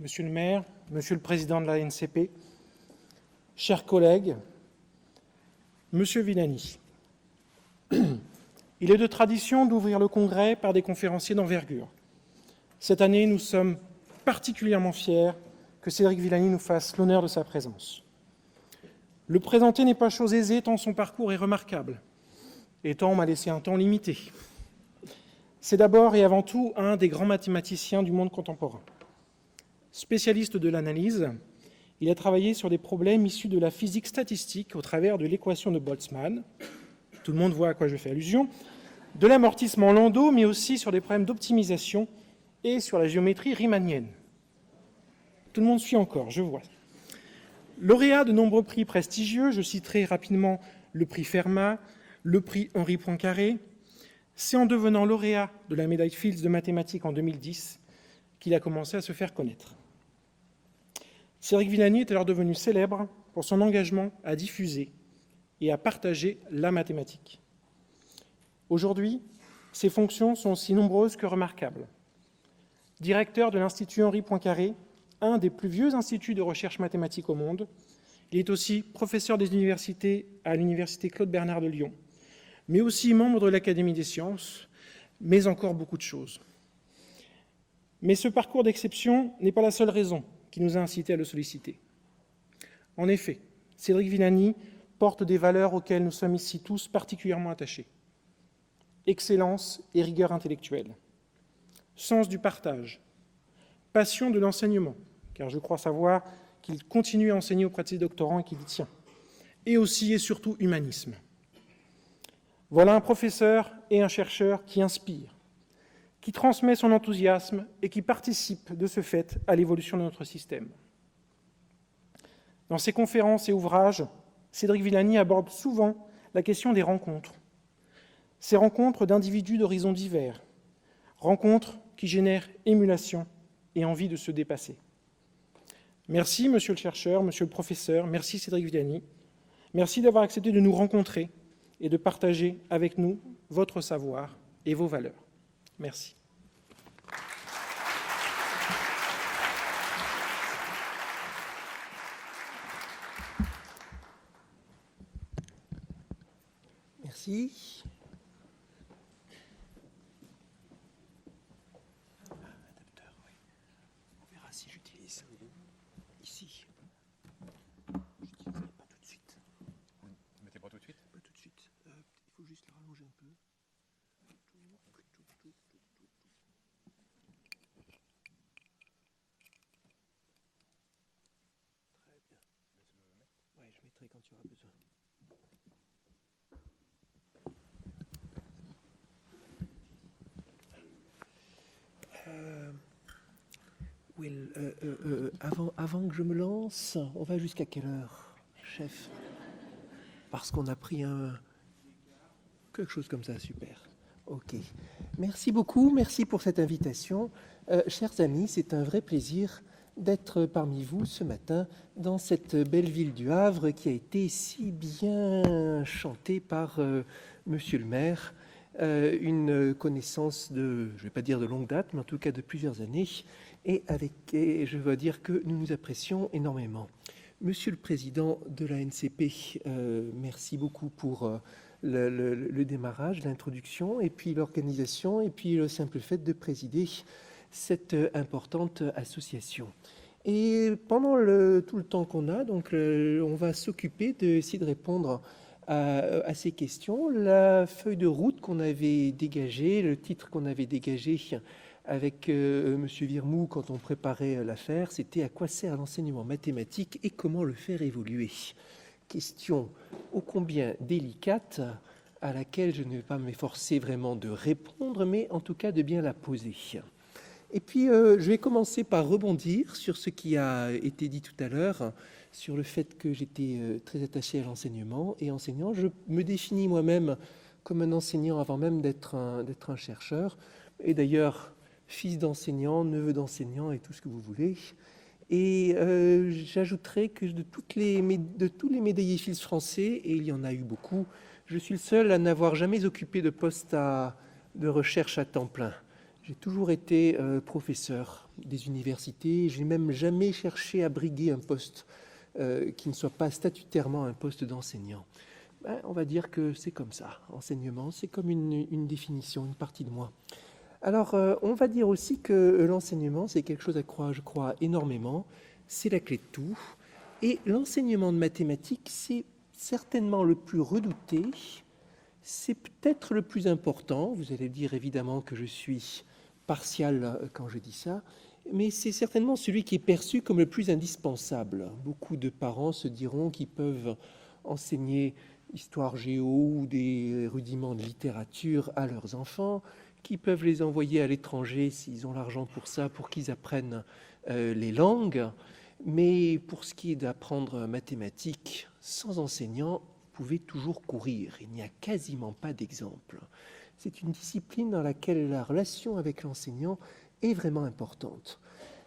Monsieur le maire, monsieur le président de la NCP, chers collègues, monsieur Villani, il est de tradition d'ouvrir le congrès par des conférenciers d'envergure. Cette année, nous sommes particulièrement fiers que Cédric Villani nous fasse l'honneur de sa présence. Le présenter n'est pas chose aisée tant son parcours est remarquable et tant on m'a laissé un temps limité. C'est d'abord et avant tout un des grands mathématiciens du monde contemporain. Spécialiste de l'analyse, il a travaillé sur des problèmes issus de la physique statistique au travers de l'équation de Boltzmann, tout le monde voit à quoi je fais allusion, de l'amortissement Landau, mais aussi sur des problèmes d'optimisation et sur la géométrie riemannienne. Tout le monde suit encore, je vois. Lauréat de nombreux prix prestigieux, je citerai rapidement le prix Fermat, le prix Henri Poincaré. C'est en devenant lauréat de la médaille Fields de mathématiques en 2010 qu'il a commencé à se faire connaître. Cédric Villani est alors devenu célèbre pour son engagement à diffuser et à partager la mathématique. Aujourd'hui, ses fonctions sont aussi nombreuses que remarquables. Directeur de l'Institut Henri Poincaré, un des plus vieux instituts de recherche mathématique au monde, il est aussi professeur des universités à l'Université Claude Bernard de Lyon, mais aussi membre de l'Académie des sciences, mais encore beaucoup de choses. Mais ce parcours d'exception n'est pas la seule raison qui nous a incités à le solliciter. En effet, Cédric Villani porte des valeurs auxquelles nous sommes ici tous particulièrement attachés. Excellence et rigueur intellectuelle, sens du partage, passion de l'enseignement, car je crois savoir qu'il continue à enseigner auprès de ses doctorants et qu'il y tient, et aussi et surtout humanisme. Voilà un professeur et un chercheur qui inspire, qui transmet son enthousiasme et qui participe de ce fait à l'évolution de notre système. Dans ses conférences et ouvrages, Cédric Villani aborde souvent la question des rencontres. Ces rencontres d'individus d'horizons divers, rencontres qui génèrent émulation et envie de se dépasser. Merci, monsieur le chercheur, monsieur le professeur, merci Cédric Villani. Merci d'avoir accepté de nous rencontrer et de partager avec nous votre savoir et vos valeurs. Merci. Merci. Adapteur, oui. On verra si j'utilise ici. J'utiliserai pas tout de suite. Vous ne mettez pas tout de suite? Pas tout de suite. Il faut juste le rallonger un peu. Très bien. Oui, je mettrai quand tu auras besoin. Will, avant que je me lance, on va jusqu'à quelle heure, chef? Parce qu'on a pris quelque chose comme ça, super. Ok. Merci beaucoup, merci pour cette invitation. Chers amis, c'est un vrai plaisir d'être parmi vous ce matin dans cette belle ville du Havre qui a été si bien chantée par monsieur le maire. Une connaissance de, je ne vais pas dire de longue date, mais en tout cas de plusieurs années, et je veux dire que nous nous apprécions énormément. Monsieur le Président de la NCP, merci beaucoup pour le démarrage, l'introduction, et puis l'organisation, et puis le simple fait de présider cette importante association. Et pendant tout le temps qu'on a, donc, on va s'occuper d'essayer de répondre à ces questions. La feuille de route qu'on avait dégagée, le titre qu'on avait dégagé avec M. Virmou quand on préparait l'affaire, c'était « À quoi sert l'enseignement mathématique et comment le faire évoluer ?» Question ô combien délicate à laquelle je ne vais pas m'efforcer vraiment de répondre, mais en tout cas de bien la poser. Et puis, je vais commencer par rebondir sur ce qui a été dit tout à l'heure, sur le fait que j'étais très attaché à l'enseignement et enseignant. Je me définis moi-même comme un enseignant avant même d'être un chercheur. Et d'ailleurs, fils d'enseignant, neveu d'enseignant et tout ce que vous voulez. Et j'ajouterai que de tous les médaillés Fields français, et il y en a eu beaucoup, je suis le seul à n'avoir jamais occupé de poste de recherche à temps plein. J'ai toujours été professeur des universités. Je n'ai même jamais cherché à briguer un poste qui ne soit pas statutairement un poste d'enseignant. Ben, on va dire que c'est comme ça. Enseignement, c'est comme une définition, une partie de moi. Alors, on va dire aussi que l'enseignement, c'est quelque chose à croire, je crois, énormément. C'est la clé de tout. Et l'enseignement de mathématiques, c'est certainement le plus redouté. C'est peut-être le plus important. Vous allez dire évidemment que je suis partial quand je dis ça, mais c'est certainement celui qui est perçu comme le plus indispensable. Beaucoup de parents se diront qu'ils peuvent enseigner histoire géo ou des rudiments de littérature à leurs enfants, qui peuvent les envoyer à l'étranger s'ils ont l'argent pour ça, pour qu'ils apprennent les langues. Mais pour ce qui est d'apprendre mathématiques sans enseignant, vous pouvez toujours courir. Il n'y a quasiment pas d'exemple. C'est une discipline dans laquelle la relation avec l'enseignant est vraiment importante.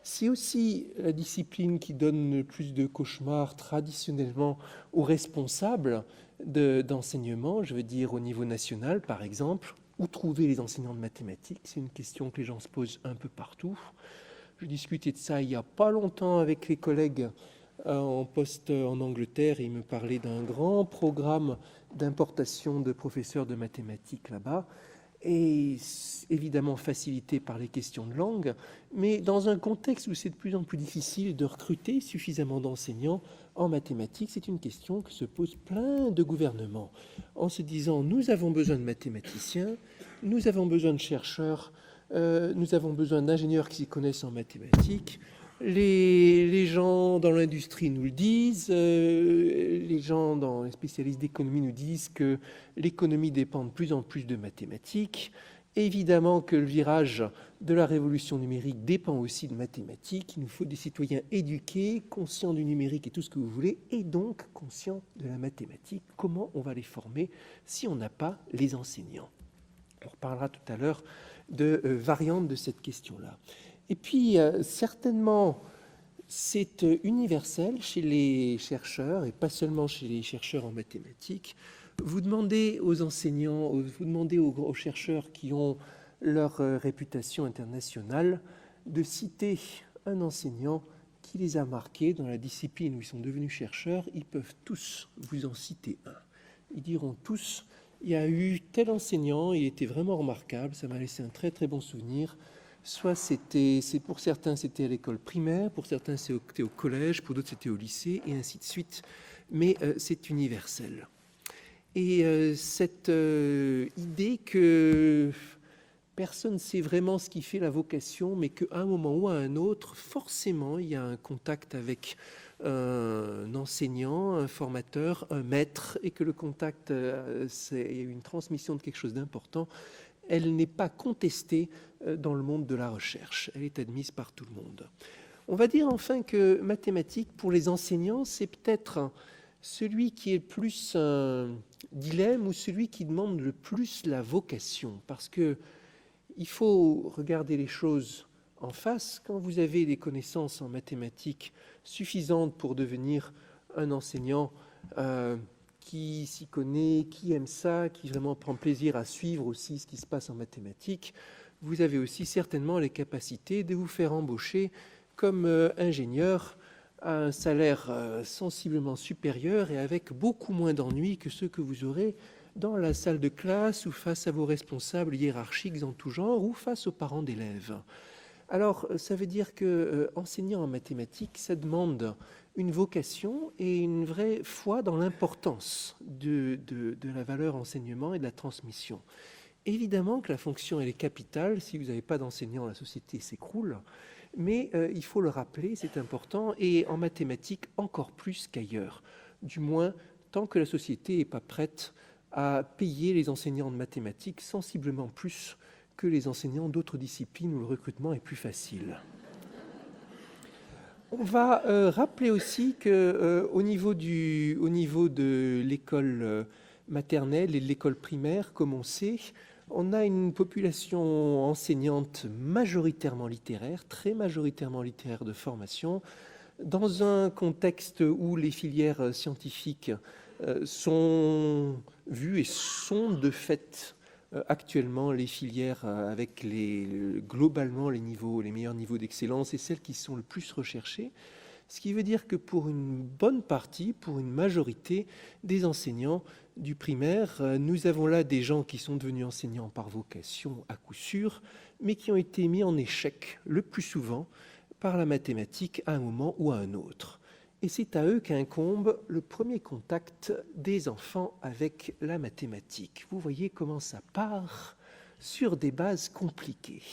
C'est aussi la discipline qui donne le plus de cauchemars traditionnellement aux responsables d'enseignement, je veux dire au niveau national par exemple. Où trouver les enseignants de mathématiques? C'est une question que les gens se posent un peu partout. Je discutais de ça il n'y a pas longtemps avec les collègues en poste en Angleterre et ils me parlaient d'un grand programme d'importation de professeurs de mathématiques là-bas, et évidemment facilité par les questions de langue, mais dans un contexte où c'est de plus en plus difficile de recruter suffisamment d'enseignants en mathématiques, c'est une question que se posent plein de gouvernements en se disant nous avons besoin de mathématiciens, nous avons besoin de chercheurs, nous avons besoin d'ingénieurs qui s'y connaissent en mathématiques. Les gens dans l'industrie nous le disent, les gens dans les spécialistes d'économie nous disent que l'économie dépend de plus en plus de mathématiques. Évidemment que le virage de la révolution numérique dépend aussi de mathématiques. Il nous faut des citoyens éduqués, conscients du numérique et tout ce que vous voulez, et donc conscients de la mathématique. Comment on va les former si on n'a pas les enseignants? On reparlera tout à l'heure de variantes de cette question-là. Et puis, certainement, c'est universel chez les chercheurs, et pas seulement chez les chercheurs en mathématiques. Vous demandez aux enseignants, vous demandez aux chercheurs qui ont leur réputation internationale de citer un enseignant qui les a marqués dans la discipline où ils sont devenus chercheurs. Ils peuvent tous vous en citer un. Ils diront tous, il y a eu tel enseignant, il était vraiment remarquable, ça m'a laissé un très très bon souvenir. Soit pour certains c'était à l'école primaire, pour certains c'était au collège, pour d'autres c'était au lycée, et ainsi de suite. Mais c'est universel. Et cette idée que personne ne sait vraiment ce qui fait la vocation, mais qu'à un moment ou à un autre, forcément, il y a un contact avec un enseignant, un formateur, un maître, et que le contact, c'est une transmission de quelque chose d'important, elle n'est pas contestée dans le monde de la recherche. Elle est admise par tout le monde. On va dire enfin que mathématiques, pour les enseignants, c'est peut-être celui qui est plus un dilemme ou celui qui demande le plus la vocation. Parce que il faut regarder les choses en face. Quand vous avez des connaissances en mathématiques suffisantes pour devenir un enseignant qui s'y connaît, qui aime ça, qui vraiment prend plaisir à suivre aussi ce qui se passe en mathématiques, vous avez aussi certainement les capacités de vous faire embaucher comme ingénieur à un salaire sensiblement supérieur et avec beaucoup moins d'ennuis que ceux que vous aurez dans la salle de classe ou face à vos responsables hiérarchiques en tout genre ou face aux parents d'élèves. Alors, ça veut dire que enseignant en mathématiques, ça demande une vocation et une vraie foi dans l'importance de la valeur enseignement et de la transmission. Évidemment que la fonction, elle est capitale. Si vous n'avez pas d'enseignant, la société s'écroule. Mais il faut le rappeler, c'est important, et en mathématiques encore plus qu'ailleurs. Du moins, tant que la société n'est pas prête à payer les enseignants de mathématiques sensiblement plus que les enseignants d'autres disciplines où le recrutement est plus facile. On va rappeler aussi qu'au niveau de l'école maternelle et de l'école primaire, comme on sait, on a une population enseignante majoritairement littéraire, très majoritairement littéraire de formation, dans un contexte où les filières scientifiques sont vues et sont de fait actuellement les filières avec globalement les meilleurs niveaux d'excellence et celles qui sont le plus recherchées. Ce qui veut dire que pour une bonne partie, pour une majorité des enseignants du primaire, nous avons là des gens qui sont devenus enseignants par vocation à coup sûr, mais qui ont été mis en échec le plus souvent par la mathématique à un moment ou à un autre. Et c'est à eux qu'incombe le premier contact des enfants avec la mathématique. Vous voyez comment ça part sur des bases compliquées.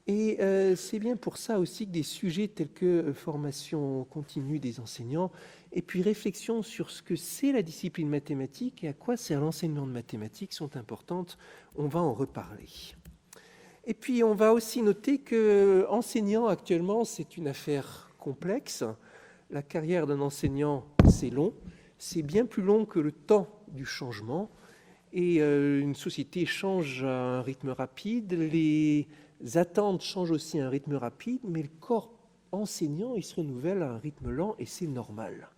Et c'est bien pour ça aussi que des sujets tels que formation continue des enseignants et puis réflexion sur ce que c'est la discipline mathématique et à quoi sert l'enseignement de mathématiques sont importantes. On va en reparler. Et puis on va aussi noter que enseignant actuellement, c'est une affaire complexe. La carrière d'un enseignant, c'est long. C'est bien plus long que le temps du changement. Et une société change à un rythme rapide. Les attentes changent aussi à un rythme rapide, mais le corps enseignant, il se renouvelle à un rythme lent et c'est normal.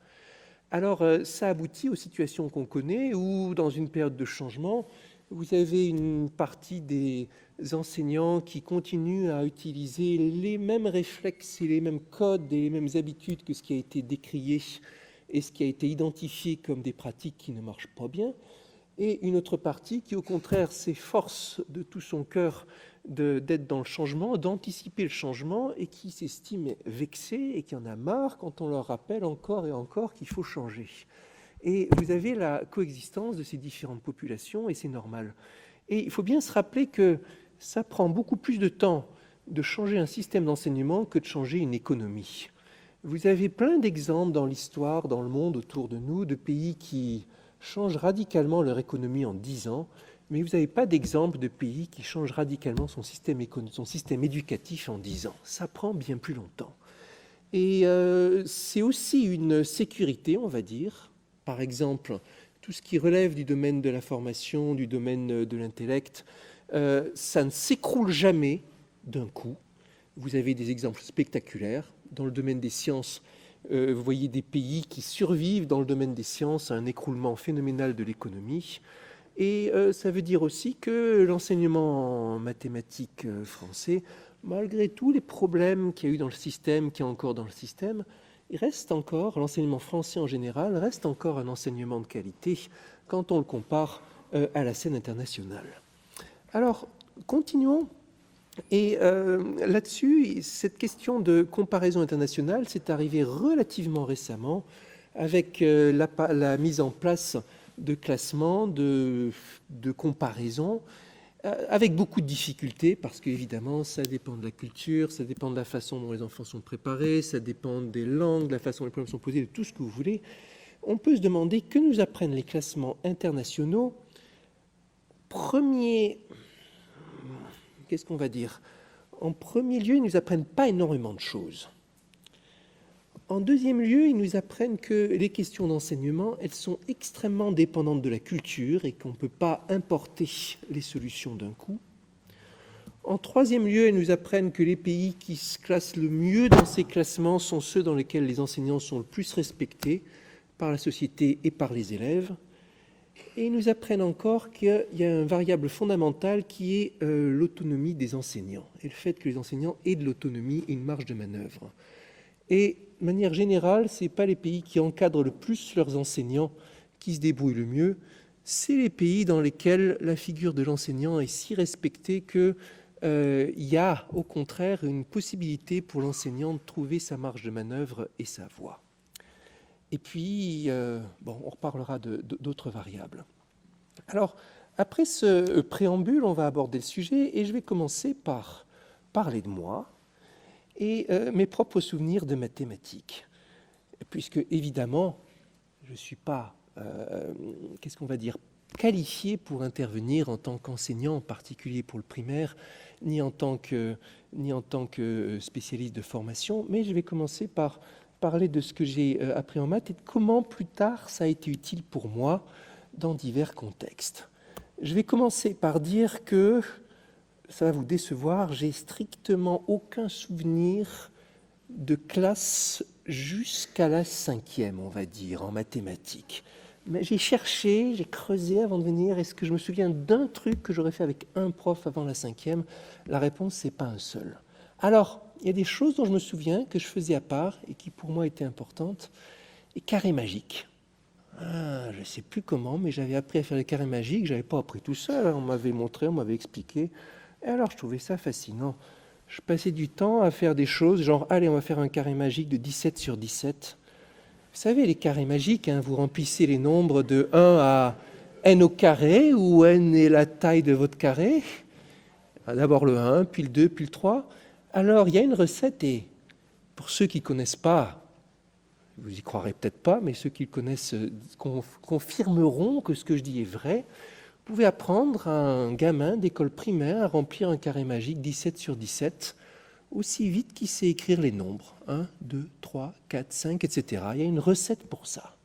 Alors, ça aboutit aux situations qu'on connaît où, dans une période de changement, vous avez une partie des enseignants qui continuent à utiliser les mêmes réflexes et les mêmes codes et les mêmes habitudes que ce qui a été décrié et ce qui a été identifié comme des pratiques qui ne marchent pas bien, et une autre partie qui, au contraire, s'efforce de tout son cœur d'être dans le changement, d'anticiper le changement, et qui s'estime vexée et qui en a marre quand on leur rappelle encore et encore qu'il faut changer. Et vous avez la coexistence de ces différentes populations, et c'est normal. Et il faut bien se rappeler que ça prend beaucoup plus de temps de changer un système d'enseignement que de changer une économie. Vous avez plein d'exemples dans l'histoire, dans le monde autour de nous, de pays qui changent radicalement leur économie en 10 ans, mais vous n'avez pas d'exemple de pays qui changent radicalement son système éducatif en 10 ans. Ça prend bien plus longtemps. Et c'est aussi une sécurité, on va dire. Par exemple, tout ce qui relève du domaine de la formation, du domaine de l'intellect, ça ne s'écroule jamais d'un coup. Vous avez des exemples spectaculaires. Dans le domaine des sciences, vous voyez des pays qui survivent dans le domaine des sciences à un écroulement phénoménal de l'économie. Et ça veut dire aussi que l'enseignement en mathématiques français, malgré tous les problèmes qu'il y a eu dans le système, qu'il y a encore dans le système, il reste encore, l'enseignement français en général, reste encore un enseignement de qualité quand on le compare à la scène internationale. Alors, continuons. Et là-dessus, cette question de comparaison internationale s'est arrivée relativement récemment avec la mise en place de classements, de comparaisons, avec beaucoup de difficultés, parce qu'évidemment, ça dépend de la culture, ça dépend de la façon dont les enfants sont préparés, ça dépend des langues, de la façon dont les problèmes sont posés, de tout ce que vous voulez. On peut se demander que nous apprennent les classements internationaux. Qu'est-ce qu'on va dire ? En premier lieu, ils ne nous apprennent pas énormément de choses. En deuxième lieu, ils nous apprennent que les questions d'enseignement, elles sont extrêmement dépendantes de la culture et qu'on ne peut pas importer les solutions d'un coup. En troisième lieu, ils nous apprennent que les pays qui se classent le mieux dans ces classements sont ceux dans lesquels les enseignants sont le plus respectés par la société et par les élèves. Et ils nous apprennent encore qu'il y a un variable fondamental qui est l'autonomie des enseignants et le fait que les enseignants aient de l'autonomie et une marge de manœuvre. Et de manière générale, ce n'est pas les pays qui encadrent le plus leurs enseignants qui se débrouillent le mieux, c'est les pays dans lesquels la figure de l'enseignant est si respectée qu'il y a au contraire une possibilité pour l'enseignant de trouver sa marge de manœuvre et sa voie. Et puis, on reparlera d'autres variables. Alors, après ce préambule, on va aborder le sujet et je vais commencer par parler de moi et mes propres souvenirs de mathématiques. Puisque, évidemment, je ne suis pas, qualifié pour intervenir en tant qu'enseignant, en particulier pour le primaire, ni en tant que spécialiste de formation, mais je vais commencer par parler de ce que j'ai appris en maths et de comment plus tard ça a été utile pour moi dans divers contextes. Je vais commencer par dire que, ça va vous décevoir, j'ai strictement aucun souvenir de classe jusqu'à la 5e, on va dire, en mathématiques. Mais j'ai cherché, j'ai creusé avant de venir. Est-ce que je me souviens d'un truc que j'aurais fait avec un prof avant la 5e? La réponse, c'est pas un seul. Alors, il y a des choses dont je me souviens que je faisais à part et qui pour moi étaient importantes. Les carrés magiques. Je ne sais plus comment, mais j'avais appris à faire les carrés magiques. Je n'avais pas appris tout seul. On m'avait montré, on m'avait expliqué. Et alors, je trouvais ça fascinant. Je passais du temps à faire des choses, genre, allez, on va faire un carré magique de 17 sur 17. Vous savez, les carrés magiques, vous remplissez les nombres de 1 à n au carré, où n est la taille de votre carré. D'abord le 1, puis le 2, puis le 3. Alors, il y a une recette, et pour ceux qui ne connaissent pas, vous y croirez peut-être pas, mais ceux qui le connaissent confirmeront que ce que je dis est vrai. Vous pouvez apprendre à un gamin d'école primaire à remplir un carré magique 17 sur 17, aussi vite qu'il sait écrire les nombres. 1, 2, 3, 4, 5, etc. Il y a une recette pour ça.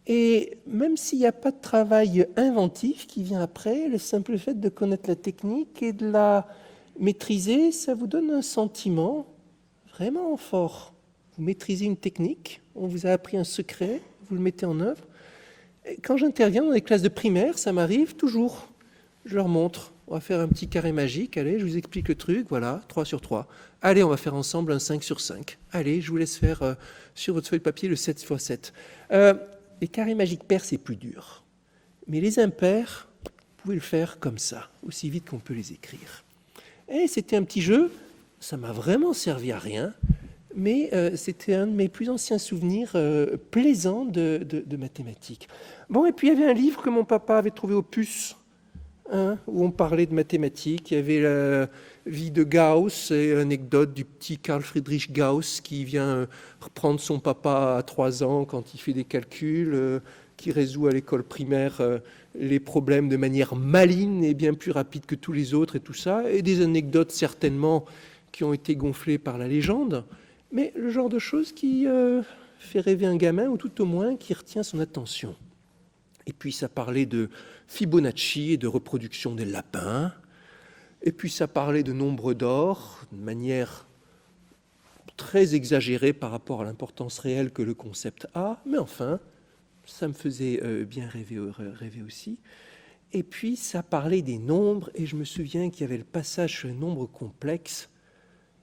Et même s'il n'y a pas de travail inventif qui vient après, le simple fait de connaître la technique et de la maîtriser, ça vous donne un sentiment vraiment fort. Vous maîtrisez une technique, on vous a appris un secret, vous le mettez en œuvre. Et quand j'interviens dans les classes de primaire, ça m'arrive toujours. Je leur montre, on va faire un petit carré magique, allez, je vous explique le truc, voilà, 3 sur 3. Allez, on va faire ensemble un 5 sur 5. Allez, je vous laisse faire sur votre feuille de papier le 7 x 7. Les carrés magiques pairs, c'est plus dur. Mais les impairs, vous pouvez le faire comme ça, aussi vite qu'on peut les écrire. Et c'était un petit jeu, ça m'a vraiment servi à rien, mais c'était un de mes plus anciens souvenirs plaisants de mathématiques. Bon, et puis il y avait un livre que mon papa avait trouvé au Puce, où on parlait de mathématiques. Il y avait la vie de Gauss et l'anecdote du petit Carl Friedrich Gauss qui vient reprendre son papa à 3 ans quand il fait des calculs, qui résout à l'école primaire les problèmes de manière maligne et bien plus rapide que tous les autres et tout ça, et des anecdotes certainement qui ont été gonflées par la légende, mais le genre de choses qui fait rêver un gamin, ou tout au moins qui retient son attention. Et puis ça parlait de Fibonacci et de reproduction des lapins. Et puis ça parlait de nombre d'or, de manière très exagérée par rapport à l'importance réelle que le concept a. Mais enfin, ça me faisait bien rêver aussi. Et puis ça parlait des nombres, et je me souviens qu'il y avait le passage sur les nombres complexes.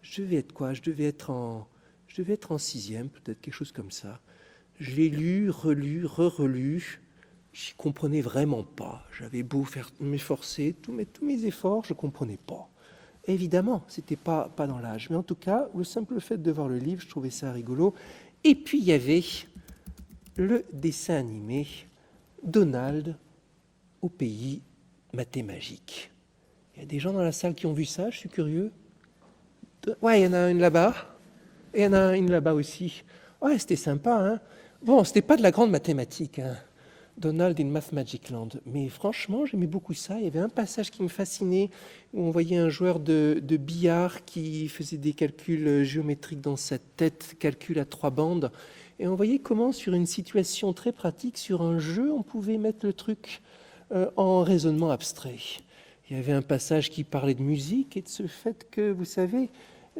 Je devais être quoi? Je devais être en 6e, peut-être quelque chose comme ça. Je l'ai lu, relu, re-relu. J'y comprenais vraiment pas. J'avais beau m'efforcer, tous mes efforts, je comprenais pas. Évidemment, c'était pas dans l'âge, mais en tout cas, le simple fait de voir le livre, je trouvais ça rigolo. Et puis il y avait le dessin animé Donald au pays mathémagique. Il y a des gens dans la salle qui ont vu ça, je suis curieux. Ouais, il y en a une là-bas, et il y en a une là-bas aussi. Ouais, c'était sympa, hein. Bon, c'était pas de la grande mathématique, hein. Donald in Math Magic Land. Mais franchement, j'aimais beaucoup ça. Il y avait un passage qui me fascinait, où on voyait un joueur de billard qui faisait des calculs géométriques dans sa tête, calculs à 3 bandes. Et on voyait comment, sur une situation très pratique, sur un jeu, on pouvait mettre le truc en raisonnement abstrait. Il y avait un passage qui parlait de musique et de ce fait que, vous savez,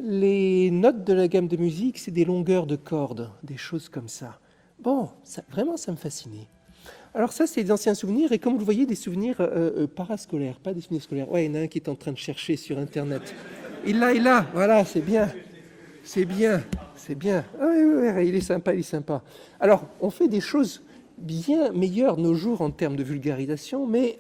les notes de la gamme de musique, c'est des longueurs de cordes, des choses comme ça. Bon, vraiment, ça me fascinait. Alors ça, c'est des anciens souvenirs, et comme vous le voyez, des souvenirs parascolaires, pas des souvenirs scolaires. Ouais, il y en a un qui est en train de chercher sur Internet. Il l'a, voilà, c'est bien. Ah, oui, il est sympa. Alors, on fait des choses bien meilleures nos jours en termes de vulgarisation, mais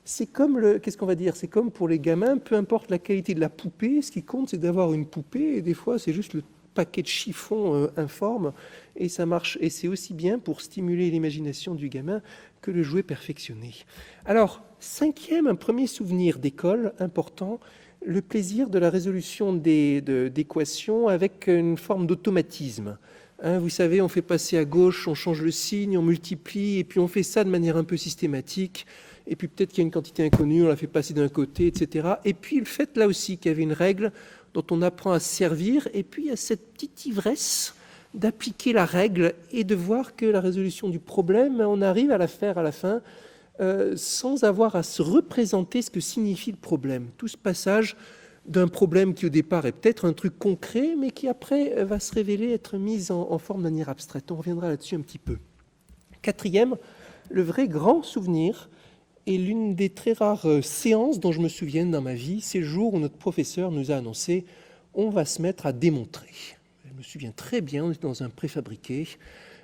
c'est comme qu'est-ce qu'on va dire? C'est comme pour les gamins, peu importe la qualité de la poupée, ce qui compte, c'est d'avoir une poupée, et des fois, c'est juste le paquet de chiffons informe, et ça marche. Et c'est aussi bien pour stimuler l'imagination du gamin que le jouet perfectionné. Alors, 5e, un premier souvenir d'école important, le plaisir de la résolution d'équations avec une forme d'automatisme. Vous savez, on fait passer à gauche, on change le signe, on multiplie, et puis on fait ça de manière un peu systématique. Et puis peut-être qu'il y a une quantité inconnue, on la fait passer d'un côté, etc. Et puis le fait là aussi qu'il y avait une règle dont on apprend à se servir, et puis il y a cette petite ivresse d'appliquer la règle et de voir que la résolution du problème, on arrive à la faire à la fin sans avoir à se représenter ce que signifie le problème. Tout ce passage d'un problème qui au départ est peut-être un truc concret, mais qui après va se révéler être mis en forme de manière abstraite. On reviendra là-dessus un petit peu. Quatrième, le vrai grand souvenir est l'une des très rares séances dont je me souviens dans ma vie, c'est le jour où notre professeur nous a annoncé « on va se mettre à démontrer ». Je me souviens très bien, on était dans un préfabriqué,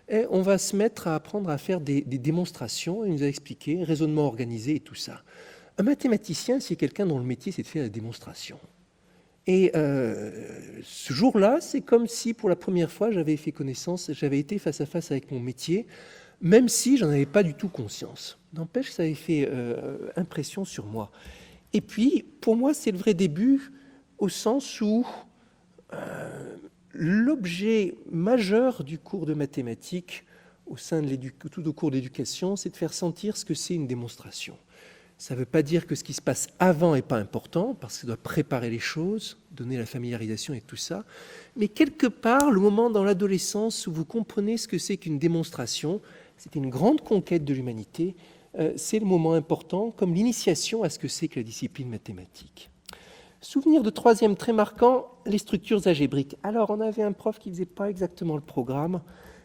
et on va se mettre à apprendre à faire des démonstrations, et il nous a expliqué, raisonnement organisé et tout ça. Un mathématicien, c'est quelqu'un dont le métier, c'est de faire la démonstration. Et ce jour-là, c'est comme si pour la première fois, j'avais fait connaissance, j'avais été face à face avec mon métier, même si j'en avais pas du tout conscience. N'empêche, ça avait fait impression sur moi. Et puis, pour moi, c'est le vrai début, au sens où l'objet majeur du cours de mathématiques, au sein de tout au cours d'éducation, c'est de faire sentir ce que c'est une démonstration. Ça ne veut pas dire que ce qui se passe avant n'est pas important, parce que ça doit préparer les choses, donner la familiarisation et tout ça. Mais quelque part, le moment dans l'adolescence où vous comprenez ce que c'est qu'une démonstration, c'est une grande conquête de l'humanité, c'est le moment important, comme l'initiation à ce que c'est que la discipline mathématique. Souvenir de troisième très marquant, les structures algébriques. Alors, on avait un prof qui ne faisait pas exactement le programme,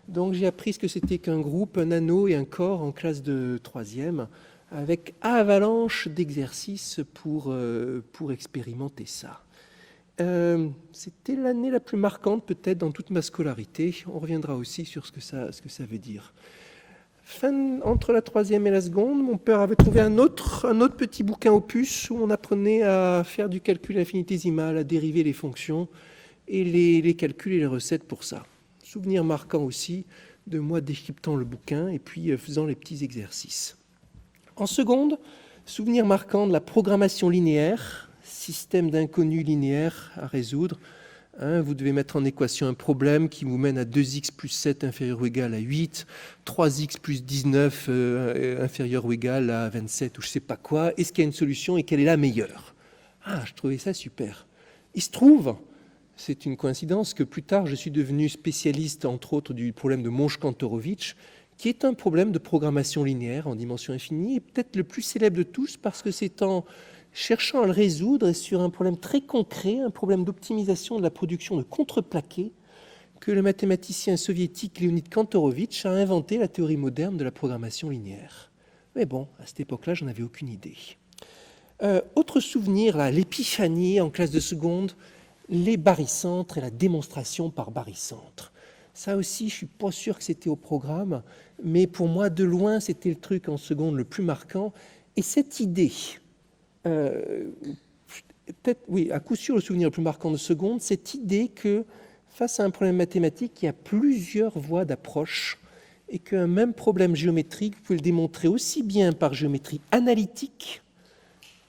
donc j'ai appris ce que c'était qu'un groupe, un anneau et un corps en classe de troisième, avec avalanche d'exercices pour expérimenter ça. C'était l'année la plus marquante peut-être dans toute ma scolarité. On reviendra aussi sur ce que ça veut dire. Entre la troisième et la seconde, mon père avait trouvé un autre petit bouquin opus où on apprenait à faire du calcul infinitésimal, à dériver les fonctions et les calculs et les recettes pour ça. Souvenir marquant aussi de moi décryptant le bouquin et puis faisant les petits exercices. En seconde, souvenir marquant de la programmation linéaire, système d'inconnus linéaires à résoudre. Vous devez mettre en équation un problème qui vous mène à 2x plus 7 inférieur ou égal à 8, 3x plus 19 inférieur ou égal à 27 ou je ne sais pas quoi. Est-ce qu'il y a une solution et quelle est la meilleure? Je trouvais ça super. Il se trouve, c'est une coïncidence, que plus tard je suis devenu spécialiste entre autres du problème de Monge-Kantorowicz, qui est un problème de programmation linéaire en dimension infinie et peut-être le plus célèbre de tous parce que c'est en cherchant à le résoudre et sur un problème très concret, un problème d'optimisation de la production de contreplaqués, que le mathématicien soviétique Leonid Kantorowicz a inventé la théorie moderne de la programmation linéaire. Mais bon, à cette époque-là, j'en avais aucune idée. Autre souvenir, là, l'épiphanie en classe de seconde, les barycentres et la démonstration par barycentre. Ça aussi, je ne suis pas sûr que c'était au programme, mais pour moi, de loin, c'était le truc en seconde le plus marquant. Et cette idée... peut-être, oui, à coup sûr le souvenir le plus marquant de seconde, cette idée que face à un problème mathématique, il y a plusieurs voies d'approche et qu'un même problème géométrique, vous pouvez le démontrer aussi bien par géométrie analytique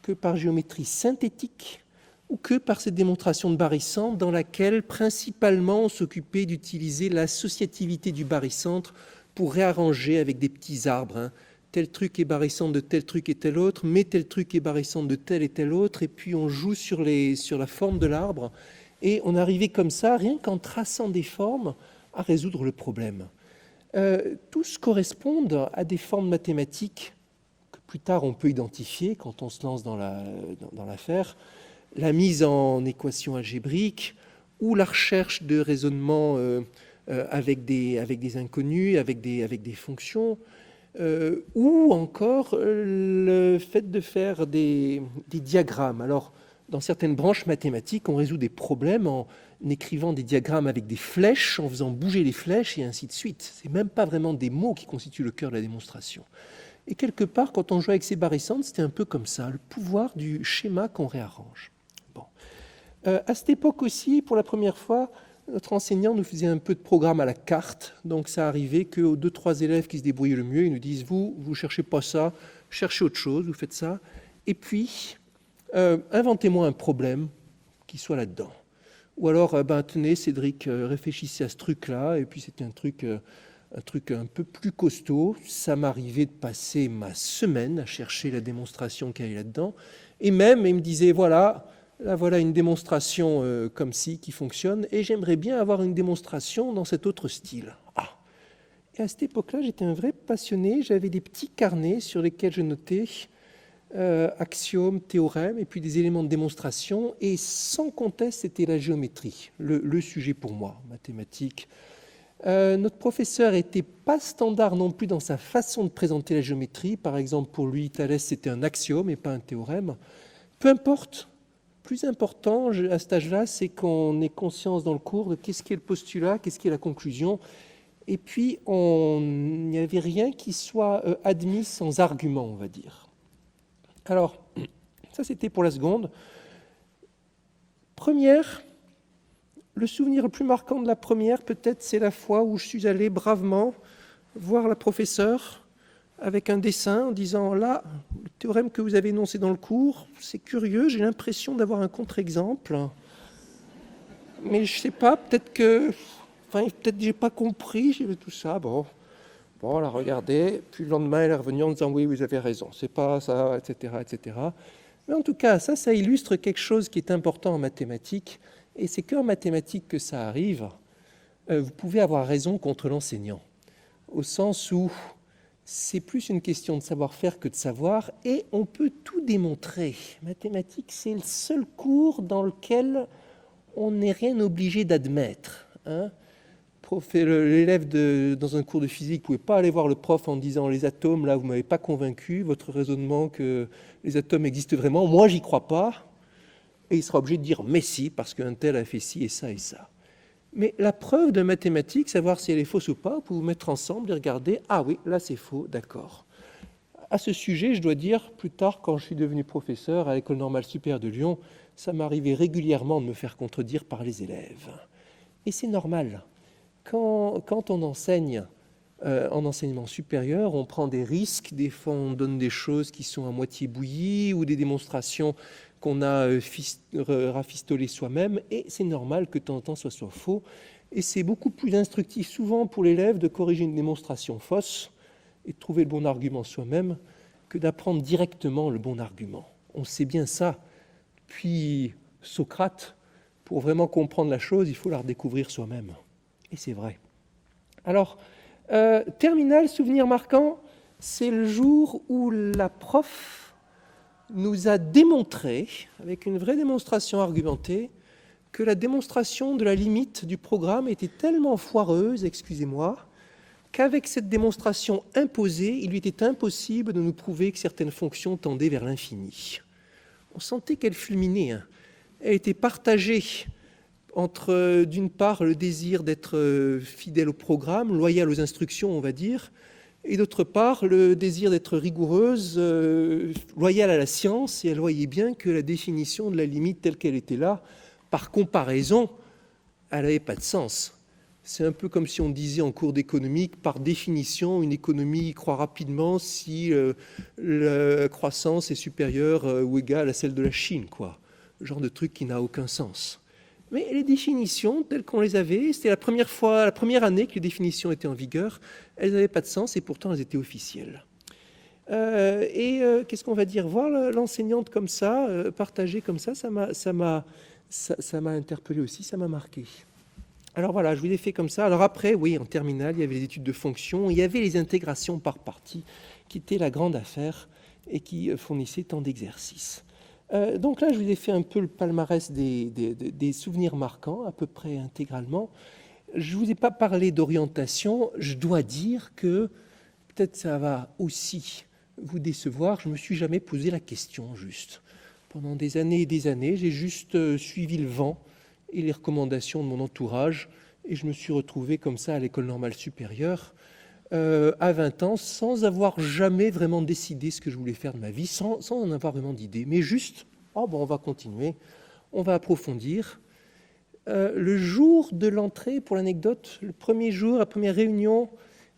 que par géométrie synthétique ou que par cette démonstration de barycentre dans laquelle principalement on s'occupait d'utiliser l'associativité du barycentre pour réarranger avec des petits arbres, tel truc est barycentre de tel truc et tel autre, mais tel truc est barycentre de tel et tel autre, et puis on joue sur la forme de l'arbre, et on arrivait comme ça, rien qu'en traçant des formes, à résoudre le problème. Tous correspondent à des formes mathématiques que plus tard on peut identifier quand on se lance dans l'affaire, la mise en équation algébrique, ou la recherche de raisonnement avec des inconnus, avec des fonctions, ou encore le fait de faire des diagrammes. Alors, dans certaines branches mathématiques, on résout des problèmes en écrivant des diagrammes avec des flèches, en faisant bouger les flèches, et ainsi de suite. Ce n'est même pas vraiment des mots qui constituent le cœur de la démonstration. Et quelque part, quand on jouait avec ces barycentres, c'était un peu comme ça, le pouvoir du schéma qu'on réarrange. Bon. À cette époque aussi, pour la première fois, notre enseignant nous faisait un peu de programme à la carte, donc ça arrivait qu'aux 2-3 élèves qui se débrouillaient le mieux, ils nous disent « vous ne cherchez pas ça, cherchez autre chose, vous faites ça, et puis inventez-moi un problème qui soit là-dedans. » Ou alors, tenez Cédric, réfléchissez à ce truc-là, et puis c'était un truc un peu plus costaud. Ça m'arrivait de passer ma semaine à chercher la démonstration qu'il y avait là-dedans, et même, il me disait « voilà une démonstration comme ci qui fonctionne et j'aimerais bien avoir une démonstration dans cet autre style. » Et à cette époque-là, j'étais un vrai passionné. J'avais des petits carnets sur lesquels je notais axiomes, théorèmes et puis des éléments de démonstration. Et sans conteste, c'était la géométrie, le sujet pour moi, mathématiques. Notre professeur n'était pas standard non plus dans sa façon de présenter la géométrie. Par exemple, pour lui, Thalès, c'était un axiome et pas un théorème. Peu importe. Plus important à cet âge-là, c'est qu'on ait conscience dans le cours de qu'est-ce qui est le postulat, qu'est-ce qui est la conclusion. Et puis, il n'y avait rien qui soit admis sans argument, on va dire. Alors, ça c'était pour la seconde. Première, le souvenir le plus marquant de la première, peut-être, c'est la fois où je suis allé bravement voir la professeure avec un dessin en disant « Là, le théorème que vous avez énoncé dans le cours, c'est curieux, j'ai l'impression d'avoir un contre-exemple. Mais je ne sais pas, peut-être que j'ai pas compris, j'ai vu tout ça. Bon, elle a regardé, puis le lendemain, elle est revenue en disant « Oui, vous avez raison, c'est pas ça, etc. etc. » Mais en tout cas, ça illustre quelque chose qui est important en mathématiques, et c'est qu'en mathématiques que ça arrive. Vous pouvez avoir raison contre l'enseignant, au sens où c'est plus une question de savoir-faire que de savoir, et on peut tout démontrer. Mathématiques, c'est le seul cours dans lequel on n'est rien obligé d'admettre. L'élève dans un cours de physique ne pouvait pas aller voir le prof en disant « Les atomes, là, vous ne m'avez pas convaincu, votre raisonnement que les atomes existent vraiment, moi, j'y crois pas. » Et il sera obligé de dire « Mais si, parce qu'un tel a fait ci et ça et ça. » Mais la preuve de mathématiques, savoir si elle est fausse ou pas, vous pouvez vous mettre ensemble et regarder « Ah oui, là c'est faux, d'accord. » À ce sujet, je dois dire, plus tard, quand je suis devenu professeur à l'École normale supérieure de Lyon, ça m'arrivait régulièrement de me faire contredire par les élèves. Et c'est normal. Quand on enseigne en enseignement supérieur, on prend des risques, des fois on donne des choses qui sont à moitié bouillies ou des démonstrations qu'on a rafistolées soi-même, et c'est normal que de temps en temps ce soit faux. Et c'est beaucoup plus instructif souvent pour l'élève de corriger une démonstration fausse et de trouver le bon argument soi-même que d'apprendre directement le bon argument. On sait bien ça. Puis Socrate, pour vraiment comprendre la chose, il faut la redécouvrir soi-même. Et c'est vrai. Alors, terminal, souvenir marquant, c'est le jour où la prof nous a démontré, avec une vraie démonstration argumentée, que la démonstration de la limite du programme était tellement foireuse, excusez-moi, qu'avec cette démonstration imposée, il lui était impossible de nous prouver que certaines fonctions tendaient vers l'infini. On sentait qu'elle fulminait. Elle était partagée entre, d'une part, le désir d'être fidèle au programme, loyal aux instructions, on va dire, et d'autre part, le désir d'être rigoureuse, loyale à la science, et elle voyait bien que la définition de la limite telle qu'elle était là, par comparaison, elle n'avait pas de sens. C'est un peu comme si on disait en cours d'économique, par définition, une économie croît rapidement si la croissance est supérieure ou égale à celle de la Chine, quoi. Le genre de truc qui n'a aucun sens. Mais les définitions, telles qu'on les avait, c'était la première année que les définitions étaient en vigueur, elles n'avaient pas de sens et pourtant elles étaient officielles. Qu'est-ce qu'on va dire? Voir l'enseignante comme ça, partagée comme ça m'a interpellé aussi, ça m'a marqué. Alors voilà, je vous ai fait comme ça. Alors après, oui, en terminale, il y avait les études de fonction, il y avait les intégrations par partie, qui étaient la grande affaire et qui fournissaient tant d'exercices. Donc là, je vous ai fait un peu le palmarès des souvenirs marquants, à peu près intégralement. Je ne vous ai pas parlé d'orientation. Je dois dire que, peut-être ça va aussi vous décevoir, je ne me suis jamais posé la question, juste. Pendant des années et des années, j'ai juste suivi le vent et les recommandations de mon entourage, et je me suis retrouvé comme ça à l'École normale supérieure, à 20 ans, sans avoir jamais vraiment décidé ce que je voulais faire de ma vie, sans en avoir vraiment d'idée, mais juste, on va continuer, on va approfondir. Le jour de l'entrée, pour l'anecdote, le premier jour, la première réunion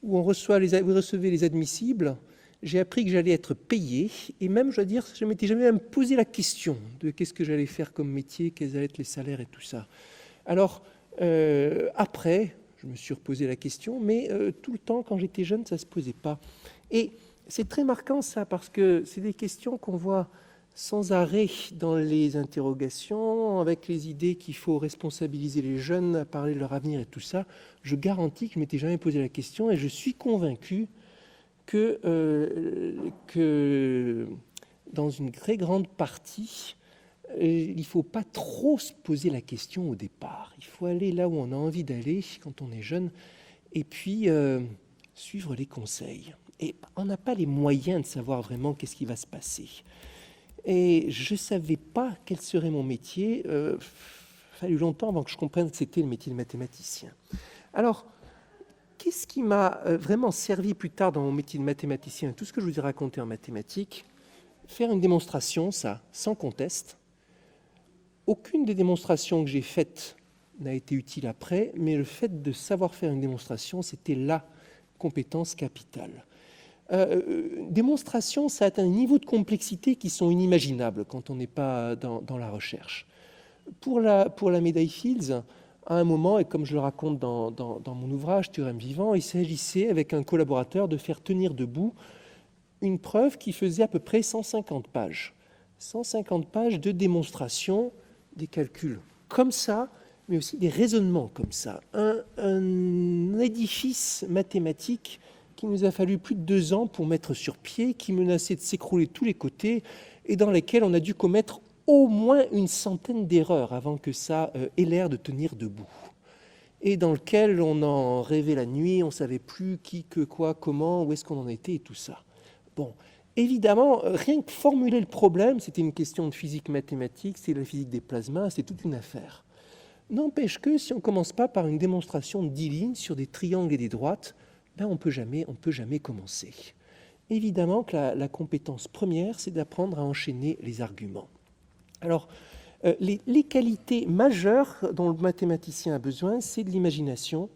où vous recevez les admissibles, j'ai appris que j'allais être payé, et même, je dois dire, je ne m'étais jamais même posé la question de qu'est-ce que j'allais faire comme métier, quels allaient être les salaires et tout ça. Alors, après, je me suis reposé la question, mais tout le temps, quand j'étais jeune, ça ne se posait pas. Et c'est très marquant, ça, parce que c'est des questions qu'on voit sans arrêt dans les interrogations, avec les idées qu'il faut responsabiliser les jeunes, à parler de leur avenir et tout ça. Je garantis que je ne m'étais jamais posé la question, et je suis convaincu que dans une très grande partie, il ne faut pas trop se poser la question au départ. Il faut aller là où on a envie d'aller quand on est jeune. et puis suivre les conseils. Et on n'a pas les moyens de savoir vraiment qu'est-ce qui va se passer. Et je ne savais pas quel serait mon métier. Il a fallu longtemps avant que je comprenne que c'était le métier de mathématicien. Alors, qu'est-ce qui m'a vraiment servi plus tard dans mon métier de mathématicien? Tout ce que je vous ai raconté en mathématiques, faire une démonstration, ça, sans conteste. Aucune des démonstrations que j'ai faites n'a été utile après, mais le fait de savoir faire une démonstration, c'était la compétence capitale. Démonstration, ça atteint un niveau de complexité qui sont inimaginables quand on n'est pas dans la recherche. Pour la médaille Fields, à un moment, et comme je le raconte dans mon ouvrage Théorème vivant, il s'agissait avec un collaborateur de faire tenir debout une preuve qui faisait à peu près 150 pages. 150 pages de démonstration, des calculs comme ça, mais aussi des raisonnements comme ça. Un édifice mathématique qui nous a fallu plus de 2 ans pour mettre sur pied, qui menaçait de s'écrouler de tous les côtés, et dans lesquels on a dû commettre au moins une centaine d'erreurs avant que ça ait l'air de tenir debout. Et dans lequel on en rêvait la nuit, on ne savait plus qui, que, quoi, comment, où est-ce qu'on en était et tout ça. Bon, évidemment, rien que formuler le problème, c'était une question de physique mathématique, c'est la physique des plasmas, c'est toute une affaire. N'empêche que si on ne commence pas par une démonstration de 10 lignes sur des triangles et des droites, ben on peut jamais commencer. Évidemment que la compétence première, c'est d'apprendre à enchaîner les arguments. Alors, les qualités majeures dont le mathématicien a besoin, c'est de l'imagination.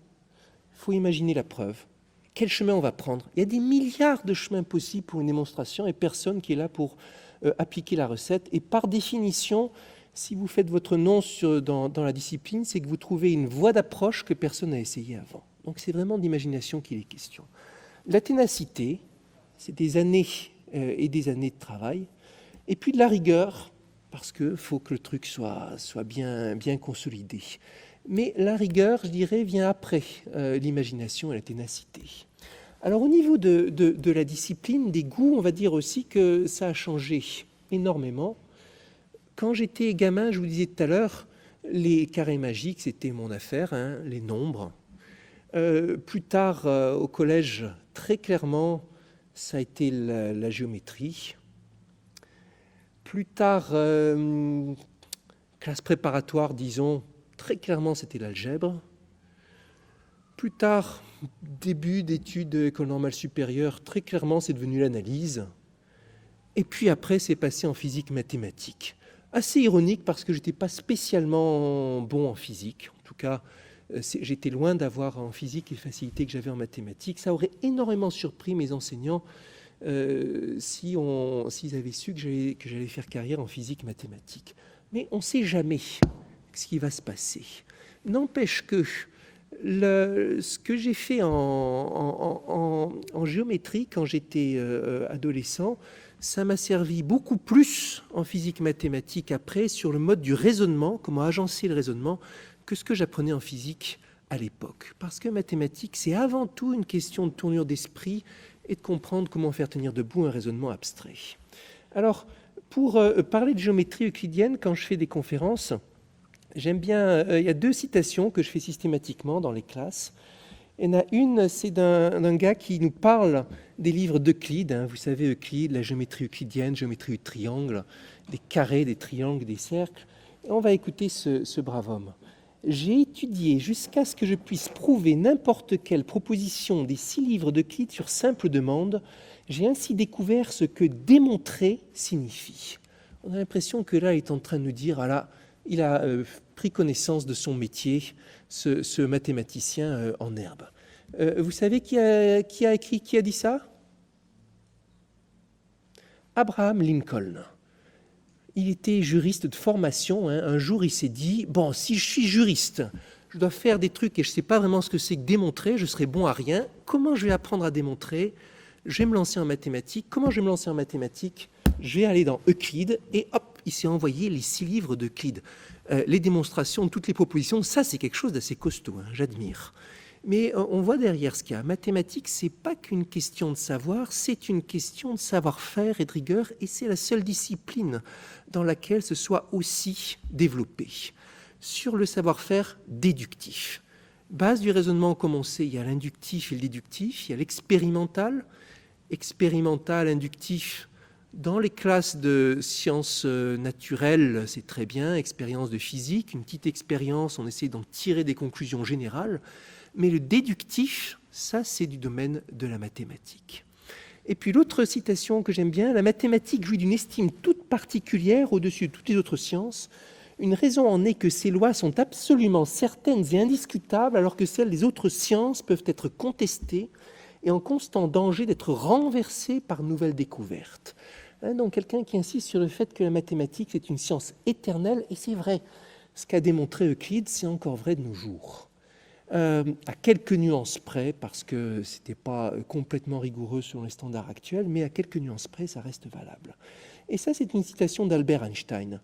Il faut imaginer la preuve. Quel chemin on va prendre? Il y a des milliards de chemins possibles pour une démonstration et personne qui est là pour appliquer la recette. Et par définition, si vous faites votre nom dans la discipline, c'est que vous trouvez une voie d'approche que personne n'a essayé avant. Donc c'est vraiment d'imagination qu'il est question. La ténacité, c'est des années et des années de travail. Et puis de la rigueur, parce qu'il faut que le truc soit bien consolidé. Mais la rigueur, je dirais, vient après l'imagination et la ténacité. Alors au niveau de la discipline, des goûts, on va dire aussi que ça a changé énormément. Quand j'étais gamin, je vous disais tout à l'heure, les carrés magiques, c'était mon affaire, hein, les nombres. Plus tard, au collège, très clairement, ça a été la géométrie. Plus tard, classe préparatoire, disons, très clairement, c'était l'algèbre. Plus tard, début d'études école normale supérieure, très clairement, c'est devenu l'analyse. Et puis après, c'est passé en physique mathématique. Assez ironique parce que je n'étais pas spécialement bon en physique. En tout cas, j'étais loin d'avoir en physique les facilités que j'avais en mathématiques. Ça aurait énormément surpris mes enseignants s'ils avaient su que j'allais faire carrière en physique mathématique. Mais on ne sait jamais ce qui va se passer. N'empêche que ce que j'ai fait en géométrie quand j'étais adolescent, ça m'a servi beaucoup plus en physique mathématique après sur le mode du raisonnement, comment agencer le raisonnement, que ce que j'apprenais en physique à l'époque. Parce que mathématiques, c'est avant tout une question de tournure d'esprit et de comprendre comment faire tenir debout un raisonnement abstrait. Alors, pour parler de géométrie euclidienne, quand je fais des conférences, j'aime bien, il y a 2 citations que je fais systématiquement dans les classes. Il y en a une, c'est d'un gars qui nous parle des livres d'Euclide. Hein. Vous savez, Euclide, la géométrie euclidienne, géométrie du triangle, des carrés, des triangles, des cercles. Et on va écouter ce brave homme. J'ai étudié jusqu'à ce que je puisse prouver n'importe quelle proposition des 6 livres d'Euclide sur simple demande. J'ai ainsi découvert ce que démontrer signifie. On a l'impression que là, il est en train de nous dire, ah là, il a pris connaissance de son métier, ce mathématicien en herbe. Vous savez qui a dit ça? Abraham Lincoln. Il était juriste de formation. Hein. Un jour, il s'est dit, bon, si je suis juriste, je dois faire des trucs et je ne sais pas vraiment ce que c'est que démontrer, je serai bon à rien. Comment je vais apprendre à démontrer? Je vais me lancer en mathématiques. Comment je vais me lancer en mathématiques? Je vais aller dans Euclide et hop, il s'est envoyé les 6 livres d'Euclide. Les démonstrations, toutes les propositions, ça c'est quelque chose d'assez costaud, hein, j'admire. Mais on voit derrière ce qu'il y a. Mathématiques, c'est pas qu'une question de savoir, c'est une question de savoir-faire et de rigueur, et c'est la seule discipline dans laquelle ce soit aussi développé. Sur le savoir-faire déductif. Base du raisonnement, comme on sait, il y a l'inductif et le déductif, il y a l'expérimental, inductif. Dans les classes de sciences naturelles, c'est très bien, expérience de physique, une petite expérience, on essaie d'en tirer des conclusions générales, mais le déductif, ça c'est du domaine de la mathématique. Et puis l'autre citation que j'aime bien, la mathématique jouit d'une estime toute particulière au-dessus de toutes les autres sciences. Une raison en est que ces lois sont absolument certaines et indiscutables, alors que celles des autres sciences peuvent être contestées et en constant danger d'être renversées par nouvelles découvertes. Donc quelqu'un qui insiste sur le fait que la mathématique est une science éternelle, et c'est vrai. Ce qu'a démontré Euclide, c'est encore vrai de nos jours. À quelques nuances près, parce que ce n'était pas complètement rigoureux selon les standards actuels, mais à quelques nuances près, ça reste valable. Et ça, c'est une citation d'Albert Einstein.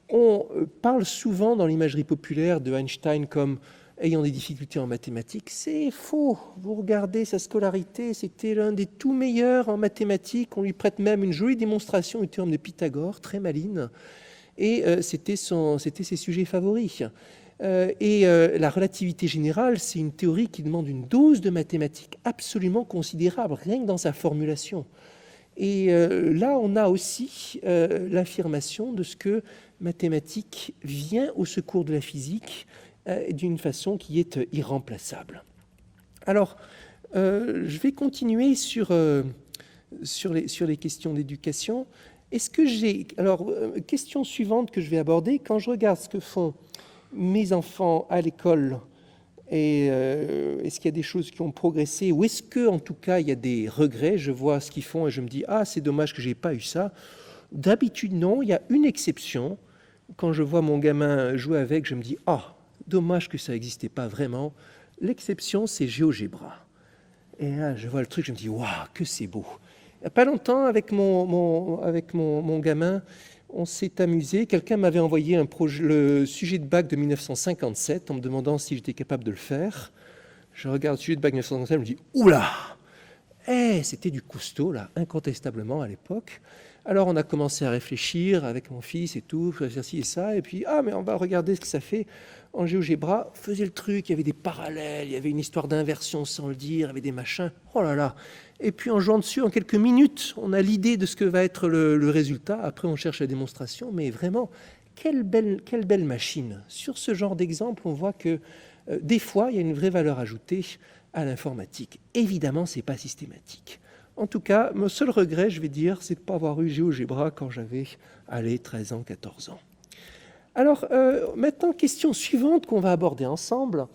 On parle souvent dans l'imagerie populaire de Einstein comme ayant des difficultés en mathématiques. C'est faux. Vous regardez sa scolarité, c'était l'un des tout meilleurs en mathématiques. On lui prête même une jolie démonstration du théorème de Pythagore, très maligne, et c'était ses sujets favoris. La relativité générale, c'est une théorie qui demande une dose de mathématiques absolument considérable, rien que dans sa formulation. Et là, on a aussi l'affirmation de ce que mathématiques vient au secours de la physique d'une façon qui est irremplaçable. Alors, je vais continuer sur les questions d'éducation. Question suivante que je vais aborder, quand je regarde ce que font mes enfants à l'école, est-ce qu'il y a des choses qui ont progressé, ou est-ce que, en tout cas, il y a des regrets? Je vois ce qu'ils font et je me dis « Ah, c'est dommage que je n'ai pas eu ça ». D'habitude, non. Il y a une exception. Quand je vois mon gamin jouer avec, je me dis « Ah, dommage que ça n'existait pas vraiment ». L'exception, c'est GeoGebra. Et là, je vois le truc, je me dis « Waouh, que c'est beau ». Il n'y a pas longtemps, avec mon gamin, on s'est amusé. Quelqu'un m'avait envoyé le sujet de bac de 1957 en me demandant si j'étais capable de le faire. Je regarde le sujet de bac de 1957, je me dis « Oula !» C'était du costaud, là, incontestablement à l'époque. Alors on a commencé à réfléchir avec mon fils et tout, faire ci et ça, et puis mais on va regarder ce que ça fait. En GeoGebra, faisait le truc, il y avait des parallèles, il y avait une histoire d'inversion sans le dire, il y avait des machins, oh là là. Et puis en jouant dessus, en quelques minutes, on a l'idée de ce que va être le résultat. Après, on cherche la démonstration, mais vraiment, quelle belle machine. Sur ce genre d'exemple, on voit que des fois, il y a une vraie valeur ajoutée à l'informatique. Évidemment, ce n'est pas systématique. En tout cas, mon seul regret, je vais dire, c'est de ne pas avoir eu GeoGebra quand j'avais 13 ans, 14 ans. Alors, maintenant, question suivante qu'on va aborder ensemble.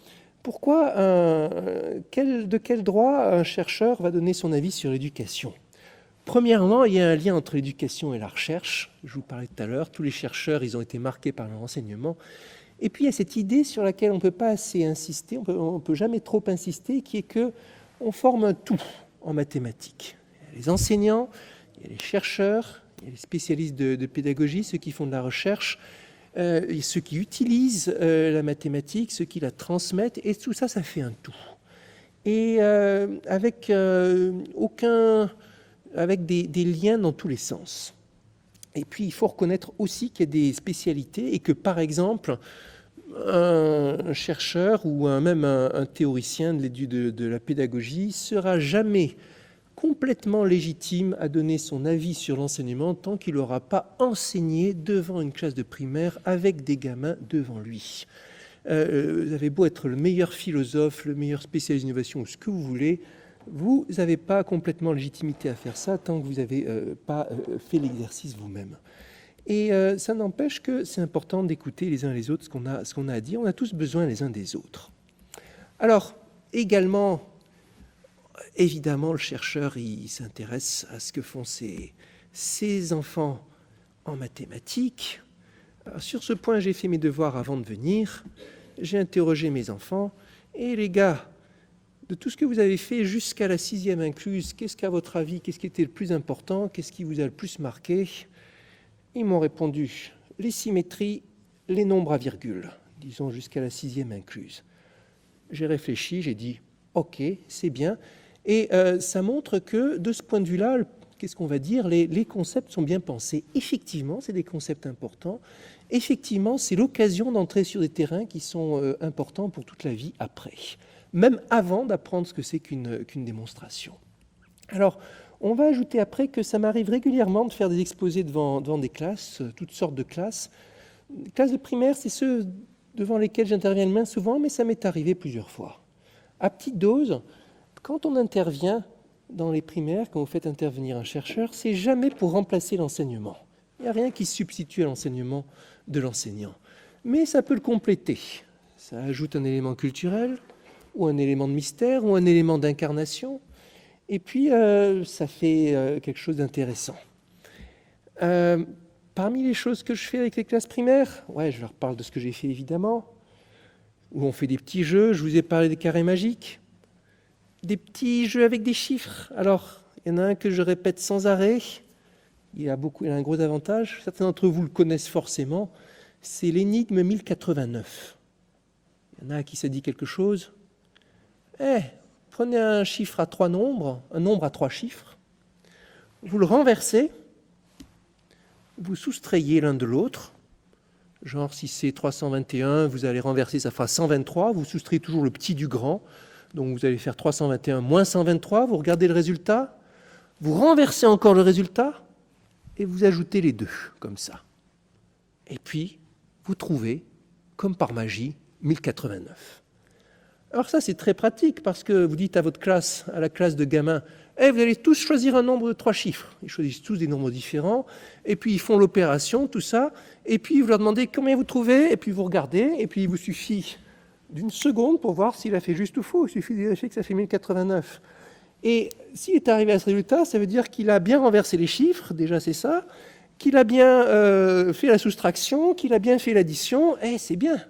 Pourquoi, de quel droit un chercheur va donner son avis sur l'éducation? Premièrement, il y a un lien entre l'éducation et la recherche. Je vous parlais tout à l'heure, tous les chercheurs, ils ont été marqués par leur enseignement. Et puis, il y a cette idée sur laquelle on ne peut pas assez insister, on ne peut jamais trop insister, qui est qu'on forme un tout en mathématiques. Il y a les enseignants, il y a les chercheurs, il y a les spécialistes de pédagogie, ceux qui font de la recherche, ceux qui utilisent la mathématique, ceux qui la transmettent, et tout ça, ça fait un tout. Et avec des liens dans tous les sens. Et puis, il faut reconnaître aussi qu'il y a des spécialités et que, par exemple, un chercheur ou même un théoricien de la pédagogie sera jamais complètement légitime à donner son avis sur l'enseignement tant qu'il n'aura pas enseigné devant une classe de primaire avec des gamins devant lui. Vous avez beau être le meilleur philosophe, le meilleur spécialiste d'innovation ou ce que vous voulez, vous n'avez pas complètement légitimité à faire ça tant que vous n'avez pas fait l'exercice vous-même. Et ça n'empêche que c'est important d'écouter les uns les autres ce qu'on a à dire. On a tous besoin les uns des autres. Alors, également, évidemment, le chercheur, il s'intéresse à ce que font ses enfants en mathématiques. Alors, sur ce point, j'ai fait mes devoirs avant de venir. J'ai interrogé mes enfants. Et les gars, de tout ce que vous avez fait jusqu'à la 6e incluse, qu'est-ce qu'à votre avis, qu'est-ce qui était le plus important? Qu'est-ce qui vous a le plus marqué? Ils m'ont répondu les symétries, les nombres à virgule, disons jusqu'à la 6e incluse. J'ai réfléchi, j'ai dit « Ok, c'est bien ». Et ça montre que, de ce point de vue-là, qu'est-ce qu'on va dire, les concepts sont bien pensés. Effectivement, c'est des concepts importants. Effectivement, c'est l'occasion d'entrer sur des terrains qui sont importants pour toute la vie après, même avant d'apprendre ce que c'est qu'une démonstration. Alors, on va ajouter après que ça m'arrive régulièrement de faire des exposés devant des classes, toutes sortes de classes. Les classes de primaire, c'est ceux devant lesquels j'interviens le moins souvent, mais ça m'est arrivé plusieurs fois. À petite dose, quand on intervient dans les primaires, quand vous faites intervenir un chercheur, c'est jamais pour remplacer l'enseignement. Il n'y a rien qui se substitue à l'enseignement de l'enseignant. Mais ça peut le compléter. Ça ajoute un élément culturel, ou un élément de mystère, ou un élément d'incarnation. Et puis, ça fait quelque chose d'intéressant. Parmi les choses que je fais avec les classes primaires, je leur parle de ce que j'ai fait évidemment, où on fait des petits jeux, je vous ai parlé des carrés magiques, des petits jeux avec des chiffres. Alors, il y en a un que je répète sans arrêt, il a un gros avantage, certains d'entre vous le connaissent forcément, c'est l'énigme 1089. Il y en a à qui ça dit quelque chose. Prenez un chiffre à 3 nombres, un nombre à 3 chiffres, vous le renversez, vous soustrayez l'un de l'autre, genre si c'est 321, vous allez renverser, ça fera 123, vous soustrayez toujours le petit du grand, donc vous allez faire 321 moins 123, vous regardez le résultat, vous renversez encore le résultat, et vous ajoutez les deux, comme ça. Et puis, vous trouvez, comme par magie, 1089. Alors ça, c'est très pratique, parce que vous dites à votre classe, à la classe de gamins, vous allez tous choisir un nombre de 3 chiffres. Ils choisissent tous des nombres différents, et puis ils font l'opération, tout ça, et puis vous leur demandez combien vous trouvez, et puis vous regardez, et puis il vous suffit d'une seconde pour voir s'il a fait juste ou faux. Il suffit de vérifier que ça fait 1089. Et s'il est arrivé à ce résultat, ça veut dire qu'il a bien renversé les chiffres, déjà c'est ça, qu'il a bien fait la soustraction, qu'il a bien fait l'addition, c'est bien.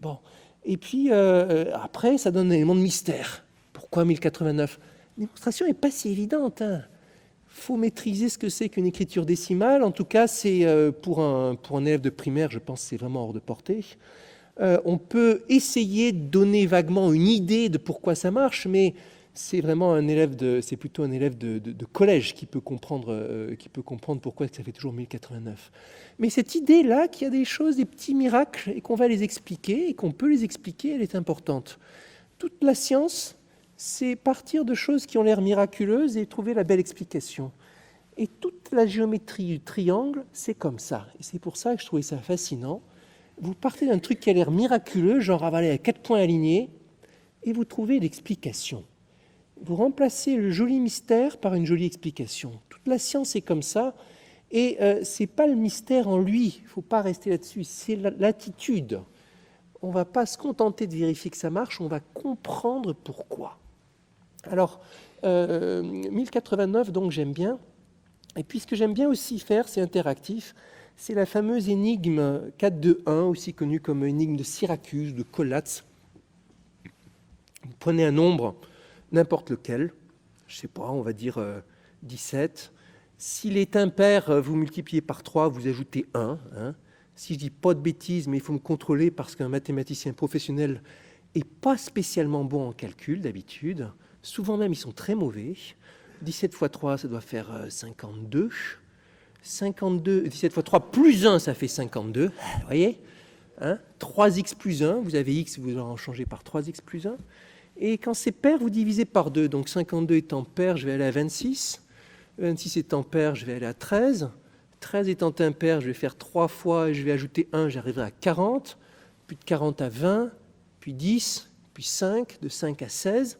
Bon. Et puis après, ça donne un élément de mystère. Pourquoi 1089 ? La démonstration n'est pas si évidente. Il faut maîtriser ce que c'est qu'une écriture décimale. En tout cas, c'est pour un élève de primaire, je pense que c'est vraiment hors de portée. On peut essayer de donner vaguement une idée de pourquoi ça marche, mais c'est vraiment c'est plutôt un élève de collège qui peut comprendre pourquoi ça fait toujours 1089. Mais cette idée-là, qu'il y a des choses, des petits miracles, et qu'on va les expliquer, et qu'on peut les expliquer, elle est importante. Toute la science, c'est partir de choses qui ont l'air miraculeuses et trouver la belle explication. Et toute la géométrie du triangle, c'est comme ça. Et c'est pour ça que je trouvais ça fascinant. Vous partez d'un truc qui a l'air miraculeux, genre avaler à 4 points alignés, et vous trouvez l'explication. Vous remplacez le joli mystère par une jolie explication. Toute la science est comme ça, et ce n'est pas le mystère en lui, il ne faut pas rester là-dessus, c'est l'attitude. On ne va pas se contenter de vérifier que ça marche, on va comprendre pourquoi. Alors, 1089, donc j'aime bien, et puis ce que j'aime bien aussi faire, c'est interactif, c'est la fameuse énigme 4-2-1, aussi connue comme énigme de Syracuse, de Collatz. Vous prenez un nombre, n'importe lequel, je ne sais pas, on va dire 17. S'il est impair, vous multipliez par 3, vous ajoutez 1. Si je dis pas de bêtises, mais il faut me contrôler parce qu'un mathématicien professionnel n'est pas spécialement bon en calcul d'habitude. Souvent même, ils sont très mauvais. 17 x 3, ça doit faire 52. 17 x 3 plus 1, ça fait 52. Vous voyez 3x plus 1, vous avez x, vous en changez par 3x plus 1. Et quand c'est pair, vous divisez par 2. Donc 52 étant pair, je vais aller à 26. 26 étant pair, je vais aller à 13. 13 étant impair, je vais faire 3 fois et je vais ajouter 1, j'arriverai à 40. Puis de 40 à 20, puis 10, puis 5, de 5 à 16,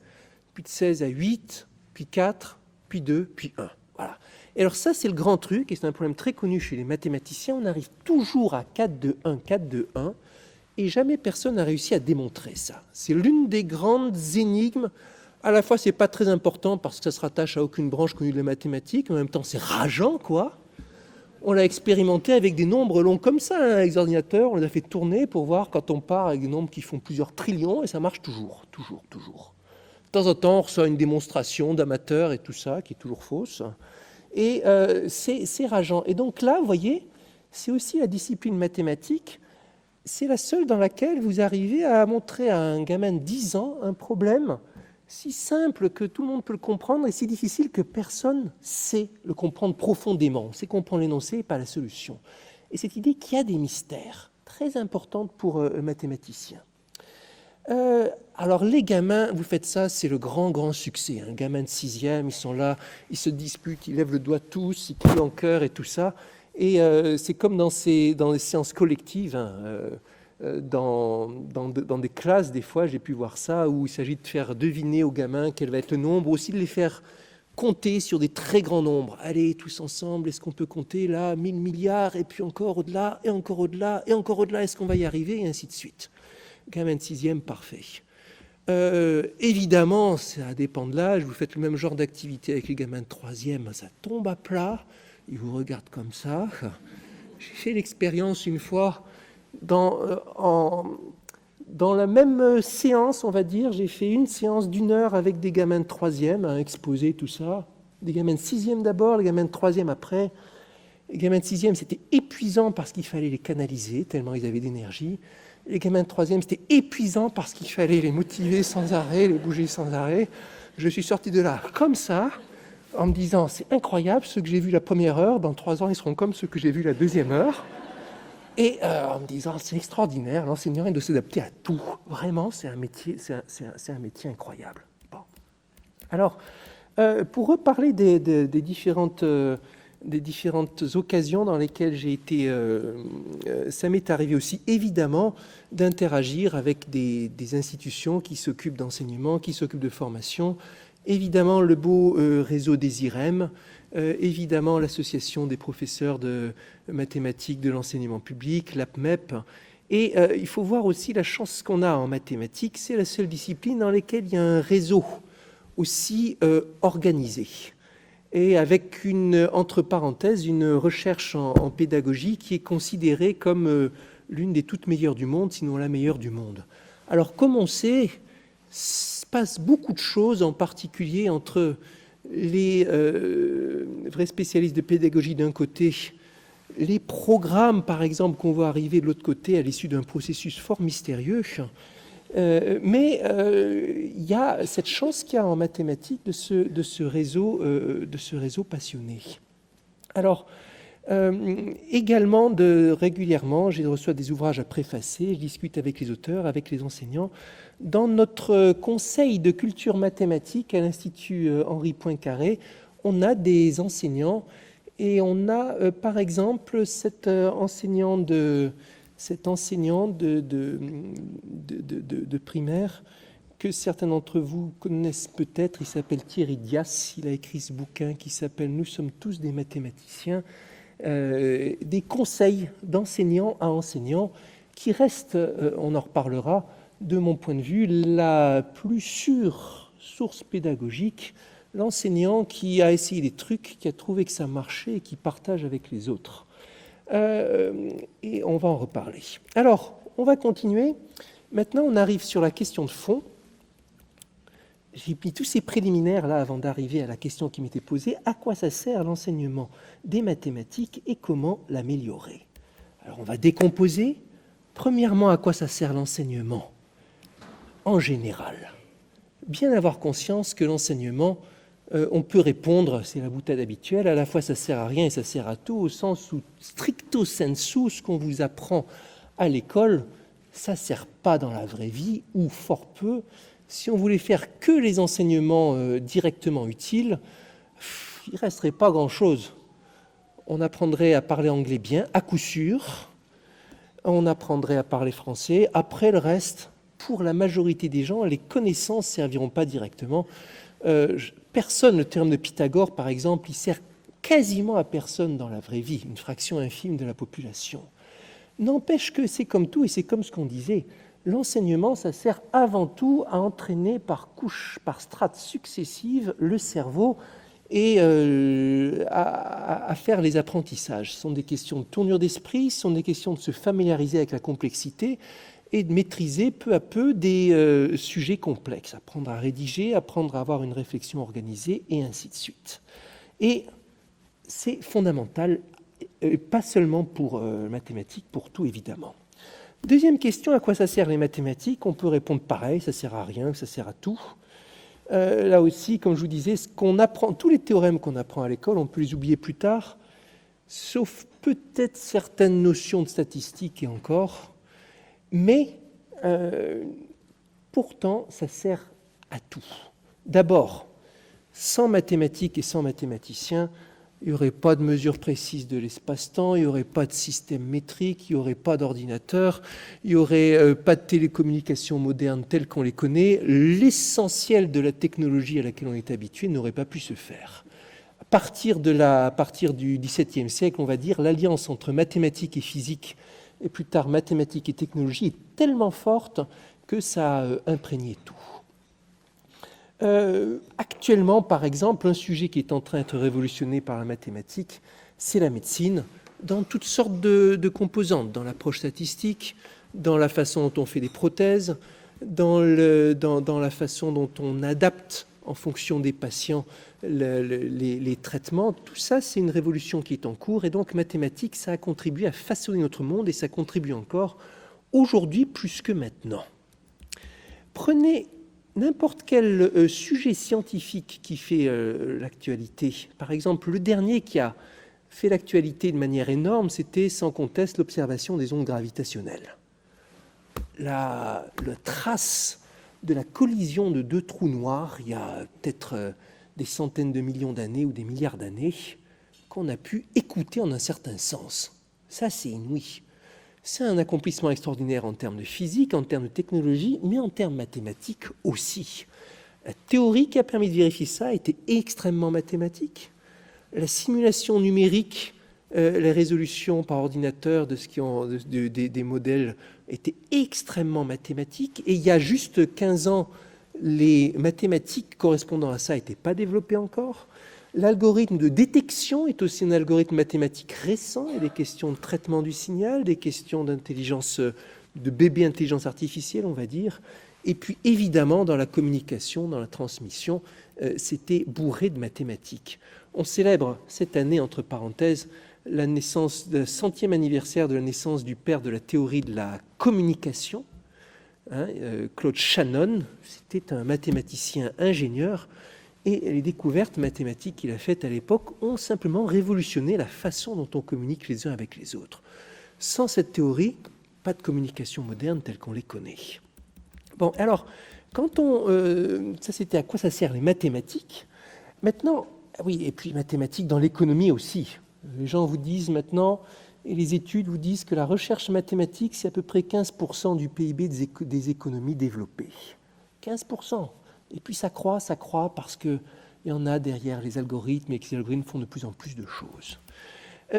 puis de 16 à 8, puis 4, puis 2, puis 1. Voilà. Et alors ça, c'est le grand truc, et c'est un problème très connu chez les mathématiciens. On arrive toujours à 4-2-1, 4-2-1, et jamais personne n'a réussi à démontrer ça. C'est l'une des grandes énigmes. À la fois, c'est pas très important parce que ça se rattache à aucune branche connue de la mathématique. En même temps, c'est rageant, quoi. On l'a expérimenté avec des nombres longs comme ça, avec des ordinateurs. On les a fait tourner pour voir quand on part avec des nombres qui font plusieurs trillions, et ça marche toujours. De temps en temps, on reçoit une démonstration d'amateurs et tout ça, qui est toujours fausse. Et c'est rageant. Et donc là, vous voyez, c'est aussi la discipline mathématique. C'est la seule dans laquelle vous arrivez à montrer à un gamin de 10 ans un problème si simple que tout le monde peut le comprendre et si difficile que personne sait le comprendre profondément. On sait comprendre l'énoncé et pas la solution. Et cette idée qu'il y a des mystères très importants pour un mathématicien. Alors les gamins, vous faites ça, c'est le grand succès. Un gamin de 6e, ils sont là, ils se disputent, ils lèvent le doigt tous, ils crient en chœur et tout ça. Et c'est comme dans les séances collectives, hein, dans des classes, des fois, j'ai pu voir ça, où il s'agit de faire deviner aux gamins quel va être le nombre, aussi de les faire compter sur des très grands nombres. Allez, tous ensemble, est-ce qu'on peut compter là 1000 milliards, et puis encore au-delà, et encore au-delà, et encore au-delà, est-ce qu'on va y arriver, et ainsi de suite. Gamin de 6e, parfait. Évidemment, ça dépend de l'âge, vous faites le même genre d'activité avec les gamins de 3e, ça tombe à plat, ils vous regardent comme ça. J'ai fait l'expérience une fois, dans la même séance, on va dire, j'ai fait une séance d'1 heure avec des gamins de 3e, à exposer tout ça, des gamins de 6e d'abord, les gamins de 3e après. Les gamins de 6e, c'était épuisant parce qu'il fallait les canaliser, tellement ils avaient d'énergie. Les gamins de 3e, c'était épuisant parce qu'il fallait les motiver sans arrêt, les bouger sans arrêt. Je suis sorti de là comme ça, en me disant, c'est incroyable, ceux que j'ai vus la première heure, dans 3 ans, ils seront comme ceux que j'ai vus la 2e heure. Et en me disant, c'est extraordinaire, l'enseignant est de s'adapter à tout. Vraiment, c'est un métier, c'est un métier incroyable. Bon. Alors, pour reparler des différentes occasions dans lesquelles j'ai été, ça m'est arrivé aussi évidemment d'interagir avec des institutions qui s'occupent d'enseignement, qui s'occupent de formation, évidemment le beau réseau des IREM, évidemment l'association des professeurs de mathématiques de l'enseignement public, l'APMEP, et il faut voir aussi la chance qu'on a en mathématiques, c'est la seule discipline dans laquelle il y a un réseau aussi organisé. Et avec entre parenthèses, une recherche en pédagogie qui est considérée comme l'une des toutes meilleures du monde, sinon la meilleure du monde. Alors, comme on sait, il se passe beaucoup de choses, en particulier entre les vrais spécialistes de pédagogie d'un côté, les programmes, par exemple, qu'on voit arriver de l'autre côté à l'issue d'un processus fort mystérieux. Mais il y a cette chance qu'il y a en mathématiques de ce réseau passionné. Alors, également, régulièrement, je reçois des ouvrages à préfacer, je discute avec les auteurs, avec les enseignants. Dans notre conseil de culture mathématique à l'Institut Henri Poincaré, on a des enseignants et on a, par exemple, cet enseignant de primaire que certains d'entre vous connaissent peut-être. Il s'appelle Thierry Dias. Il a écrit ce bouquin qui s'appelle « Nous sommes tous des mathématiciens », des conseils d'enseignants à enseignants qui restent, on en reparlera, de mon point de vue, la plus sûre source pédagogique, l'enseignant qui a essayé des trucs, qui a trouvé que ça marchait et qui partage avec les autres. Et on va en reparler. Alors, on va continuer. Maintenant, on arrive sur la question de fond. J'ai mis tous ces préliminaires là avant d'arriver à la question qui m'était posée. À quoi ça sert l'enseignement des mathématiques et comment l'améliorer? Alors, on va décomposer. Premièrement, à quoi ça sert l'enseignement en général? Bien avoir conscience que l'enseignement, on peut répondre, c'est la boutade habituelle, à la fois ça sert à rien et ça sert à tout, au sens où stricto sensu, ce qu'on vous apprend à l'école, ça ne sert pas dans la vraie vie, ou fort peu. Si on voulait faire que les enseignements directement utiles, il ne resterait pas grand-chose. On apprendrait à parler anglais bien, à coup sûr, on apprendrait à parler français, après le reste, pour la majorité des gens, les connaissances ne serviront pas directement. Personne, le théorème de Pythagore, par exemple, il sert quasiment à personne dans la vraie vie, une fraction infime de la population. N'empêche que c'est comme tout, et c'est comme ce qu'on disait, l'enseignement, ça sert avant tout à entraîner par couches, par strates successives, le cerveau et à faire les apprentissages. Ce sont des questions de tournure d'esprit, ce sont des questions de se familiariser avec la complexité et de maîtriser peu à peu des sujets complexes, apprendre à rédiger, apprendre à avoir une réflexion organisée, et ainsi de suite. Et c'est fondamental, pas seulement pour mathématiques, pour tout évidemment. Deuxième question, à quoi ça sert les mathématiques? On peut répondre pareil, ça sert à rien, ça sert à tout. là aussi, comme je vous disais, ce qu'on apprend, tous les théorèmes qu'on apprend à l'école, on peut les oublier plus tard, sauf peut-être certaines notions de statistique et encore, mais pourtant, ça sert à tout. D'abord, sans mathématiques et sans mathématiciens, il n'y aurait pas de mesure précise de l'espace-temps, il n'y aurait pas de système métrique, il n'y aurait pas d'ordinateur, il n'y aurait pas de télécommunications modernes telles qu'on les connaît. L'essentiel de la technologie à laquelle on est habitué n'aurait pas pu se faire. À partir du XVIIe siècle, on va dire, l'alliance entre mathématiques et physique, et plus tard mathématiques et technologie, est tellement forte que ça a imprégné tout. Actuellement, par exemple, un sujet qui est en train d'être révolutionné par la mathématique, c'est la médecine, dans toutes sortes de composantes, dans l'approche statistique, dans la façon dont on fait des prothèses, dans la façon dont on adapte en fonction des patients les traitements. Tout ça, c'est une révolution qui est en cours, et donc mathématiques, ça a contribué à façonner notre monde, et ça contribue encore aujourd'hui plus que maintenant. Prenez n'importe quel sujet scientifique qui fait l'actualité. Par exemple, le dernier qui a fait l'actualité de manière énorme, c'était sans conteste l'observation des ondes gravitationnelles. La trace de la collision de deux trous noirs, il y a peut-être des centaines de millions d'années ou des milliards d'années, qu'on a pu écouter en un certain sens. Ça, c'est inouï. C'est un accomplissement extraordinaire en termes de physique, en termes de technologie, mais en termes mathématiques aussi. La théorie qui a permis de vérifier ça était extrêmement mathématique. La simulation numérique, la résolution par ordinateur des modèles était extrêmement mathématique. Et il y a juste 15 ans, les mathématiques correspondant à ça n'étaient pas développées encore. L'algorithme de détection est aussi un algorithme mathématique récent. Il y a des questions de traitement du signal, des questions d'intelligence, de bébé intelligence artificielle, on va dire. Et puis, évidemment, dans la communication, dans la transmission, c'était bourré de mathématiques. On célèbre cette année, entre parenthèses, le 100e anniversaire de la naissance du père de la théorie de la communication, Claude Shannon. C'était un mathématicien ingénieur. Et les découvertes mathématiques qu'il a faites à l'époque ont simplement révolutionné la façon dont on communique les uns avec les autres. Sans cette théorie, pas de communication moderne telle qu'on les connaît. Bon, alors, ça c'était à quoi ça sert les mathématiques. Maintenant, oui, et puis mathématiques dans l'économie aussi. Les gens vous disent maintenant, et les études vous disent que la recherche mathématique, c'est à peu près 15% du PIB des économies développées. 15%. Et puis ça croît parce qu'il y en a derrière les algorithmes et que les algorithmes font de plus en plus de choses.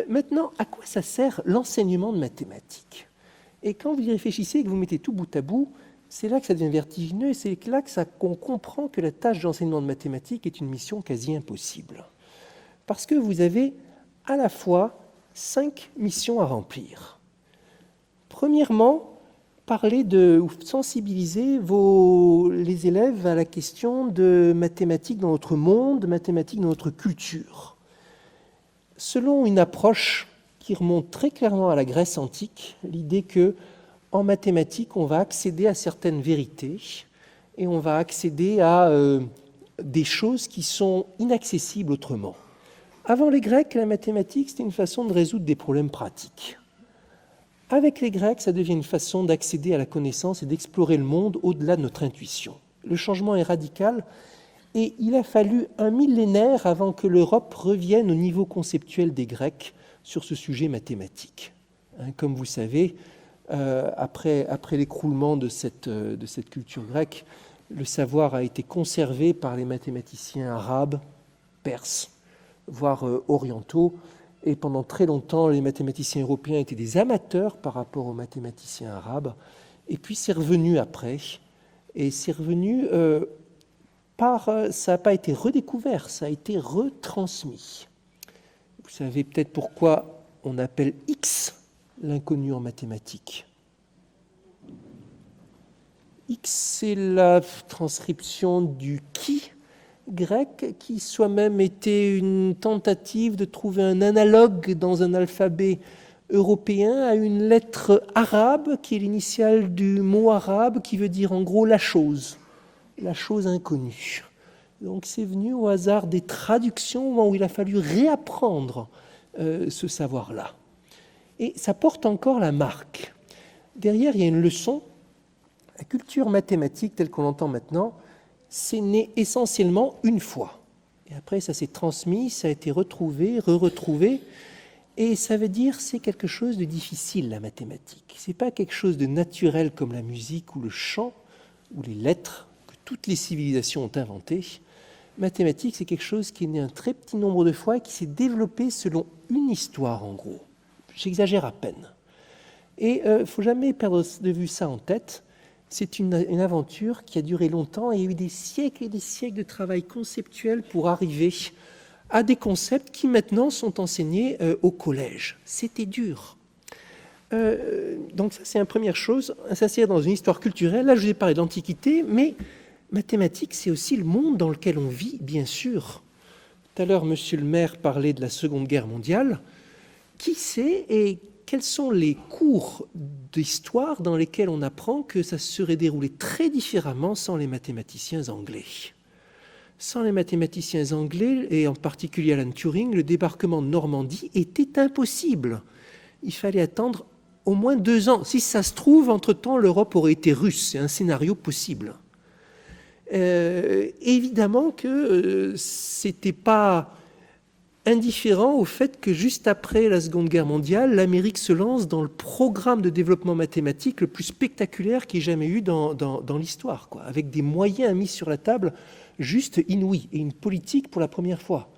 Maintenant, à quoi ça sert l'enseignement de mathématiques? Et quand vous y réfléchissez et que vous mettez tout bout à bout, c'est là que ça devient vertigineux et c'est là qu'on comprend que la tâche d'enseignement de mathématiques est une mission quasi impossible. Parce que vous avez à la fois 5 missions à remplir. Premièrement, sensibiliser les élèves à la question de mathématiques dans notre monde, de mathématiques dans notre culture. Selon une approche qui remonte très clairement à la Grèce antique, l'idée que en mathématiques, on va accéder à certaines vérités et on va accéder à des choses qui sont inaccessibles autrement. Avant les Grecs, la mathématique, c'était une façon de résoudre des problèmes pratiques. Avec les Grecs, ça devient une façon d'accéder à la connaissance et d'explorer le monde au-delà de notre intuition. Le changement est radical et il a fallu un millénaire avant que l'Europe revienne au niveau conceptuel des Grecs sur ce sujet mathématique. Comme vous savez, après l'écroulement de cette culture grecque, le savoir a été conservé par les mathématiciens arabes, perses, voire orientaux. Et pendant très longtemps, les mathématiciens européens étaient des amateurs par rapport aux mathématiciens arabes. Et puis c'est revenu après. Et c'est revenu ça n'a pas été redécouvert, ça a été retransmis. Vous savez peut-être pourquoi on appelle X l'inconnu en mathématiques. X, c'est la transcription du qui grec, qui soi-même était une tentative de trouver un analogue dans un alphabet européen à une lettre arabe, qui est l'initiale du mot arabe, qui veut dire en gros la chose inconnue. Donc c'est venu au hasard des traductions, au moment où il a fallu réapprendre ce savoir-là. Et ça porte encore la marque. Derrière, il y a une leçon. La culture mathématique, telle qu'on l'entend maintenant, c'est né essentiellement une fois. Et après, ça s'est transmis, ça a été retrouvé, re-retrouvé. Et ça veut dire c'est quelque chose de difficile, la mathématique. Ce n'est pas quelque chose de naturel comme la musique ou le chant ou les lettres que toutes les civilisations ont inventé. Mathématique, c'est quelque chose qui est né un très petit nombre de fois et qui s'est développé selon une histoire, en gros. J'exagère à peine. Et il ne faut jamais perdre de vue ça en tête. C'est une aventure qui a duré longtemps et il y a eu des siècles et des siècles de travail conceptuel pour arriver à des concepts qui maintenant sont enseignés au collège. C'était dur. Donc ça, c'est une première chose, s'insérer dans une histoire culturelle. Là, je vous ai parlé de l'Antiquité, mais mathématiques, c'est aussi le monde dans lequel on vit, bien sûr. Tout à l'heure, monsieur le maire parlait de la Seconde Guerre mondiale. Qui sait et quels sont les cours d'histoire dans lesquels on apprend que ça se serait déroulé très différemment sans les mathématiciens anglais? Sans les mathématiciens anglais, et en particulier Alan Turing, le débarquement de Normandie était impossible. Il fallait attendre au moins 2 ans. Si ça se trouve, entre-temps, l'Europe aurait été russe. C'est un scénario possible. Évidemment que c'était pas indifférent au fait que juste après la Seconde Guerre mondiale, l'Amérique se lance dans le programme de développement mathématique le plus spectaculaire qu'il y ait jamais eu dans l'histoire, quoi, avec des moyens mis sur la table juste inouïs, et une politique pour la première fois.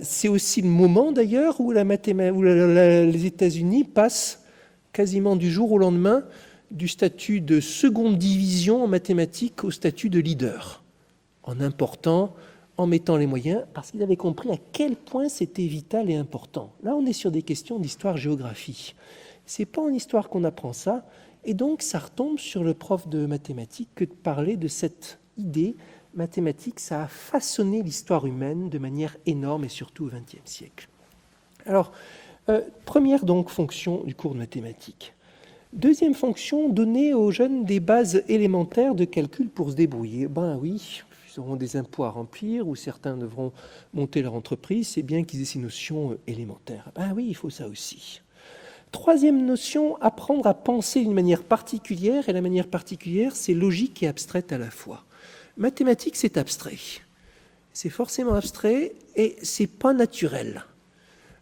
C'est aussi le moment d'ailleurs où, les États-Unis passent quasiment du jour au lendemain du statut de seconde division en mathématiques au statut de leader, en important, en mettant les moyens, parce qu'ils avaient compris à quel point c'était vital et important. Là, on est sur des questions d'histoire-géographie. Ce n'est pas en histoire qu'on apprend ça, et donc ça retombe sur le prof de mathématiques que de parler de cette idée. Mathématiques, ça a façonné l'histoire humaine de manière énorme, et surtout au XXe siècle. Alors, première donc fonction du cours de mathématiques. Deuxième fonction, donner aux jeunes des bases élémentaires de calcul pour se débrouiller. Ben oui, ils auront des impôts à remplir, ou certains devront monter leur entreprise, c'est bien qu'ils aient ces notions élémentaires. Ben oui, il faut ça aussi. Troisième notion, apprendre à penser d'une manière particulière, et la manière particulière, c'est logique et abstraite à la fois. Mathématiques, c'est abstrait. C'est forcément abstrait et c'est pas naturel.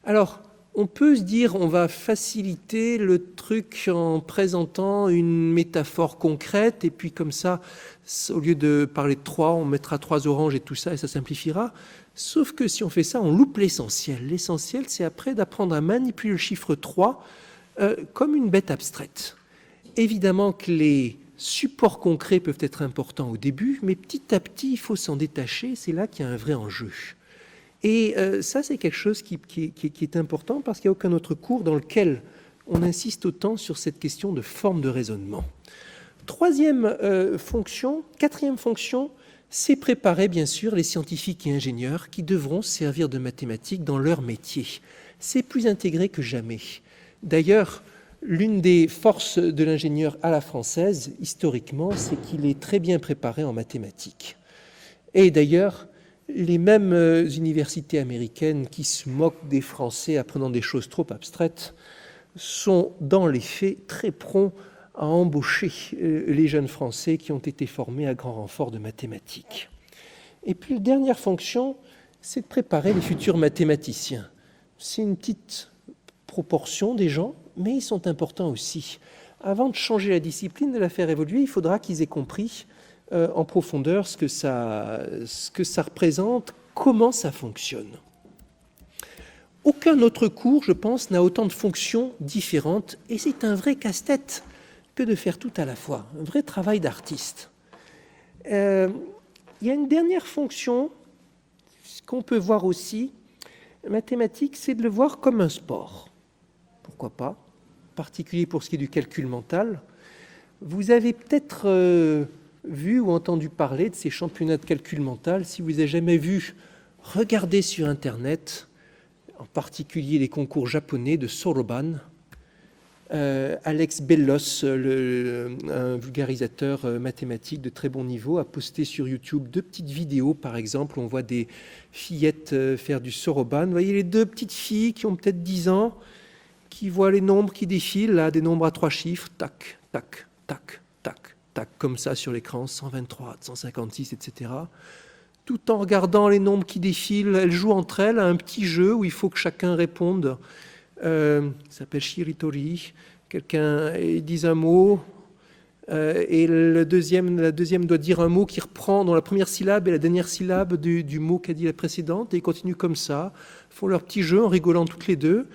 Alors, on peut se dire, on va faciliter le truc en présentant une métaphore concrète, et puis comme ça, au lieu de parler de 3, on mettra 3 oranges et tout ça, et ça simplifiera. Sauf que si on fait ça, on loupe l'essentiel. L'essentiel, c'est après d'apprendre à manipuler le chiffre 3 comme une bête abstraite. Évidemment que les supports concrets peuvent être importants au début, mais petit à petit, il faut s'en détacher, c'est là qu'il y a un vrai enjeu. Et ça, c'est quelque chose qui est important, parce qu'il n'y a aucun autre cours dans lequel on insiste autant sur cette question de forme de raisonnement. Quatrième fonction, c'est préparer bien sûr les scientifiques et ingénieurs qui devront servir de mathématiques dans leur métier. C'est plus intégré que jamais. D'ailleurs, l'une des forces de l'ingénieur à la française, historiquement, c'est qu'il est très bien préparé en mathématiques. Et d'ailleurs, les mêmes universités américaines qui se moquent des Français apprenant des choses trop abstraites sont, dans les faits, très prompts à embaucher les jeunes Français qui ont été formés à grand renfort de mathématiques. Et puis, la dernière fonction, c'est de préparer les futurs mathématiciens. C'est une petite proportion des gens, mais ils sont importants aussi. Avant de changer la discipline, de la faire évoluer, il faudra qu'ils aient compris en profondeur ce que ça représente, comment ça fonctionne. Aucun autre cours, je pense, n'a autant de fonctions différentes, et c'est un vrai casse-tête que de faire tout à la fois, un vrai travail d'artiste. Il y a une dernière fonction qu'on peut voir aussi, mathématiques, c'est de le voir comme un sport. Pourquoi pas, en particulier pour ce qui est du calcul mental. Vous avez peut-être vu ou entendu parler de ces championnats de calcul mental. Si vous n'avez jamais vu, regardez sur Internet, en particulier les concours japonais de Soroban. Alex Bellos, un vulgarisateur mathématique de très bon niveau, a posté sur YouTube 2 petites vidéos, par exemple, où on voit des fillettes faire du soroban. Vous voyez les 2 petites filles qui ont peut-être 10 ans, qui voient les nombres qui défilent, là, des nombres à 3 chiffres, tac, tac, tac, tac, tac, comme ça sur l'écran, 123, 156, etc. Tout en regardant les nombres qui défilent, elles jouent entre elles à un petit jeu où il faut que chacun réponde. Ça s'appelle Shiritori. Quelqu'un dit un mot et la deuxième doit dire un mot qui reprend dont la première syllabe et la dernière syllabe du mot qu'a dit la précédente, et ils continuent comme ça, font leur petit jeu en rigolant toutes les deux,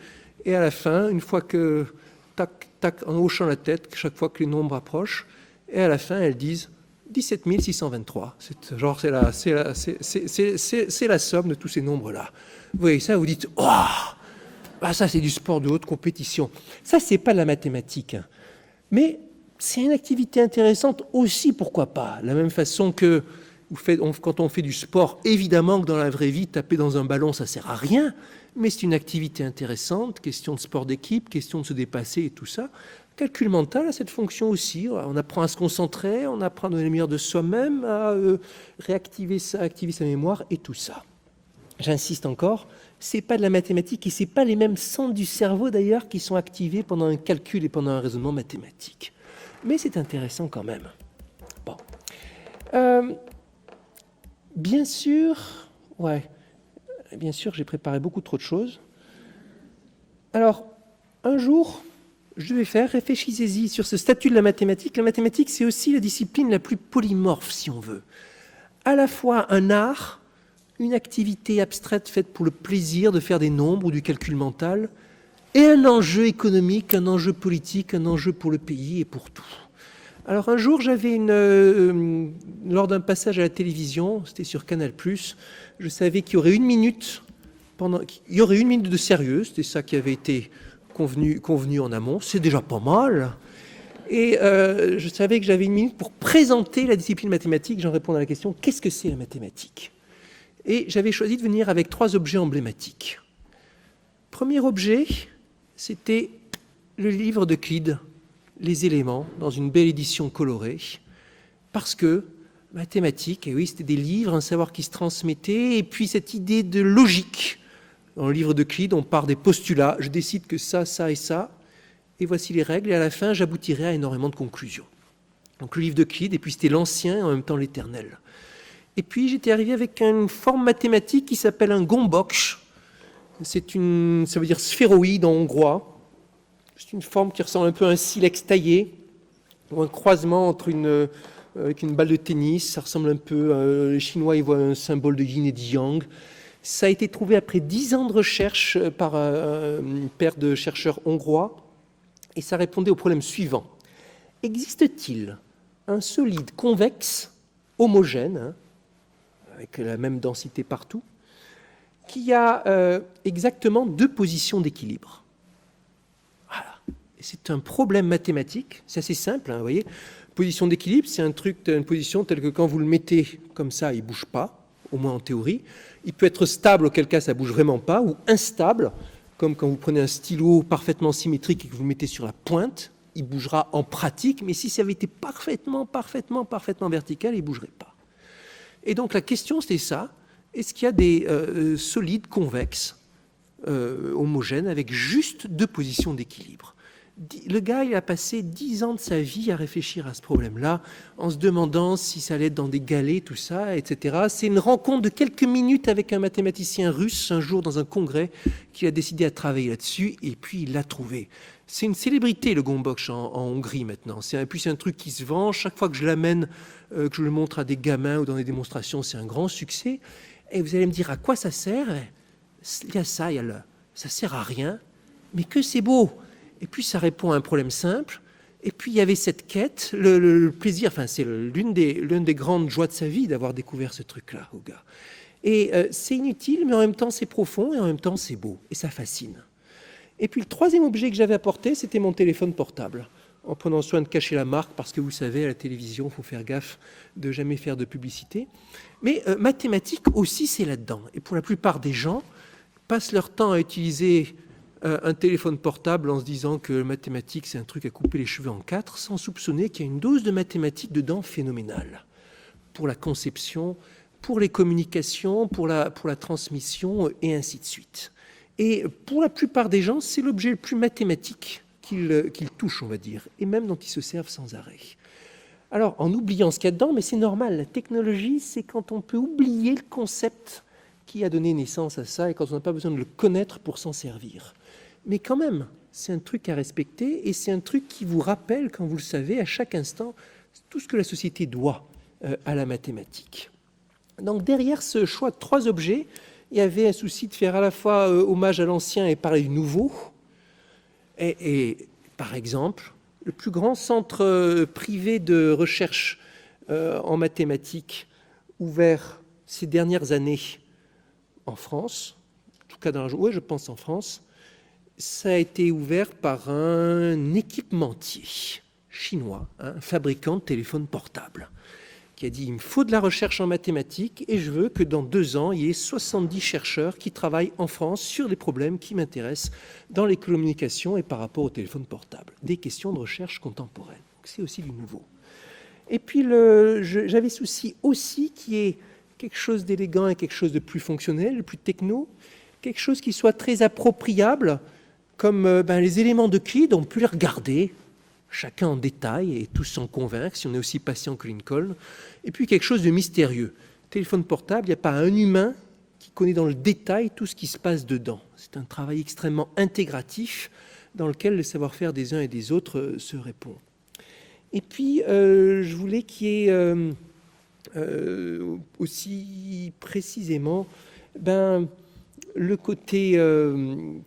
et à la fin, une fois que tac tac, en hochant la tête chaque fois que les nombres approchent, et à la fin elles disent 17 623. C'est la somme de tous ces nombres-là. Vous voyez ça, vous dites « Oh, ah, ça c'est du sport de haute compétition ». Ça, c'est pas de la mathématique. Mais c'est une activité intéressante aussi, pourquoi pas. De la même façon que quand on fait du sport, évidemment que dans la vraie vie, taper dans un ballon, ça sert à rien. Mais c'est une activité intéressante, question de sport d'équipe, question de se dépasser et tout ça. Calcul mental a cette fonction aussi. On apprend à se concentrer, on apprend à donner le meilleur de soi-même, à activer sa mémoire et tout ça. J'insiste encore, c'est pas de la mathématique et c'est pas les mêmes centres du cerveau d'ailleurs qui sont activés pendant un calcul et pendant un raisonnement mathématique. Mais c'est intéressant quand même. Bon. Bien sûr, j'ai préparé beaucoup trop de choses. Alors, un jour, je vais réfléchissez-y sur ce statut de la mathématique. La mathématique, c'est aussi la discipline la plus polymorphe, si on veut. À la fois un art, une activité abstraite faite pour le plaisir de faire des nombres ou du calcul mental, et un enjeu économique, un enjeu politique, un enjeu pour le pays et pour tout. Alors un jour, j'avais lors d'un passage à la télévision, c'était sur Canal+, je savais qu'il y aurait 1 minute, il y aurait 1 minute de sérieux, c'était ça qui avait été convenu en amont, c'est déjà pas mal. Et je savais que j'avais 1 minute pour présenter la discipline mathématique, j'en réponds à la question, qu'est-ce que c'est la mathématique ? Et j'avais choisi de venir avec 3 objets emblématiques. Premier objet, c'était le livre d'Euclide, Les éléments, dans une belle édition colorée, parce que mathématiques, et oui, c'était des livres, un savoir qui se transmettait, et puis cette idée de logique. Dans le livre d'Euclide, on part des postulats, je décide que ça, ça et ça, et voici les règles, et à la fin, j'aboutirai à énormément de conclusions. Donc le livre d'Euclide, et puis c'était l'ancien et en même temps l'éternel. Et puis j'étais arrivé avec une forme mathématique qui s'appelle un gombox. Ça veut dire sphéroïde en hongrois. C'est une forme qui ressemble un peu à un silex taillé, ou un croisement entre avec une balle de tennis. Ça ressemble un peu, les Chinois ils voient un symbole de yin et de yang. Ça a été trouvé après 10 ans de recherche par une paire de chercheurs hongrois, et ça répondait au problème suivant. Existe-t-il un solide convexe, homogène, avec la même densité partout, qui a exactement 2 positions d'équilibre? Voilà. C'est un problème mathématique, c'est assez simple, vous voyez. Position d'équilibre, c'est une position telle que quand vous le mettez comme ça, il ne bouge pas, au moins en théorie. Il peut être stable, auquel cas ça ne bouge vraiment pas, ou instable, comme quand vous prenez un stylo parfaitement symétrique et que vous le mettez sur la pointe, il bougera en pratique, mais si ça avait été parfaitement vertical, il ne bougerait pas. Et donc la question c'était ça, est-ce qu'il y a des solides convexes homogènes avec juste 2 positions d'équilibre? Le gars, il a passé 10 ans de sa vie à réfléchir à ce problème-là, en se demandant si ça allait être dans des galets, tout ça, etc. C'est une rencontre de quelques minutes avec un mathématicien russe, un jour dans un congrès, qui a décidé à travailler là-dessus, et puis il l'a trouvé. C'est une célébrité, le gombox en Hongrie maintenant. C'est un truc qui se vend. Chaque fois que je l'amène, que je le montre à des gamins ou dans des démonstrations, c'est un grand succès. Et vous allez me dire à quoi ça sert? Il y a ça, ça sert à rien, mais que c'est beau. Et puis ça répond à un problème simple. Et puis il y avait cette quête, le plaisir, enfin c'est l'une des grandes joies de sa vie d'avoir découvert ce truc-là au gars. Et c'est inutile, mais en même temps c'est profond, et en même temps c'est beau, et ça fascine. Et puis le 3e objet que j'avais apporté, c'était mon téléphone portable, en prenant soin de cacher la marque, parce que vous savez, à la télévision, il faut faire gaffe de jamais faire de publicité. Mais mathématiques aussi, c'est là-dedans. Et pour la plupart des gens, passent leur temps à utiliser un téléphone portable en se disant que mathématiques, c'est un truc à couper les cheveux en quatre, sans soupçonner qu'il y a une dose de mathématiques dedans phénoménale pour la conception, pour les communications, pour la transmission, et ainsi de suite. Et pour la plupart des gens, c'est l'objet le plus mathématique qu'ils touchent, on va dire, et même dont ils se servent sans arrêt. Alors, en oubliant ce qu'il y a dedans, mais c'est normal, la technologie, c'est quand on peut oublier le concept qui a donné naissance à ça, et quand on n'a pas besoin de le connaître pour s'en servir. Mais quand même, c'est un truc à respecter, et c'est un truc qui vous rappelle, quand vous le savez, à chaque instant, tout ce que la société doit à la mathématique. Donc derrière ce choix de 3 objets, il y avait un souci de faire à la fois hommage à l'ancien et parler du nouveau. Et par exemple, le plus grand centre privé de recherche en mathématiques ouvert ces dernières années en France, en tout cas je pense en France, ça a été ouvert par un équipementier chinois, un fabricant de téléphones portables, qui a dit « il me faut de la recherche en mathématiques et je veux que dans 2 ans, il y ait 70 chercheurs qui travaillent en France sur les problèmes qui m'intéressent dans les communications et par rapport au téléphone portable, des questions de recherche contemporaine. » C'est aussi du nouveau. Et puis, j'avais souci aussi qu'il y ait quelque chose d'élégant et quelque chose de plus fonctionnel, de plus techno, quelque chose qui soit très appropriable, comme les éléments de Euclide, on peut les regarder, chacun en détail, et tous s'en convaincre, si on est aussi patient que Lincoln. Et puis quelque chose de mystérieux. Téléphone portable, il n'y a pas un humain qui connaît dans le détail tout ce qui se passe dedans. C'est un travail extrêmement intégratif dans lequel le savoir-faire des uns et des autres se répond. Et puis, je voulais qu'il y ait aussi précisément le côté,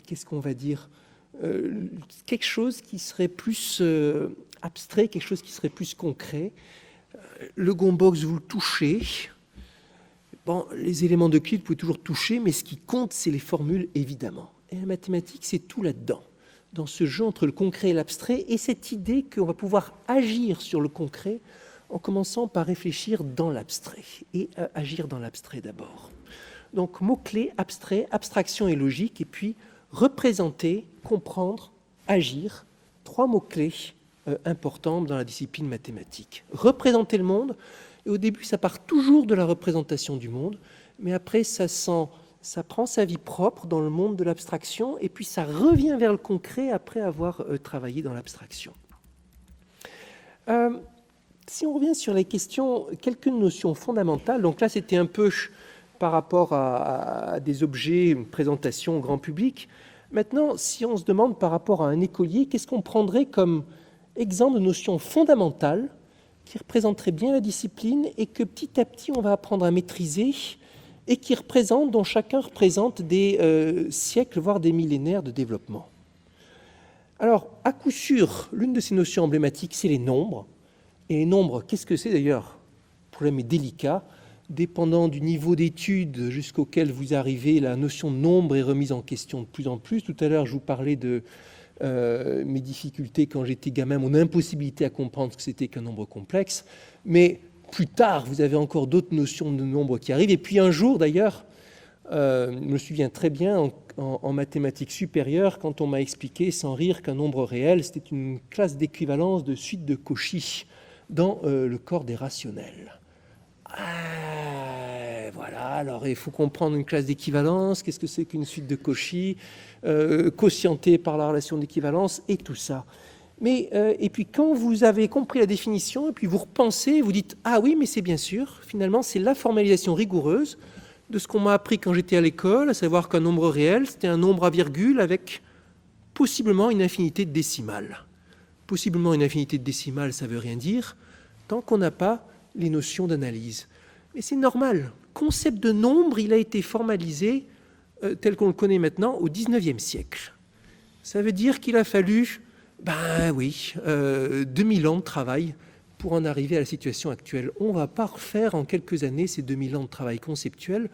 qu'est-ce qu'on va dire, quelque chose qui serait plus abstrait, quelque chose qui serait plus concret. Le gombox, vous le touchez. Bon, les éléments de Euclide, vous pouvez toujours toucher, mais ce qui compte, c'est les formules, évidemment. Et la mathématique, c'est tout là-dedans, dans ce jeu entre le concret et l'abstrait, et cette idée qu'on va pouvoir agir sur le concret en commençant par réfléchir dans l'abstrait, et agir dans l'abstrait d'abord. Donc, mots-clés, abstrait, abstraction et logique, et puis représenter, comprendre, agir, 3 mots-clés importants dans la discipline mathématique. Représenter le monde, et au début, ça part toujours de la représentation du monde, mais après, ça prend sa vie propre dans le monde de l'abstraction, et puis ça revient vers le concret après avoir travaillé dans l'abstraction. Si on revient sur les questions, quelques notions fondamentales, donc là, c'était un peu par rapport à des objets, une présentation au grand public. Maintenant, si on se demande par rapport à un écolier, qu'est-ce qu'on prendrait comme exemple de notions fondamentales qui représenteraient bien la discipline et que petit à petit on va apprendre à maîtriser et dont chacun représente des siècles, voire des millénaires de développement. Alors, à coup sûr, l'une de ces notions emblématiques, c'est les nombres. Et les nombres, qu'est-ce que c'est d'ailleurs ? Le problème est délicat. Dépendant du niveau d'études jusqu'auquel vous arrivez, la notion de nombre est remise en question de plus en plus. Tout à l'heure, je vous parlais de mes difficultés quand j'étais gamin, mon impossibilité à comprendre ce que c'était qu'un nombre complexe. Mais plus tard, vous avez encore d'autres notions de nombre qui arrivent. Et puis un jour, d'ailleurs, je me souviens très bien en mathématiques supérieures, quand on m'a expliqué sans rire qu'un nombre réel, c'était une classe d'équivalence de suite de Cauchy dans le corps des rationnels. Voilà, alors il faut comprendre une classe d'équivalence, qu'est-ce que c'est qu'une suite de Cauchy, quotientée par la relation d'équivalence et tout ça. Mais, et puis quand vous avez compris la définition, et puis vous repensez, vous dites « Ah oui, mais c'est bien sûr, finalement c'est la formalisation rigoureuse de ce qu'on m'a appris quand j'étais à l'école, à savoir qu'un nombre réel, c'était un nombre à virgule avec possiblement une infinité de décimales. Possiblement une infinité de décimales, ça ne veut rien dire, tant qu'on n'a pas les notions d'analyse. Mais c'est normal. Le concept de nombre, il a été formalisé tel qu'on le connaît maintenant au XIXe siècle. Ça veut dire qu'il a fallu, 2000 ans de travail pour en arriver à la situation actuelle. On ne va pas refaire en quelques années ces 2000 ans de travail conceptuel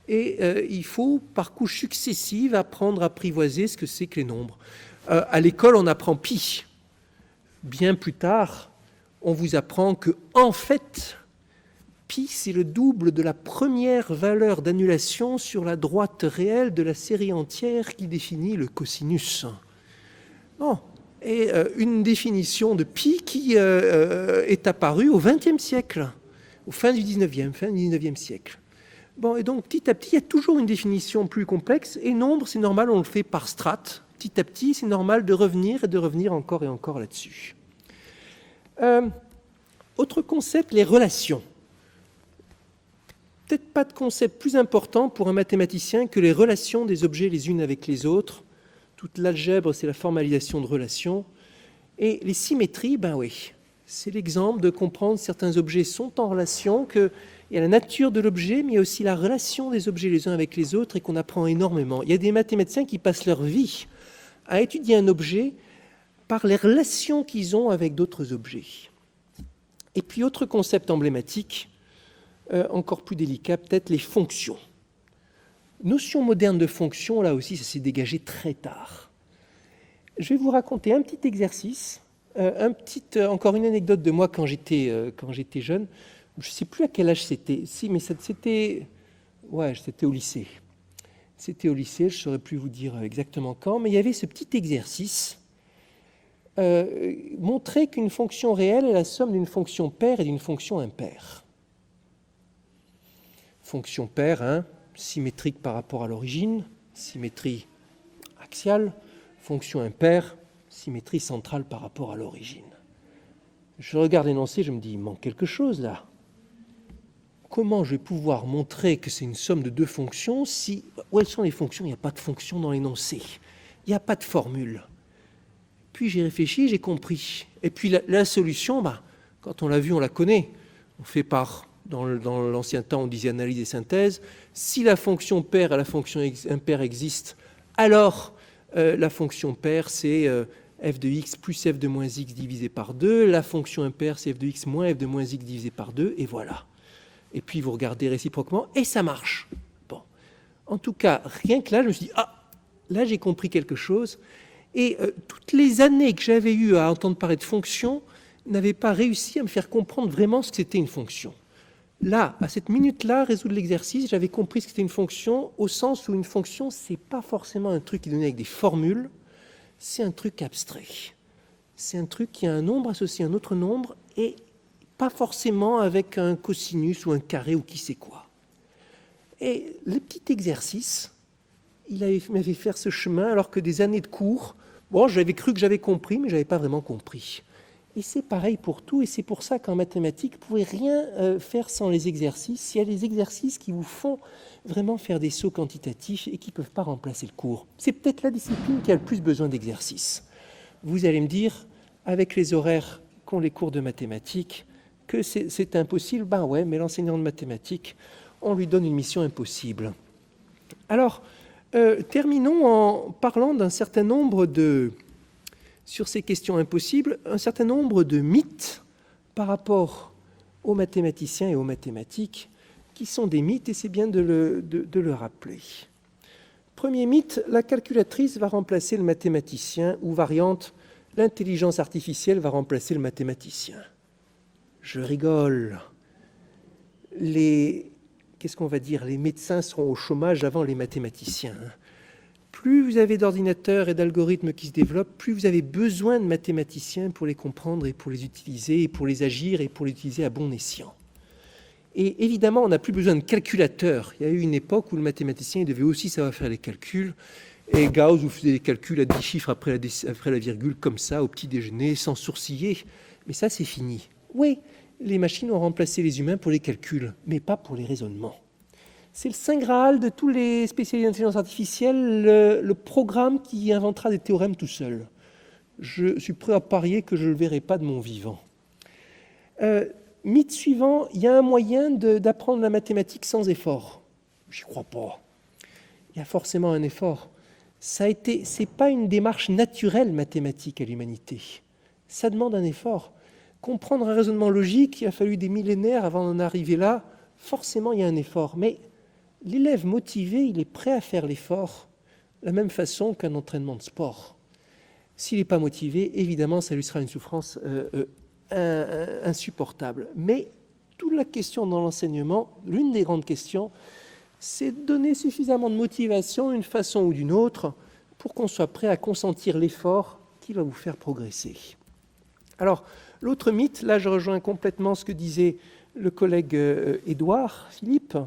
et il faut, par couches successives, apprendre à apprivoiser ce que c'est que les nombres. À l'école, on apprend pi. Bien plus tard, on vous apprend que, en fait, Pi, c'est le double de la première valeur d'annulation sur la droite réelle de la série entière qui définit le cosinus. Bon. Et une définition de pi qui est apparue au XXe siècle, au fin du XIXe siècle. Bon, et donc petit à petit, il y a toujours une définition plus complexe, et nombre, c'est normal, on le fait par strates. Petit à petit, c'est normal de revenir et de revenir encore et encore là-dessus. Autre concept, les relations. Peut-être pas de concept plus important pour un mathématicien que les relations des objets les unes avec les autres. Toute l'algèbre, c'est la formalisation de relations. Et les symétries, ben oui, c'est l'exemple de comprendre que certains objets sont en relation, qu'il y a la nature de l'objet, mais il y a aussi la relation des objets les uns avec les autres et qu'on apprend énormément. Il y a des mathématiciens qui passent leur vie à étudier un objet par les relations qu'ils ont avec d'autres objets. Et puis, autre concept emblématique, encore plus délicat, peut-être les fonctions. Notion moderne de fonction, là aussi, ça s'est dégagé très tard. Je vais vous raconter un petit exercice, encore une anecdote de moi quand j'étais jeune. Je ne sais plus à quel âge c'était. Si, mais c'était au lycée. C'était au lycée, je ne saurais plus vous dire exactement quand, mais il y avait ce petit exercice. Montrer qu'une fonction réelle est la somme d'une fonction paire et d'une fonction impaire. Fonction paire, hein, symétrique par rapport à l'origine, symétrie axiale, fonction impaire, symétrie centrale par rapport à l'origine. Je regarde l'énoncé, je me dis, il manque quelque chose là. Comment je vais pouvoir montrer que c'est une somme de deux fonctions si... Où sont les fonctions? Il n'y a pas de fonction dans l'énoncé. Il n'y a pas de formule. Puis j'ai réfléchi, j'ai compris. Et puis la solution, quand on l'a vue, on la connaît. On fait dans l'ancien temps, on disait analyse et synthèse. Si la fonction paire et la fonction impaire existent, alors la fonction paire, c'est f de x plus f de moins x divisé par 2. La fonction impaire, c'est f de x moins f de moins x divisé par 2. Et voilà. Et puis vous regardez réciproquement, et ça marche. Bon. En tout cas, rien que là, je me suis dit, là j'ai compris quelque chose. Et toutes les années que j'avais eues à entendre parler de fonction n'avaient pas réussi à me faire comprendre vraiment ce que c'était une fonction. Là, à cette minute-là, résoudre l'exercice, j'avais compris ce que c'était une fonction, au sens où une fonction, c'est pas forcément un truc qui est donné avec des formules, c'est un truc abstrait. C'est un truc qui a un nombre associé à un autre nombre, et pas forcément avec un cosinus ou un carré ou qui sait quoi. Et le petit exercice, il m'avait fait ce chemin alors que des années de cours, j'avais cru que j'avais compris, mais je n'avais pas vraiment compris. Et c'est pareil pour tout, et c'est pour ça qu'en mathématiques, vous ne pouvez rien faire sans les exercices. Il y a des exercices qui vous font vraiment faire des sauts quantitatifs et qui ne peuvent pas remplacer le cours. C'est peut-être la discipline qui a le plus besoin d'exercices. Vous allez me dire, avec les horaires qu'ont les cours de mathématiques, que c'est impossible. Ben ouais, mais l'enseignant de mathématiques, on lui donne une mission impossible. Alors, terminons en parlant d'un certain nombre sur ces questions impossibles, un certain nombre de mythes par rapport aux mathématiciens et aux mathématiques, qui sont des mythes, et c'est bien de le rappeler. Premier mythe, la calculatrice va remplacer le mathématicien, ou variante, l'intelligence artificielle va remplacer le mathématicien. Je rigole. Qu'est-ce qu'on va dire? Les médecins seront au chômage avant les mathématiciens. Plus vous avez d'ordinateurs et d'algorithmes qui se développent, plus vous avez besoin de mathématiciens pour les comprendre et pour les utiliser, et pour les agir et pour les utiliser à bon escient. Et évidemment, on n'a plus besoin de calculateurs. Il y a eu une époque où le mathématicien devait aussi savoir faire les calculs. Et Gauss vous faisait des calculs à 10 chiffres après la virgule, comme ça, au petit déjeuner, sans sourciller. Mais ça, c'est fini. Oui, les machines ont remplacé les humains pour les calculs, mais pas pour les raisonnements. C'est le saint graal de tous les spécialistes d'intelligence artificielle, le programme qui inventera des théorèmes tout seul. Je suis prêt à parier que je ne le verrai pas de mon vivant. Mythe suivant, il y a un moyen d'apprendre la mathématique sans effort. Je n'y crois pas. Il y a forcément un effort. C'est pas une démarche naturelle mathématique à l'humanité. Ça demande un effort. Comprendre un raisonnement logique, il a fallu des millénaires avant d'en arriver là. Forcément, il y a un effort. Mais l'élève motivé, il est prêt à faire l'effort de la même façon qu'un entraînement de sport. S'il n'est pas motivé, évidemment, ça lui sera une souffrance insupportable. Mais toute la question dans l'enseignement, l'une des grandes questions, c'est de donner suffisamment de motivation d'une façon ou d'une autre pour qu'on soit prêt à consentir l'effort qui va vous faire progresser. Alors, l'autre mythe, là je rejoins complètement ce que disait le collègue Édouard Philippe,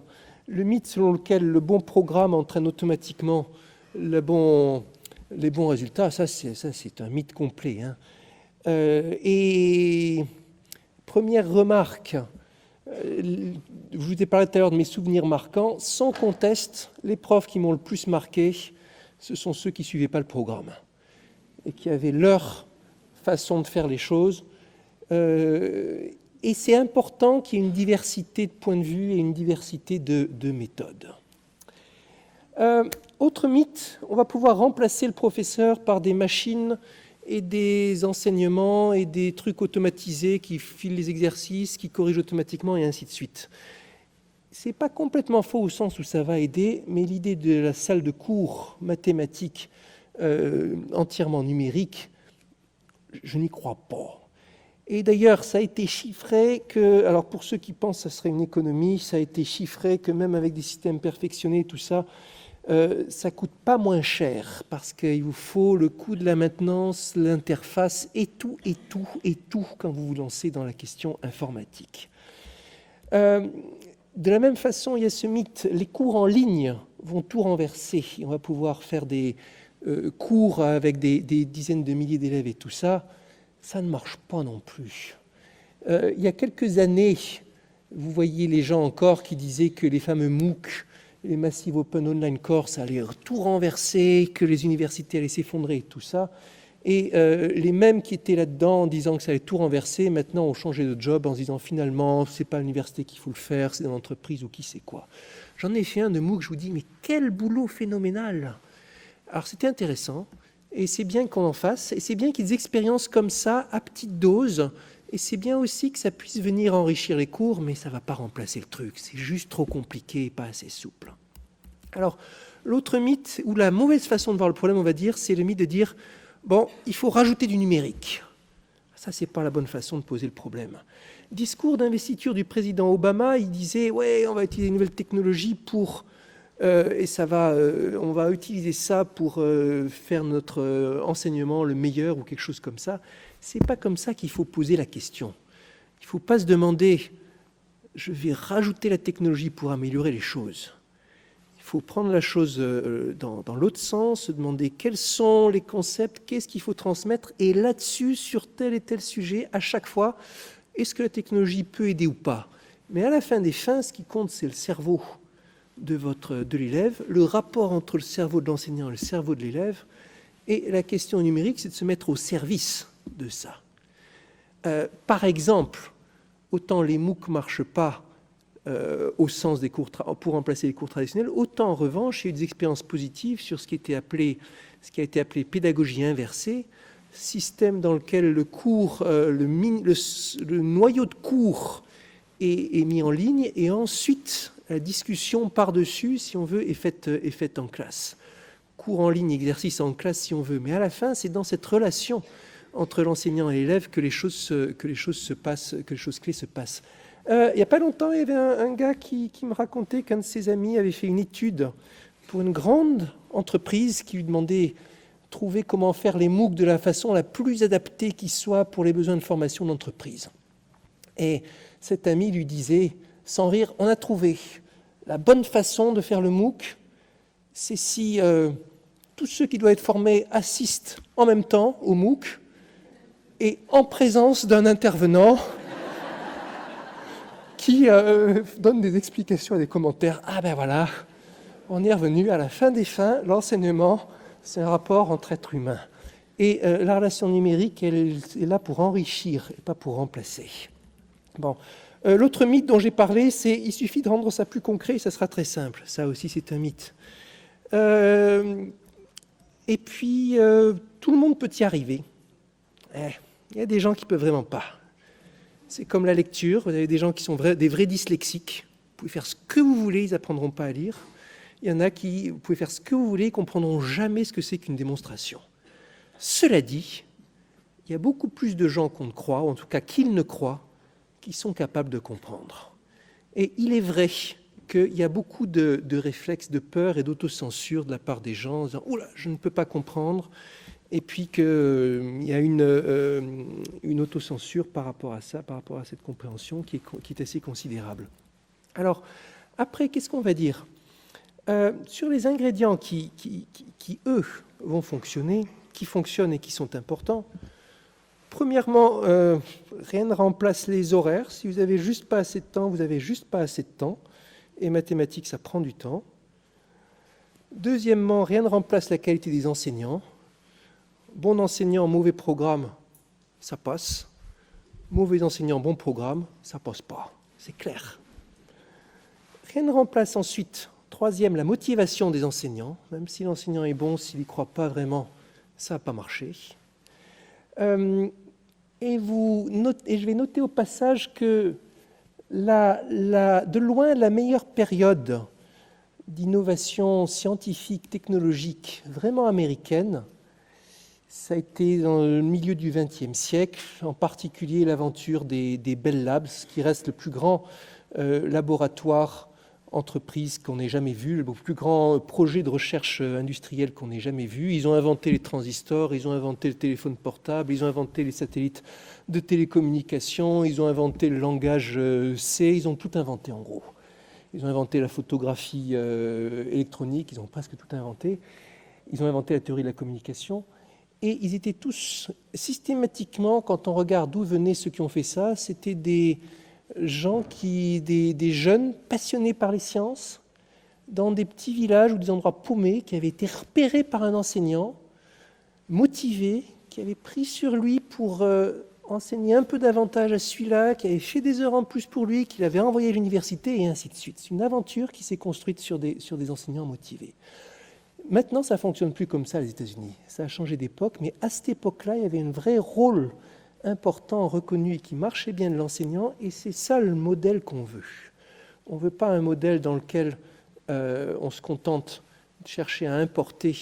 le mythe selon lequel le bon programme entraîne automatiquement les bons résultats, ça c'est un mythe complet. Hein. Et première remarque, je vous ai parlé tout à l'heure de mes souvenirs marquants, sans conteste, les profs qui m'ont le plus marqué, ce sont ceux qui ne suivaient pas le programme et qui avaient leur façon de faire les choses. Et c'est important qu'il y ait une diversité de points de vue et une diversité de méthodes. Autre mythe, on va pouvoir remplacer le professeur par des machines et des enseignements et des trucs automatisés qui filent les exercices, qui corrigent automatiquement et ainsi de suite. C'est pas complètement faux au sens où ça va aider, mais l'idée de la salle de cours mathématiques entièrement numérique, je n'y crois pas. Et d'ailleurs, ça a été chiffré que, alors pour ceux qui pensent que ce serait une économie, ça a été chiffré que même avec des systèmes perfectionnés, tout ça, ça coûte pas moins cher parce qu'il vous faut le coût de la maintenance, l'interface et tout quand vous vous lancez dans la question informatique. De la même façon, il y a ce mythe, les cours en ligne vont tout renverser. On va pouvoir faire des cours avec des dizaines de milliers d'élèves et tout ça. Ça ne marche pas non plus. Il y a quelques années, vous voyez les gens encore qui disaient que les fameux MOOC, les Massive Open Online Course, allaient tout renverser, que les universités allaient s'effondrer et tout ça. Et les mêmes qui étaient là-dedans en disant que ça allait tout renverser, maintenant ont changé de job en se disant finalement, c'est pas à l'université qu'il faut le faire, c'est dans l'entreprise ou qui sait quoi. J'en ai fait un de MOOC, je vous dis, mais quel boulot phénoménal! Alors c'était intéressant. Et c'est bien qu'on en fasse, et c'est bien qu'il y ait des expériences comme ça, à petite dose, et c'est bien aussi que ça puisse venir enrichir les cours, mais ça ne va pas remplacer le truc, c'est juste trop compliqué et pas assez souple. Alors, l'autre mythe, ou la mauvaise façon de voir le problème, on va dire, c'est le mythe de dire, bon, il faut rajouter du numérique. Ça, c'est pas la bonne façon de poser le problème. Discours d'investiture du président Obama, il disait, ouais, on va utiliser une nouvelle technologie pour... et on va utiliser ça pour faire notre enseignement le meilleur ou quelque chose comme ça. C'est pas comme ça qu'il faut poser la question. Il ne faut pas se demander « je vais rajouter la technologie pour améliorer les choses ». Il faut prendre la chose dans l'autre sens, se demander quels sont les concepts, qu'est-ce qu'il faut transmettre, et là-dessus, sur tel et tel sujet, à chaque fois, est-ce que la technologie peut aider ou pas? Mais à la fin des fins, ce qui compte, c'est le cerveau de l'élève, le rapport entre le cerveau de l'enseignant et le cerveau de l'élève, et la question numérique, c'est de se mettre au service de ça. Par exemple, autant les MOOC ne marchent pas au sens des cours pour remplacer les cours traditionnels, autant en revanche, il y a eu des expériences positives sur ce qui a été appelé pédagogie inversée, système dans lequel le cours, le noyau de cours est mis en ligne, et ensuite la discussion par-dessus, si on veut, est faite en classe. Cours en ligne, exercice en classe, si on veut. Mais à la fin, c'est dans cette relation entre l'enseignant et l'élève que les choses se passent, que les choses clés se passent. Il n'y a pas longtemps, il y avait un gars qui me racontait qu'un de ses amis avait fait une étude pour une grande entreprise qui lui demandait trouver comment faire les MOOC de la façon la plus adaptée qui soit pour les besoins de formation d'entreprise. Et cet ami lui disait, sans rire, on a trouvé la bonne façon de faire le MOOC, c'est si tous ceux qui doivent être formés assistent en même temps au MOOC et en présence d'un intervenant qui donne des explications et des commentaires. Ah ben voilà, on est revenu à la fin des fins, l'enseignement, c'est un rapport entre êtres humains. Et la relation numérique, elle est là pour enrichir et pas pour remplacer. Bon. L'autre mythe dont j'ai parlé, c'est il suffit de rendre ça plus concret et ça sera très simple. Ça aussi, c'est un mythe. Et puis, tout le monde peut y arriver. Il y a des gens qui ne peuvent vraiment pas. C'est comme la lecture. Vous avez des gens qui sont des vrais dyslexiques. Vous pouvez faire ce que vous voulez, ils n'apprendront pas à lire. Il y en a qui, vous pouvez faire ce que vous voulez, ils ne comprendront jamais ce que c'est qu'une démonstration. Cela dit, il y a beaucoup plus de gens qu'on ne croit, ou en tout cas qu'ils ne croient, qui sont capables de comprendre. Et il est vrai qu'il y a beaucoup de réflexes de peur et d'autocensure de la part des gens en disant « Oula, je ne peux pas comprendre », et puis qu'il y a une autocensure par rapport à ça, par rapport à cette compréhension qui est assez considérable. Alors, après, qu'est-ce qu'on va dire sur les ingrédients qui, eux, vont fonctionner, qui fonctionnent et qui sont importants. Premièrement, rien ne remplace les horaires. Si vous n'avez juste pas assez de temps, vous n'avez juste pas assez de temps. Et mathématiques, ça prend du temps. Deuxièmement, rien ne remplace la qualité des enseignants. Bon enseignant, mauvais programme, ça passe. Mauvais enseignant, bon programme, ça passe pas. C'est clair. Rien ne remplace ensuite, troisième, la motivation des enseignants. Même si l'enseignant est bon, s'il n'y croit pas vraiment, ça n'a pas marché. Et je vais noter au passage que de loin, la meilleure période d'innovation scientifique, technologique, vraiment américaine, ça a été dans le milieu du XXe siècle, en particulier l'aventure des Bell Labs, qui reste le plus grand laboratoire entreprise qu'on ait jamais vu, le plus grand projet de recherche industrielle qu'on ait jamais vu. Ils ont inventé les transistors, ils ont inventé le téléphone portable, ils ont inventé les satellites de télécommunication, ils ont inventé le langage C, ils ont tout inventé en gros. Ils ont inventé la photographie électronique, ils ont presque tout inventé. Ils ont inventé la théorie de la communication. Et ils étaient tous, systématiquement, quand on regarde d'où venaient ceux qui ont fait ça, c'était des gens, des jeunes passionnés par les sciences, dans des petits villages ou des endroits paumés, qui avaient été repérés par un enseignant, motivé, qui avait pris sur lui pour enseigner un peu davantage à celui-là, qui avait fait des heures en plus pour lui, qui l'avait envoyé à l'université, et ainsi de suite. C'est une aventure qui s'est construite sur des enseignants motivés. Maintenant, ça ne fonctionne plus comme ça, les États-Unis. Ça a changé d'époque, mais à cette époque-là, il y avait un vrai rôle important, reconnu et qui marchait bien de l'enseignant, et c'est ça le modèle qu'on veut. On ne veut pas un modèle dans lequel on se contente de chercher à importer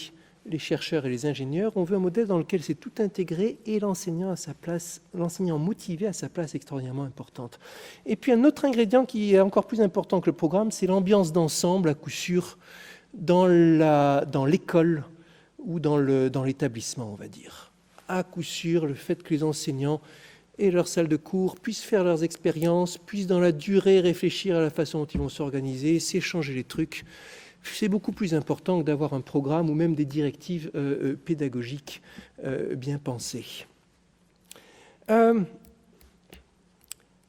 les chercheurs et les ingénieurs, on veut un modèle dans lequel c'est tout intégré et l'enseignant à sa place, l'enseignant motivé à sa place extraordinairement importante. Et puis un autre ingrédient qui est encore plus important que le programme, c'est l'ambiance d'ensemble, à coup sûr, dans l'école ou dans l'établissement, on va dire. À coup sûr, le fait que les enseignants et leur salle de cours puissent faire leurs expériences, puissent dans la durée réfléchir à la façon dont ils vont s'organiser, s'échanger les trucs, c'est beaucoup plus important que d'avoir un programme ou même des directives pédagogiques bien pensées.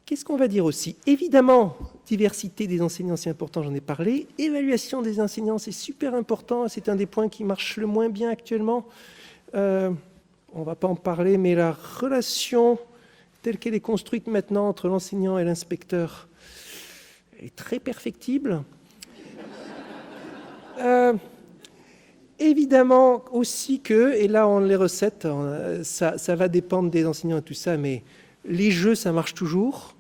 Qu'est-ce qu'on va dire aussi? Évidemment, diversité des enseignants, c'est important, j'en ai parlé. Évaluation des enseignants, c'est super important, c'est un des points qui marche le moins bien actuellement. On ne va pas en parler, mais la relation telle qu'elle est construite maintenant entre l'enseignant et l'inspecteur est très perfectible. Évidemment aussi que, et là on les recettes, ça va dépendre des enseignants et tout ça, mais les jeux ça marche toujours.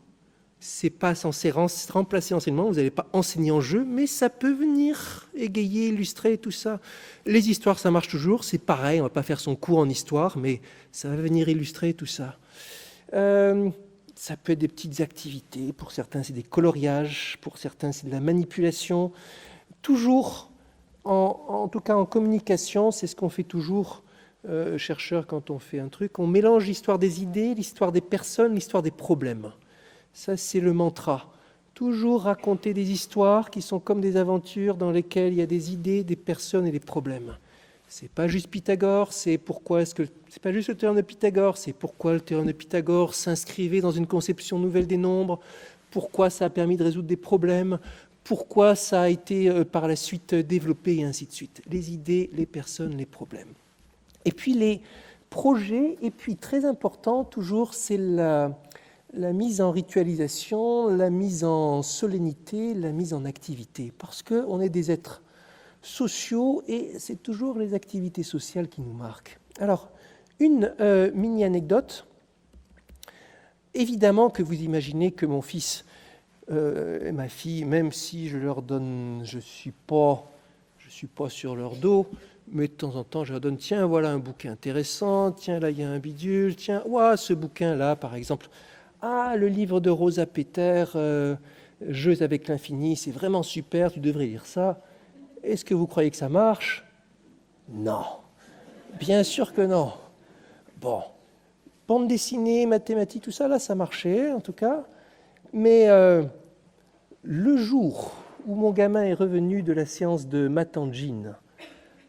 C'est pas censé remplacer l'enseignement, vous n'allez pas enseigner en jeu, mais ça peut venir égayer, illustrer tout ça. Les histoires, ça marche toujours, c'est pareil, on ne va pas faire son cours en histoire, mais ça va venir illustrer tout ça. Ça peut être des petites activités, pour certains c'est des coloriages, pour certains c'est de la manipulation. Toujours, en tout cas en communication, c'est ce qu'on fait toujours, chercheurs, quand on fait un truc, on mélange l'histoire des idées, l'histoire des personnes, l'histoire des problèmes. Ça, c'est le mantra. Toujours raconter des histoires qui sont comme des aventures dans lesquelles il y a des idées, des personnes et des problèmes. C'est pas juste Pythagore, c'est pas juste le théorème de Pythagore, c'est pourquoi le théorème de Pythagore s'inscrivait dans une conception nouvelle des nombres, pourquoi ça a permis de résoudre des problèmes, pourquoi ça a été par la suite développé et ainsi de suite. Les idées, les personnes, les problèmes. Et puis les projets, et puis très important toujours, c'est la mise en ritualisation, la mise en solennité, la mise en activité. Parce qu'on est des êtres sociaux et c'est toujours les activités sociales qui nous marquent. Alors, une mini-anecdote. Évidemment que vous imaginez que mon fils et ma fille, même si je leur donne, je suis pas sur leur dos, mais de temps en temps, je leur donne, tiens, voilà un bouquin intéressant, tiens, là, il y a un bidule, tiens, ouah, ce bouquin-là, par exemple. Ah, le livre de Rosa Peter, Jeux avec l'infini, c'est vraiment super, tu devrais lire ça. Est-ce que vous croyez que ça marche? Non. Bien sûr que non. Bon. Bande dessinée, mathématiques, tout ça, là, ça marchait, en tout cas. Mais le jour où mon gamin est revenu de la séance de maths en jean,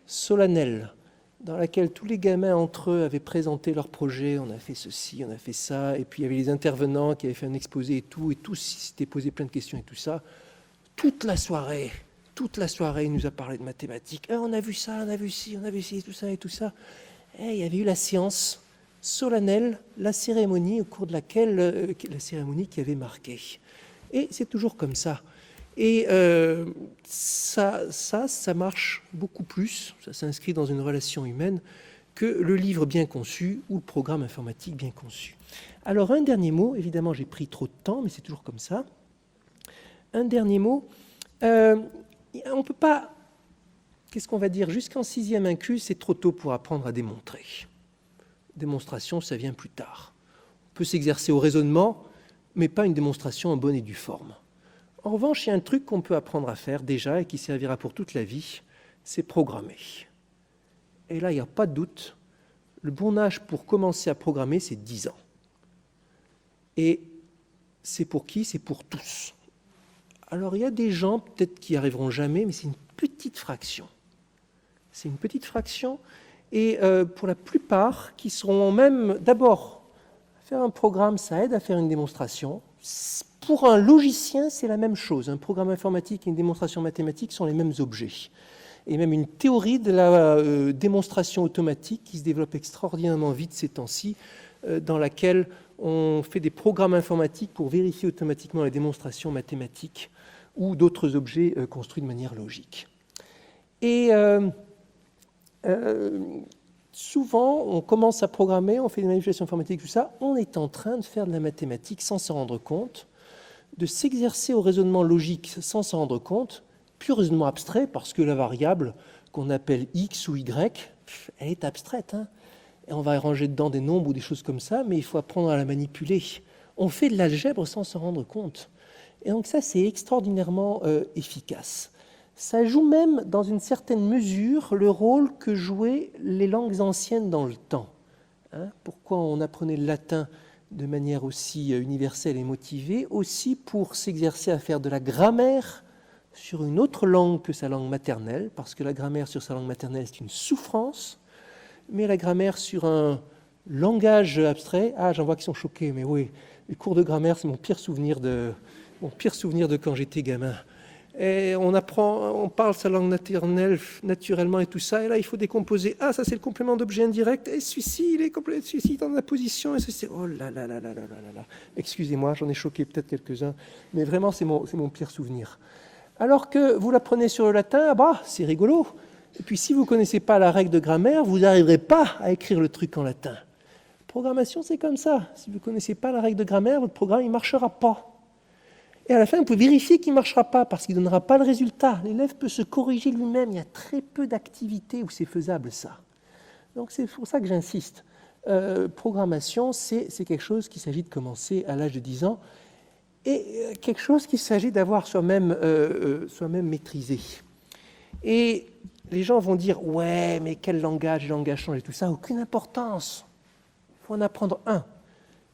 solennelle, dans laquelle tous les gamins entre eux avaient présenté leur projet, on a fait ceci, on a fait ça, et puis il y avait les intervenants qui avaient fait un exposé et tous s'étaient posé plein de questions et tout ça. Toute la soirée, il nous a parlé de mathématiques. Ah, on a vu ça, on a vu ci, on a vu ci, tout ça et tout ça. Et il y avait eu la séance solennelle, la cérémonie au cours de laquelle, la cérémonie qui avait marqué. Et c'est toujours comme ça. Et ça marche beaucoup plus, ça s'inscrit dans une relation humaine, que le livre bien conçu ou le programme informatique bien conçu. Alors un dernier mot, évidemment j'ai pris trop de temps, mais c'est toujours comme ça. Un dernier mot, on ne peut pas, qu'est-ce qu'on va dire, jusqu'en 6e incu, c'est trop tôt pour apprendre à démontrer. Démonstration, ça vient plus tard. On peut s'exercer au raisonnement, mais pas une démonstration en bonne et due forme. En revanche, il y a un truc qu'on peut apprendre à faire déjà et qui servira pour toute la vie, c'est programmer. Et là, il n'y a pas de doute, le bon âge pour commencer à programmer, c'est 10 ans. Et c'est pour qui? C'est pour tous. Alors, il y a des gens, peut-être qui n'y arriveront jamais, mais c'est une petite fraction. C'est une petite fraction, et pour la plupart, qui seront même, d'abord, faire un programme, ça aide à faire une démonstration. Pour un logicien, c'est la même chose. Un programme informatique et une démonstration mathématique sont les mêmes objets. Et même une théorie de la démonstration automatique qui se développe extraordinairement vite ces temps-ci, dans laquelle on fait des programmes informatiques pour vérifier automatiquement la démonstration mathématique ou d'autres objets construits de manière logique. Et souvent, on commence à programmer, on fait des manipulations informatiques, tout ça, on est en train de faire de la mathématique sans s'en rendre compte, de s'exercer au raisonnement logique sans s'en rendre compte, purement abstrait, parce que la variable qu'on appelle x ou y, elle est abstraite. Hein, et on va ranger dedans des nombres ou des choses comme ça, mais il faut apprendre à la manipuler. On fait de l'algèbre sans s'en rendre compte. Et donc ça, c'est extraordinairement efficace. Ça joue même, dans une certaine mesure, le rôle que jouaient les langues anciennes dans le temps. Hein, pourquoi on apprenait le latin de manière aussi universelle et motivée? Aussi pour s'exercer à faire de la grammaire sur une autre langue que sa langue maternelle, parce que la grammaire sur sa langue maternelle, c'est une souffrance, mais la grammaire sur un langage abstrait, ah, j'en vois qui sont choqués, mais oui, les cours de grammaire, c'est mon pire souvenir de quand j'étais gamin. Et on parle sa langue maternelle naturellement et tout ça, et là il faut décomposer. Ah, ça c'est le complément d'objet indirect, et celui-ci, celui-ci dans la position, et ceci, oh là là là là là là là. Excusez-moi, j'en ai choqué peut-être quelques-uns, mais vraiment c'est mon pire souvenir. Alors que vous l'apprenez sur le latin, ah bah, c'est rigolo. Et puis si vous ne connaissez pas la règle de grammaire, vous n'arriverez pas à écrire le truc en latin. Programmation, c'est comme ça. Si vous ne connaissez pas la règle de grammaire, votre programme il ne marchera pas. Et à la fin, vous pouvez vérifier qu'il ne marchera pas parce qu'il ne donnera pas le résultat. L'élève peut se corriger lui-même. Il y a très peu d'activités où c'est faisable, ça. Donc c'est pour ça que j'insiste. Programmation, c'est quelque chose qu'il s'agit de commencer à l'âge de 10 ans et quelque chose qu'il s'agit d'avoir soi-même maîtrisé. Et les gens vont dire « Ouais, mais quel langage, les langages changent et tout ça. » Aucune importance. Il faut en apprendre un.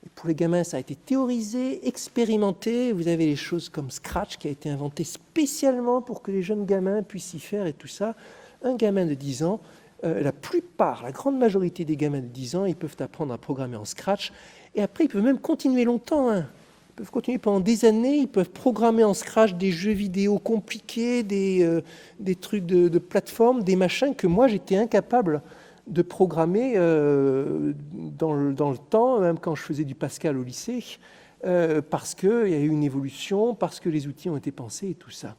Et pour les gamins, ça a été théorisé, expérimenté. Vous avez les choses comme Scratch qui a été inventé spécialement pour que les jeunes gamins puissent y faire et tout ça. Un gamin de 10 ans, la grande majorité des gamins de 10 ans, ils peuvent apprendre à programmer en Scratch. Et après, ils peuvent même continuer longtemps. Hein. Ils peuvent continuer pendant des années. Ils peuvent programmer en Scratch des jeux vidéo compliqués, des trucs de plateforme, des machins que moi, j'étais incapable de programmer dans le temps, même quand je faisais du Pascal au lycée, parce qu'il y a eu une évolution, parce que les outils ont été pensés et tout ça.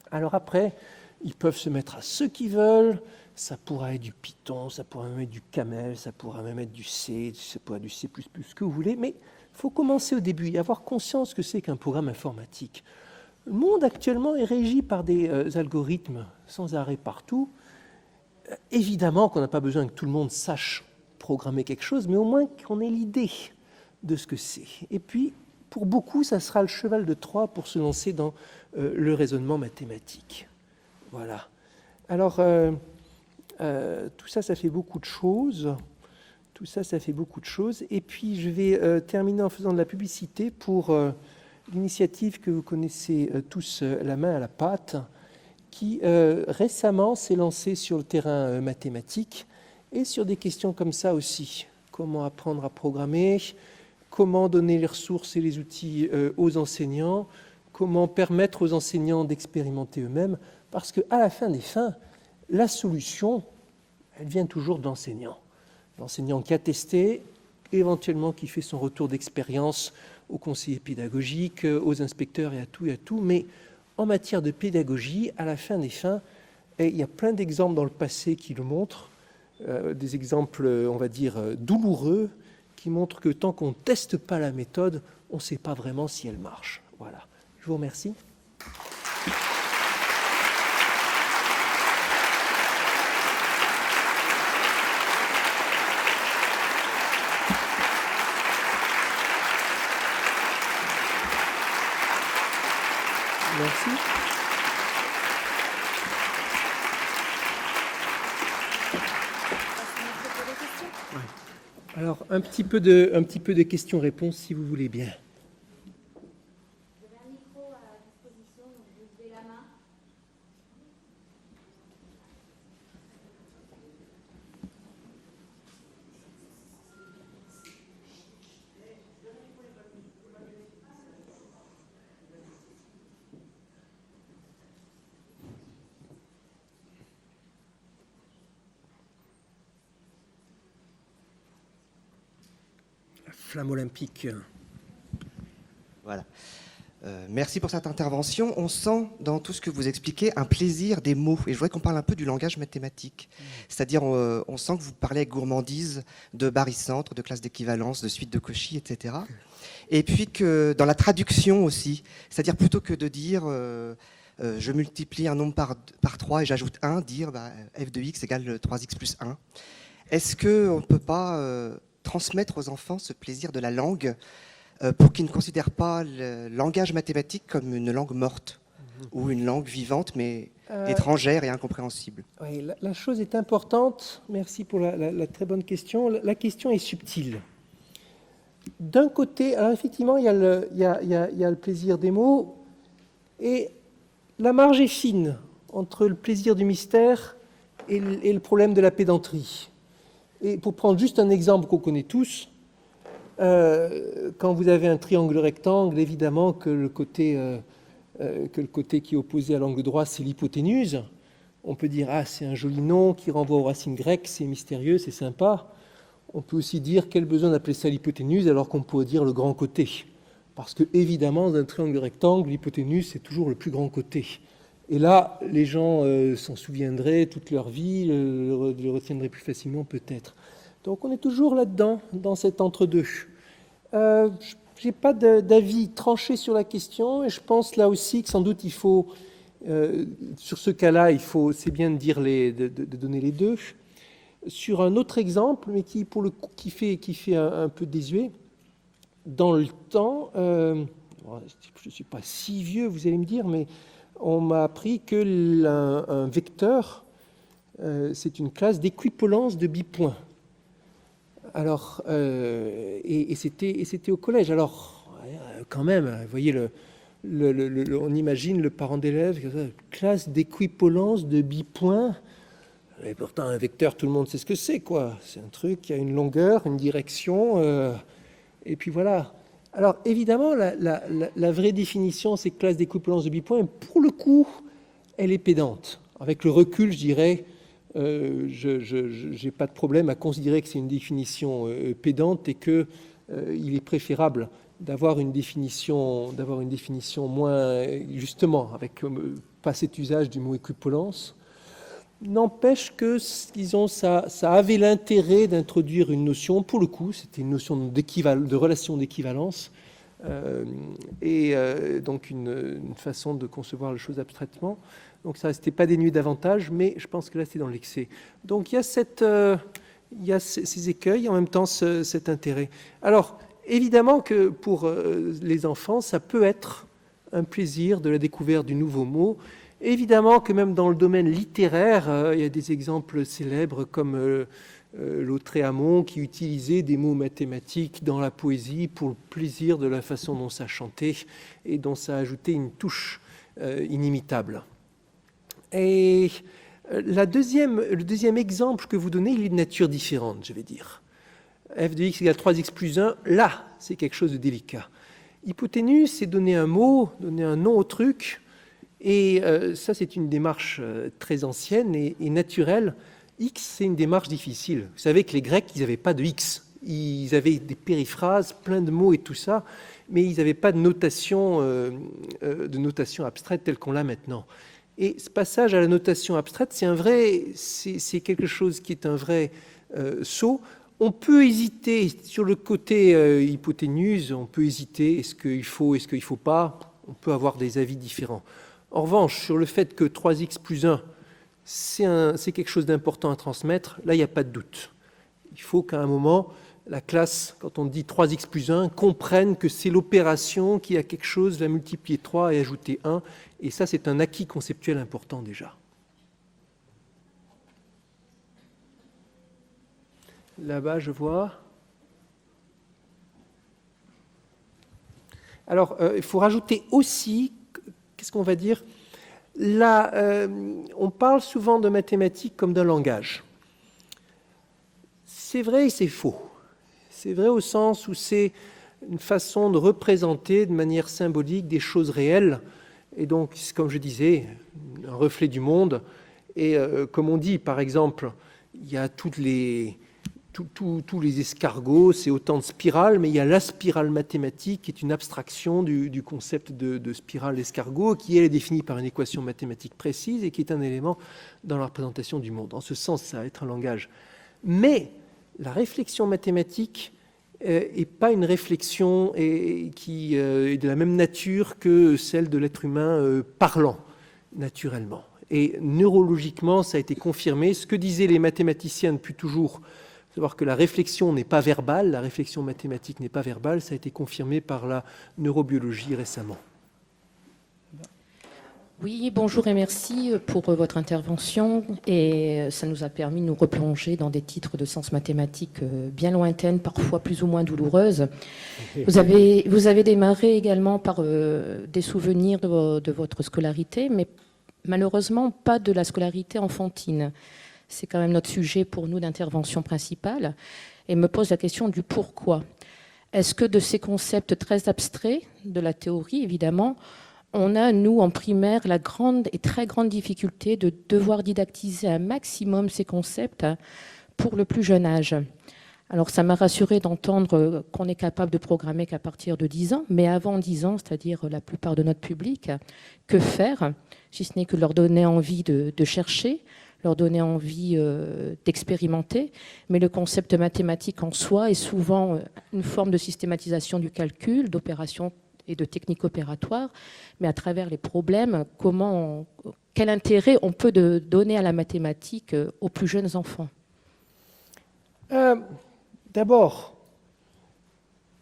Alors après, ils peuvent se mettre à ce qu'ils veulent, ça pourra être du Python, ça pourra même être du Camel, ça pourra même être du C, ça pourra être du C++, ce que vous voulez, mais il faut commencer au début et avoir conscience que c'est qu'un programme informatique. Le monde actuellement est régi par des algorithmes sans arrêt partout. Évidemment qu'on n'a pas besoin que tout le monde sache programmer quelque chose, mais au moins qu'on ait l'idée de ce que c'est. Et puis, pour beaucoup, ça sera le cheval de Troie pour se lancer dans le raisonnement mathématique. Voilà. Alors, tout ça, ça fait beaucoup de choses. Tout ça, ça fait beaucoup de choses. Et puis, je vais terminer en faisant de la publicité pour l'initiative que vous connaissez tous, la main à la pâte, qui récemment s'est lancée sur le terrain mathématique et sur des questions comme ça aussi. Comment apprendre à programmer, comment donner les ressources et les outils aux enseignants, comment permettre aux enseignants d'expérimenter eux-mêmes, parce qu'à la fin des fins, la solution, elle vient toujours de l'enseignant. L'enseignant qui a testé, éventuellement qui fait son retour d'expérience aux conseillers pédagogiques, aux inspecteurs et à tout, mais en matière de pédagogie, à la fin des fins, et il y a plein d'exemples dans le passé qui le montrent, des exemples, on va dire, douloureux, qui montrent que tant qu'on ne teste pas la méthode, on ne sait pas vraiment si elle marche. Voilà. Je vous remercie. Merci. Alors, un petit peu de questions-réponses, si vous voulez bien. Vous avez un micro à disposition, donc vous levez la main. Flamme olympique. Voilà. Merci pour cette intervention. On sent dans tout ce que vous expliquez un plaisir des mots. Et je voudrais qu'on parle un peu du langage mathématique. C'est-à-dire, on sent que vous parlez avec gourmandise de barycentre, de classe d'équivalence, de suite de Cauchy, etc. Et puis que dans la traduction aussi, c'est-à-dire plutôt que de dire je multiplie un nombre par 3 et j'ajoute 1, dire f de x égale 3x plus 1. Est-ce qu'on ne peut pas transmettre aux enfants ce plaisir de la langue pour qu'ils ne considèrent pas le langage mathématique comme une langue morte ou une langue vivante mais étrangère et incompréhensible? Oui, la chose est importante. Merci pour la très bonne question. La question est subtile. D'un côté, alors effectivement, il y a le plaisir des mots et la marge est fine entre le plaisir du mystère et le problème de la pédanterie. Et pour prendre juste un exemple qu'on connaît tous, quand vous avez un triangle rectangle, évidemment que le côté qui est opposé à l'angle droit, c'est l'hypoténuse. On peut dire, c'est un joli nom qui renvoie aux racines grecques, c'est mystérieux, c'est sympa. On peut aussi dire, quel besoin d'appeler ça l'hypoténuse, alors qu'on pourrait dire le grand côté. Parce que, évidemment, dans un triangle rectangle, l'hypoténuse, c'est toujours le plus grand côté. Et là, les gens s'en souviendraient toute leur vie, le retiendraient plus facilement peut-être. Donc on est toujours là-dedans, dans cet entre-deux. Je n'ai pas d'avis tranché sur la question, et je pense là aussi que sans doute il faut, sur ce cas-là, c'est bien de dire de donner les deux. Sur un autre exemple, mais qui pour le coup, qui fait un peu désuet, dans le temps, je ne suis pas si vieux, vous allez me dire, mais on m'a appris qu'un vecteur, c'est une classe d'équivalence de bipoints. Alors, et c'était au collège. Alors, quand même, vous voyez, on imagine le parent d'élève, classe d'équivalence de bipoints. Et pourtant, un vecteur, tout le monde sait ce que c'est, quoi. C'est un truc qui a une longueur, une direction, et puis voilà. Alors, évidemment, la vraie définition, c'est classe d'équivalence de bipoints. Et pour le coup, elle est pédante. Avec le recul, je dirais, je n'ai pas de problème à considérer que c'est une définition pédante et qu'il est préférable d'avoir une définition moins, justement, avec pas cet usage du mot équivalence. N'empêche que, disons, ça avait l'intérêt d'introduire une notion, pour le coup, c'était une notion de relation d'équivalence, donc une façon de concevoir les choses abstraitement. Donc ça, c'était pas dénué d'avantages, mais je pense que là, c'est dans l'excès. Donc il y a ces écueils, en même temps cet intérêt. Alors, évidemment que pour les enfants, ça peut être un plaisir de la découverte du nouveau mot. Évidemment que même dans le domaine littéraire, il y a des exemples célèbres comme Lautréamont qui utilisait des mots mathématiques dans la poésie pour le plaisir de la façon dont ça chantait et dont ça ajoutait une touche inimitable. Et le deuxième exemple que vous donnez, il est de nature différente, je vais dire. F de x égale 3x plus 1, là, c'est quelque chose de délicat. Hypoténuse, c'est donner un mot, donner un nom au truc, et ça, c'est une démarche très ancienne et naturelle. X, c'est une démarche difficile. Vous savez que les Grecs, ils n'avaient pas de X. Ils avaient des périphrases, plein de mots et tout ça, mais ils n'avaient pas de notation abstraite telle qu'on l'a maintenant. Et ce passage à la notation abstraite, c'est quelque chose qui est un vrai saut. On peut hésiter sur le côté hypoténuse, on peut hésiter, est-ce qu'il faut, est-ce qu'il ne faut pas, on peut avoir des avis différents. En revanche, sur le fait que 3x plus 1, c'est quelque chose d'important à transmettre, là, il n'y a pas de doute. Il faut qu'à un moment, la classe, quand on dit 3x plus 1, comprenne que c'est l'opération qui a quelque chose, va multiplier 3 et ajouter 1. Et ça, c'est un acquis conceptuel important déjà. Là-bas, je vois. Alors, il faut rajouter aussi, qu'est-ce qu'on va dire ? Là, on parle souvent de mathématiques comme d'un langage. C'est vrai et c'est faux. C'est vrai au sens où c'est une façon de représenter de manière symbolique des choses réelles. Et donc, comme je disais, un reflet du monde. Et comme on dit, par exemple, il y a tous les escargots, c'est autant de spirales, mais il y a la spirale mathématique qui est une abstraction du concept de spirale d'escargot, qui elle est définie par une équation mathématique précise et qui est un élément dans la représentation du monde. En ce sens, ça va être un langage. Mais la réflexion mathématique n'est pas une réflexion qui est de la même nature que celle de l'être humain parlant, naturellement. Et neurologiquement, ça a été confirmé. Ce que disaient les mathématiciens depuis toujours, savoir que la réflexion n'est pas verbale, la réflexion mathématique n'est pas verbale, ça a été confirmé par la neurobiologie récemment. Oui, bonjour et merci pour votre intervention. Et ça nous a permis de nous replonger dans des titres de sciences mathématiques bien lointaines, parfois plus ou moins douloureuses. Vous avez démarré également par des souvenirs de votre scolarité, mais malheureusement pas de la scolarité enfantine. C'est quand même notre sujet pour nous d'intervention principale. Et me pose la question du pourquoi. Est-ce que de ces concepts très abstraits, de la théorie évidemment, on a, nous, en primaire, la grande et très grande difficulté de devoir didactiser un maximum ces concepts pour le plus jeune âge. Alors, ça m'a rassuré d'entendre qu'on est capable de programmer qu'à partir de 10 ans, mais avant 10 ans, c'est-à-dire la plupart de notre public, que faire, si ce n'est que leur donner envie de chercher, leur donner envie d'expérimenter, mais le concept mathématique en soi est souvent une forme de systématisation du calcul, d'opération et de techniques opératoires, mais à travers les problèmes, quel intérêt on peut donner à la mathématique aux plus jeunes enfants ? D'abord,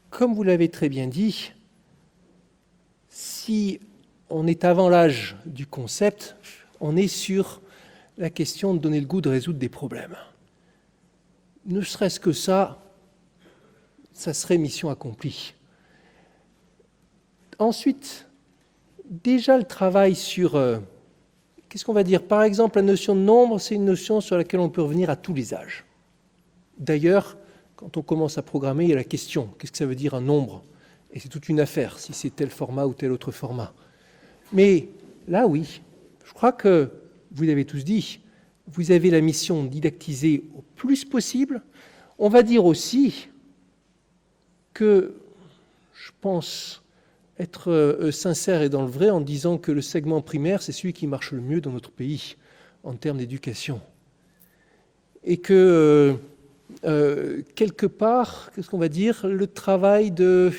comme vous l'avez très bien dit, si on est avant l'âge du concept, on est sur la question de donner le goût de résoudre des problèmes. Ne serait-ce que ça serait mission accomplie. Ensuite, déjà le travail sur, qu'est-ce qu'on va dire ? Par exemple, la notion de nombre, c'est une notion sur laquelle on peut revenir à tous les âges. D'ailleurs, quand on commence à programmer, il y a la question, qu'est-ce que ça veut dire un nombre ? Et c'est toute une affaire, si c'est tel format ou tel autre format. Mais là, oui, je crois que vous l'avez tous dit, vous avez la mission de didactiser au plus possible. On va dire aussi que je pense être sincère et dans le vrai en disant que le segment primaire, c'est celui qui marche le mieux dans notre pays en termes d'éducation. Et que, quelque part, qu'est-ce qu'on va dire, le travail de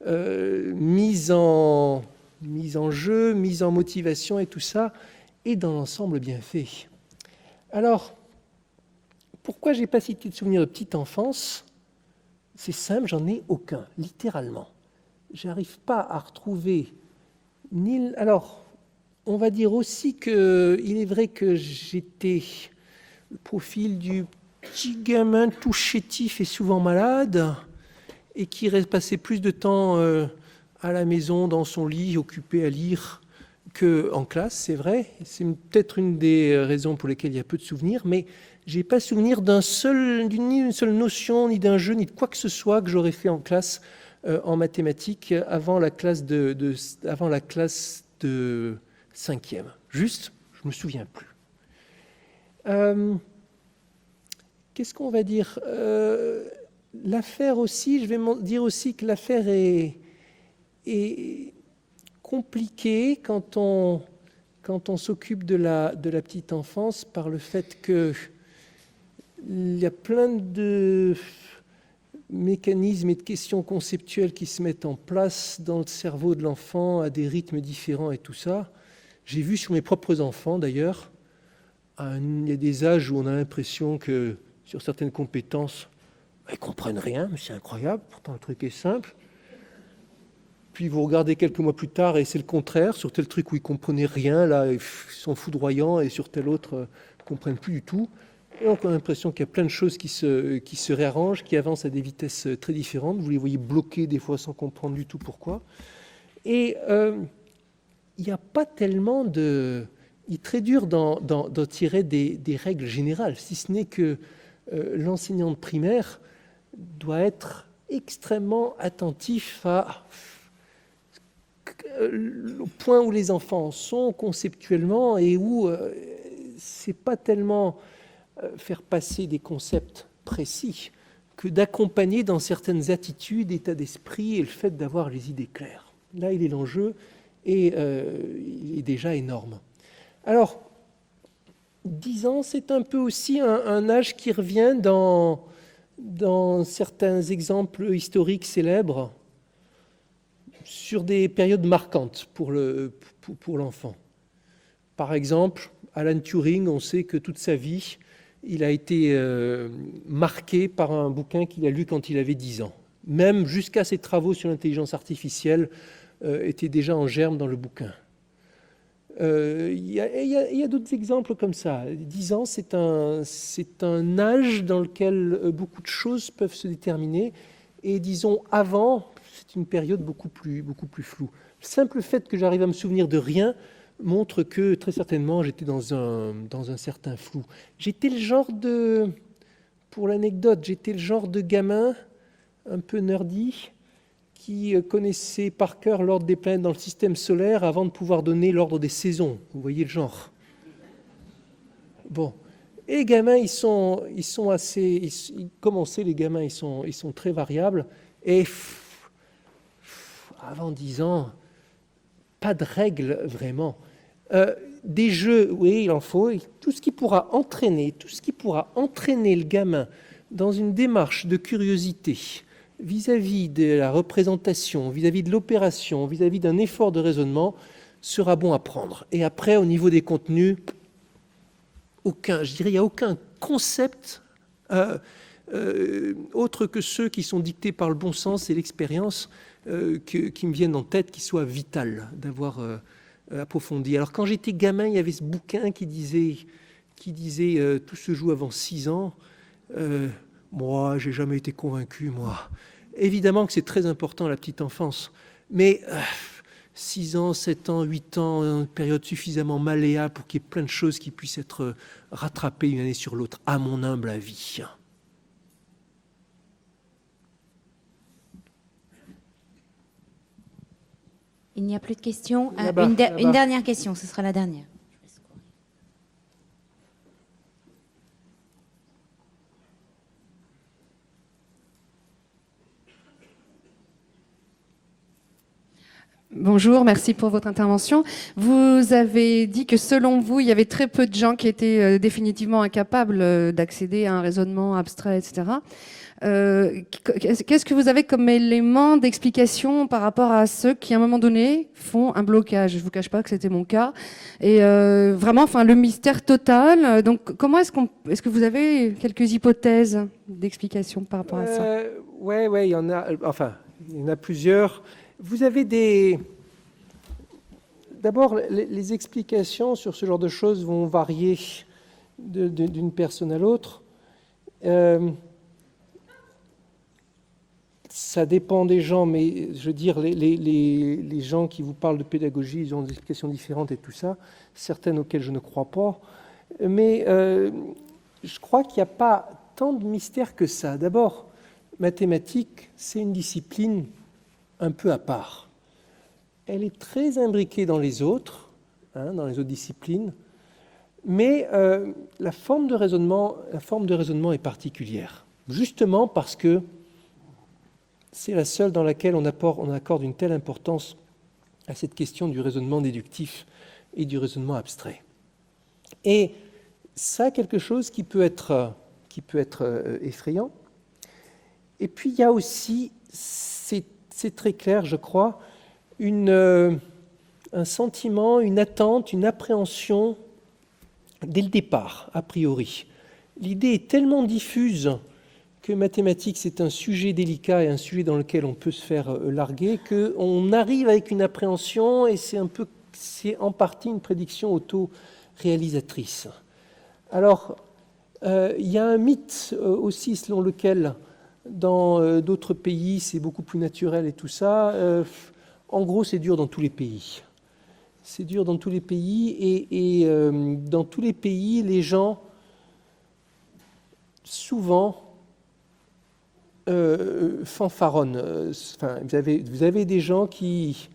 mise en jeu, mise en motivation et tout ça est dans l'ensemble bien fait. Alors, pourquoi je n'ai pas cité de souvenirs de petite enfance ? C'est simple, j'en ai aucun, littéralement. J'arrive pas à retrouver ni... Alors, on va dire aussi qu'il est vrai que j'étais le profil du petit gamin tout chétif et souvent malade, et qui passait plus de temps à la maison, dans son lit, occupé à lire, qu'en classe, c'est vrai. C'est peut-être une des raisons pour lesquelles il y a peu de souvenirs, mais je n'ai pas souvenir ni une seule notion, ni d'un jeu, ni de quoi que ce soit que j'aurais fait en classe en mathématiques avant la classe de 5e. Juste, je ne me souviens plus. Qu'est-ce qu'on va dire l'affaire aussi, je vais dire aussi que l'affaire est compliquée quand on s'occupe de la petite enfance par le fait qu'il y a plein de mécanismes et de questions conceptuelles qui se mettent en place dans le cerveau de l'enfant à des rythmes différents et tout ça. J'ai vu sur mes propres enfants d'ailleurs, il y a des âges où on a l'impression que sur certaines compétences, ils ne comprennent rien, mais c'est incroyable, pourtant le truc est simple. Puis vous regardez quelques mois plus tard et c'est le contraire, sur tel truc où ils ne comprenaient rien, là ils sont foudroyants, et sur tel autre, ils ne comprennent plus du tout. Et on a l'impression qu'il y a plein de choses qui se réarrangent, qui avancent à des vitesses très différentes. Vous les voyez bloqués des fois sans comprendre du tout pourquoi. Et il n'y a pas tellement de... Il est très dur d'en tirer des règles générales, si ce n'est que l'enseignant de primaire doit être extrêmement attentif au point où les enfants sont conceptuellement et où c'est pas tellement faire passer des concepts précis que d'accompagner dans certaines attitudes, états d'esprit et le fait d'avoir les idées claires. Là, il est l'enjeu et il est déjà énorme. Alors, 10 ans, c'est un peu aussi un âge qui revient dans certains exemples historiques célèbres sur des périodes marquantes pour l'enfant. Par exemple, Alan Turing, on sait que toute sa vie, il a été marqué par un bouquin qu'il a lu quand il avait 10 ans. Même jusqu'à ses travaux sur l'intelligence artificielle étaient déjà en germe dans le bouquin. Il y a d'autres exemples comme ça. 10 ans, c'est un âge dans lequel beaucoup de choses peuvent se déterminer. Et disons, avant, c'est une période beaucoup plus floue. Le simple fait que j'arrive à me souvenir de rien montre que, très certainement, j'étais dans un certain flou. Pour l'anecdote, j'étais le genre de gamin un peu nerdy, qui connaissait par cœur l'ordre des planètes dans le système solaire avant de pouvoir donner l'ordre des saisons. Vous voyez le genre. Bon. Et les gamins, comme on sait, les gamins, ils sont très variables. Et avant 10 ans, pas de règles vraiment. Des jeux, oui, il en faut. Et tout ce qui pourra entraîner le gamin dans une démarche de curiosité, vis-à-vis de la représentation, vis-à-vis de l'opération, vis-à-vis d'un effort de raisonnement, sera bon à prendre. Et après, au niveau des contenus, il n'y a aucun concept autre que ceux qui sont dictés par le bon sens et l'expérience qui me viennent en tête, qui soit vital d'avoir approfondi. Alors quand j'étais gamin, il y avait ce bouquin qui disait tout se joue avant 6 ans. Moi, j'ai jamais été convaincu, moi. Évidemment que c'est très important, la petite enfance. Mais 6 ans, 7 ans, 8 ans, une période suffisamment malléable pour qu'il y ait plein de choses qui puissent être rattrapées une année sur l'autre, à mon humble avis. Il n'y a plus de questions. Là-bas, Une là-bas. dernière question, ce sera la dernière. Bonjour, merci pour votre intervention. Vous avez dit que selon vous, il y avait très peu de gens qui étaient définitivement incapables d'accéder à un raisonnement abstrait, etc. Qu'est-ce que vous avez comme élément d'explication par rapport à ceux qui, à un moment donné, font un blocage? Je ne vous cache pas que c'était mon cas. Et vraiment, enfin, le mystère total. Donc, comment est-ce que vous avez quelques hypothèses d'explication par rapport à ça? Ouais, il y en a. Enfin, il y en a plusieurs. Vous avez des. D'abord, les explications sur ce genre de choses vont varier d'une personne à l'autre. Ça dépend des gens, mais je veux dire, les gens qui vous parlent de pédagogie, ils ont des explications différentes et tout ça, certaines auxquelles je ne crois pas. Mais je crois qu'il n'y a pas tant de mystère que ça. D'abord, mathématiques, c'est une discipline un peu à part. Elle est très imbriquée dans les autres disciplines, mais la forme de raisonnement est particulière, justement parce que c'est la seule dans laquelle on accorde une telle importance à cette question du raisonnement déductif et du raisonnement abstrait. Et ça, quelque chose qui peut être effrayant. Et puis il y a aussi, c'est très clair, je crois, un sentiment, une attente, une appréhension dès le départ, a priori. L'idée est tellement diffuse que mathématiques, c'est un sujet délicat et un sujet dans lequel on peut se faire larguer, qu'on arrive avec une appréhension et c'est en partie une prédiction auto-réalisatrice. Alors, il y a un mythe aussi selon lequel dans d'autres pays c'est beaucoup plus naturel et tout ça. En gros, c'est dur dans tous les pays. C'est dur dans tous les pays et dans tous les pays, les gens, souvent, fanfaronnent. Enfin, vous avez des gens qui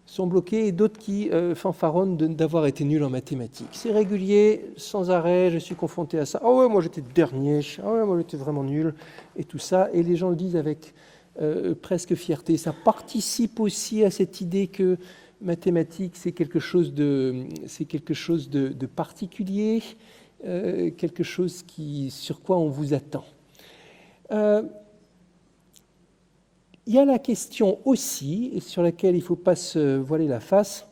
sont bloqués et d'autres qui fanfaronnent d'avoir été nuls en mathématiques. C'est régulier, sans arrêt, je suis confronté à ça. « Ah ouais, moi j'étais dernier, ah ouais, moi j'étais vraiment nul » et tout ça. Et les gens le disent avec presque fierté. Ça participe aussi à cette idée que mathématiques, c'est quelque chose de particulier, quelque chose sur quoi on vous attend. Il y a la question aussi, et sur laquelle il ne faut pas se voiler la face,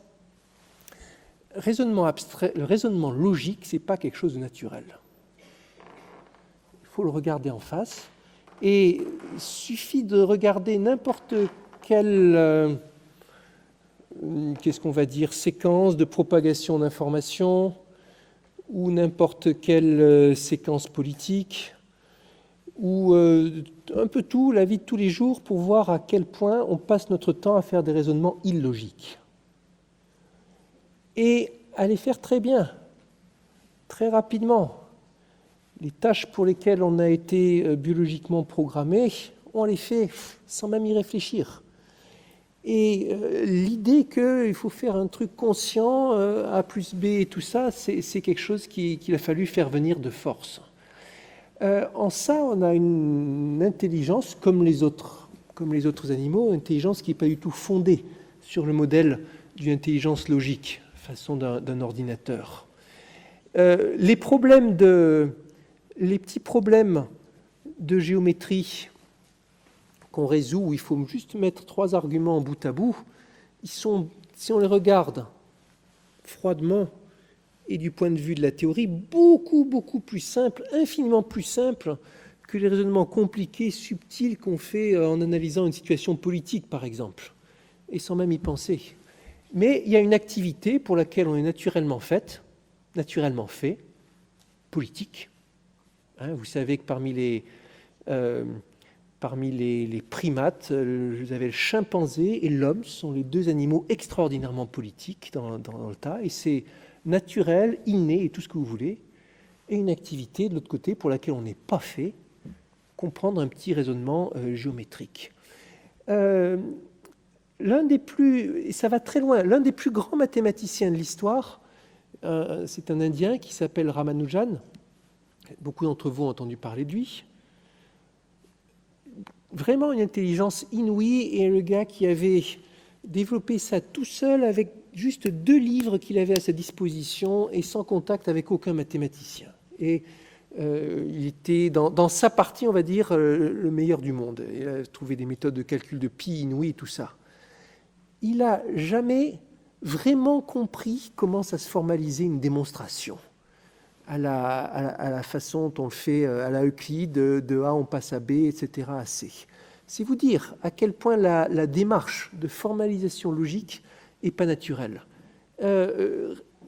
raisonnement abstrait, le raisonnement logique, ce n'est pas quelque chose de naturel. Il faut le regarder en face, et il suffit de regarder n'importe quelle, qu'est-ce qu'on va dire, séquence de propagation d'informations, ou n'importe quelle séquence politique, ou un peu tout, la vie de tous les jours, pour voir à quel point on passe notre temps à faire des raisonnements illogiques. Et à les faire très bien, très rapidement. Les tâches pour lesquelles on a été biologiquement programmé, on les fait sans même y réfléchir. Et l'idée qu'il faut faire un truc conscient, A plus B et tout ça, c'est quelque chose qu'il a fallu faire venir de force. En ça, on a une intelligence, comme les autres animaux, une intelligence qui n'est pas du tout fondée sur le modèle d'une intelligence logique, façon d'un ordinateur. Les petits problèmes de géométrie qu'on résout, où il faut juste mettre 3 arguments bout à bout, si on les regarde froidement, et du point de vue de la théorie, beaucoup plus simple, infiniment plus simple que les raisonnements compliqués, subtils qu'on fait en analysant une situation politique, par exemple, et sans même y penser. Mais il y a une activité pour laquelle on est naturellement fait, politique. Vous savez que parmi les primates, vous avez le chimpanzé et l'homme, sont les 2 animaux extraordinairement politiques dans le tas, et c'est naturel, inné et tout ce que vous voulez, et une activité de l'autre côté pour laquelle on n'est pas fait, comprendre un petit raisonnement géométrique. Et ça va très loin, l'un des plus grands mathématiciens de l'histoire, c'est un Indien qui s'appelle Ramanujan, beaucoup d'entre vous ont entendu parler de lui, vraiment une intelligence inouïe, et le gars qui avait développé ça tout seul avec juste 2 livres qu'il avait à sa disposition et sans contact avec aucun mathématicien. Et il était, dans sa partie, on va dire, le meilleur du monde. Il a trouvé des méthodes de calcul de pi inouïes et tout ça. Il n'a jamais vraiment compris comment ça se formalisait une démonstration à la façon dont on le fait à la Euclide, de A on passe à B, etc. à C. c'est vous dire à quel point la démarche de formalisation logique n'est pas naturelle.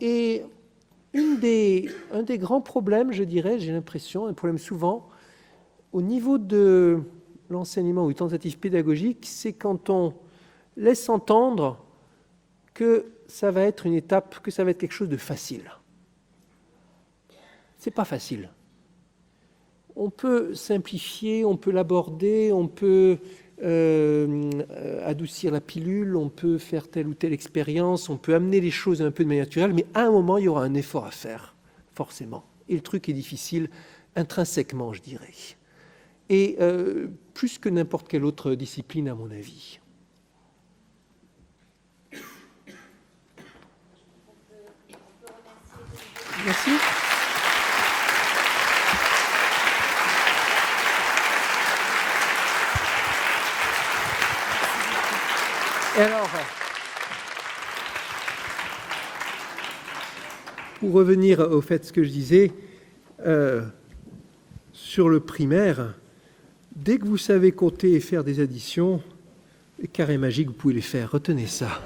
Et un des grands problèmes, je dirais, j'ai l'impression, un problème souvent, au niveau de l'enseignement ou tentative pédagogique, c'est quand on laisse entendre que ça va être une étape, que ça va être quelque chose de facile. C'est pas facile. On peut simplifier, on peut l'aborder, on peut adoucir la pilule, on peut faire telle ou telle expérience, on peut amener les choses un peu de manière naturelle, mais à un moment, il y aura un effort à faire, forcément. Et le truc est difficile intrinsèquement, je dirais. Et plus que n'importe quelle autre discipline, à mon avis. Merci. Et alors, pour revenir au fait de ce que je disais, sur le primaire, dès que vous savez compter et faire des additions, les carrés magiques, vous pouvez les faire. Retenez ça.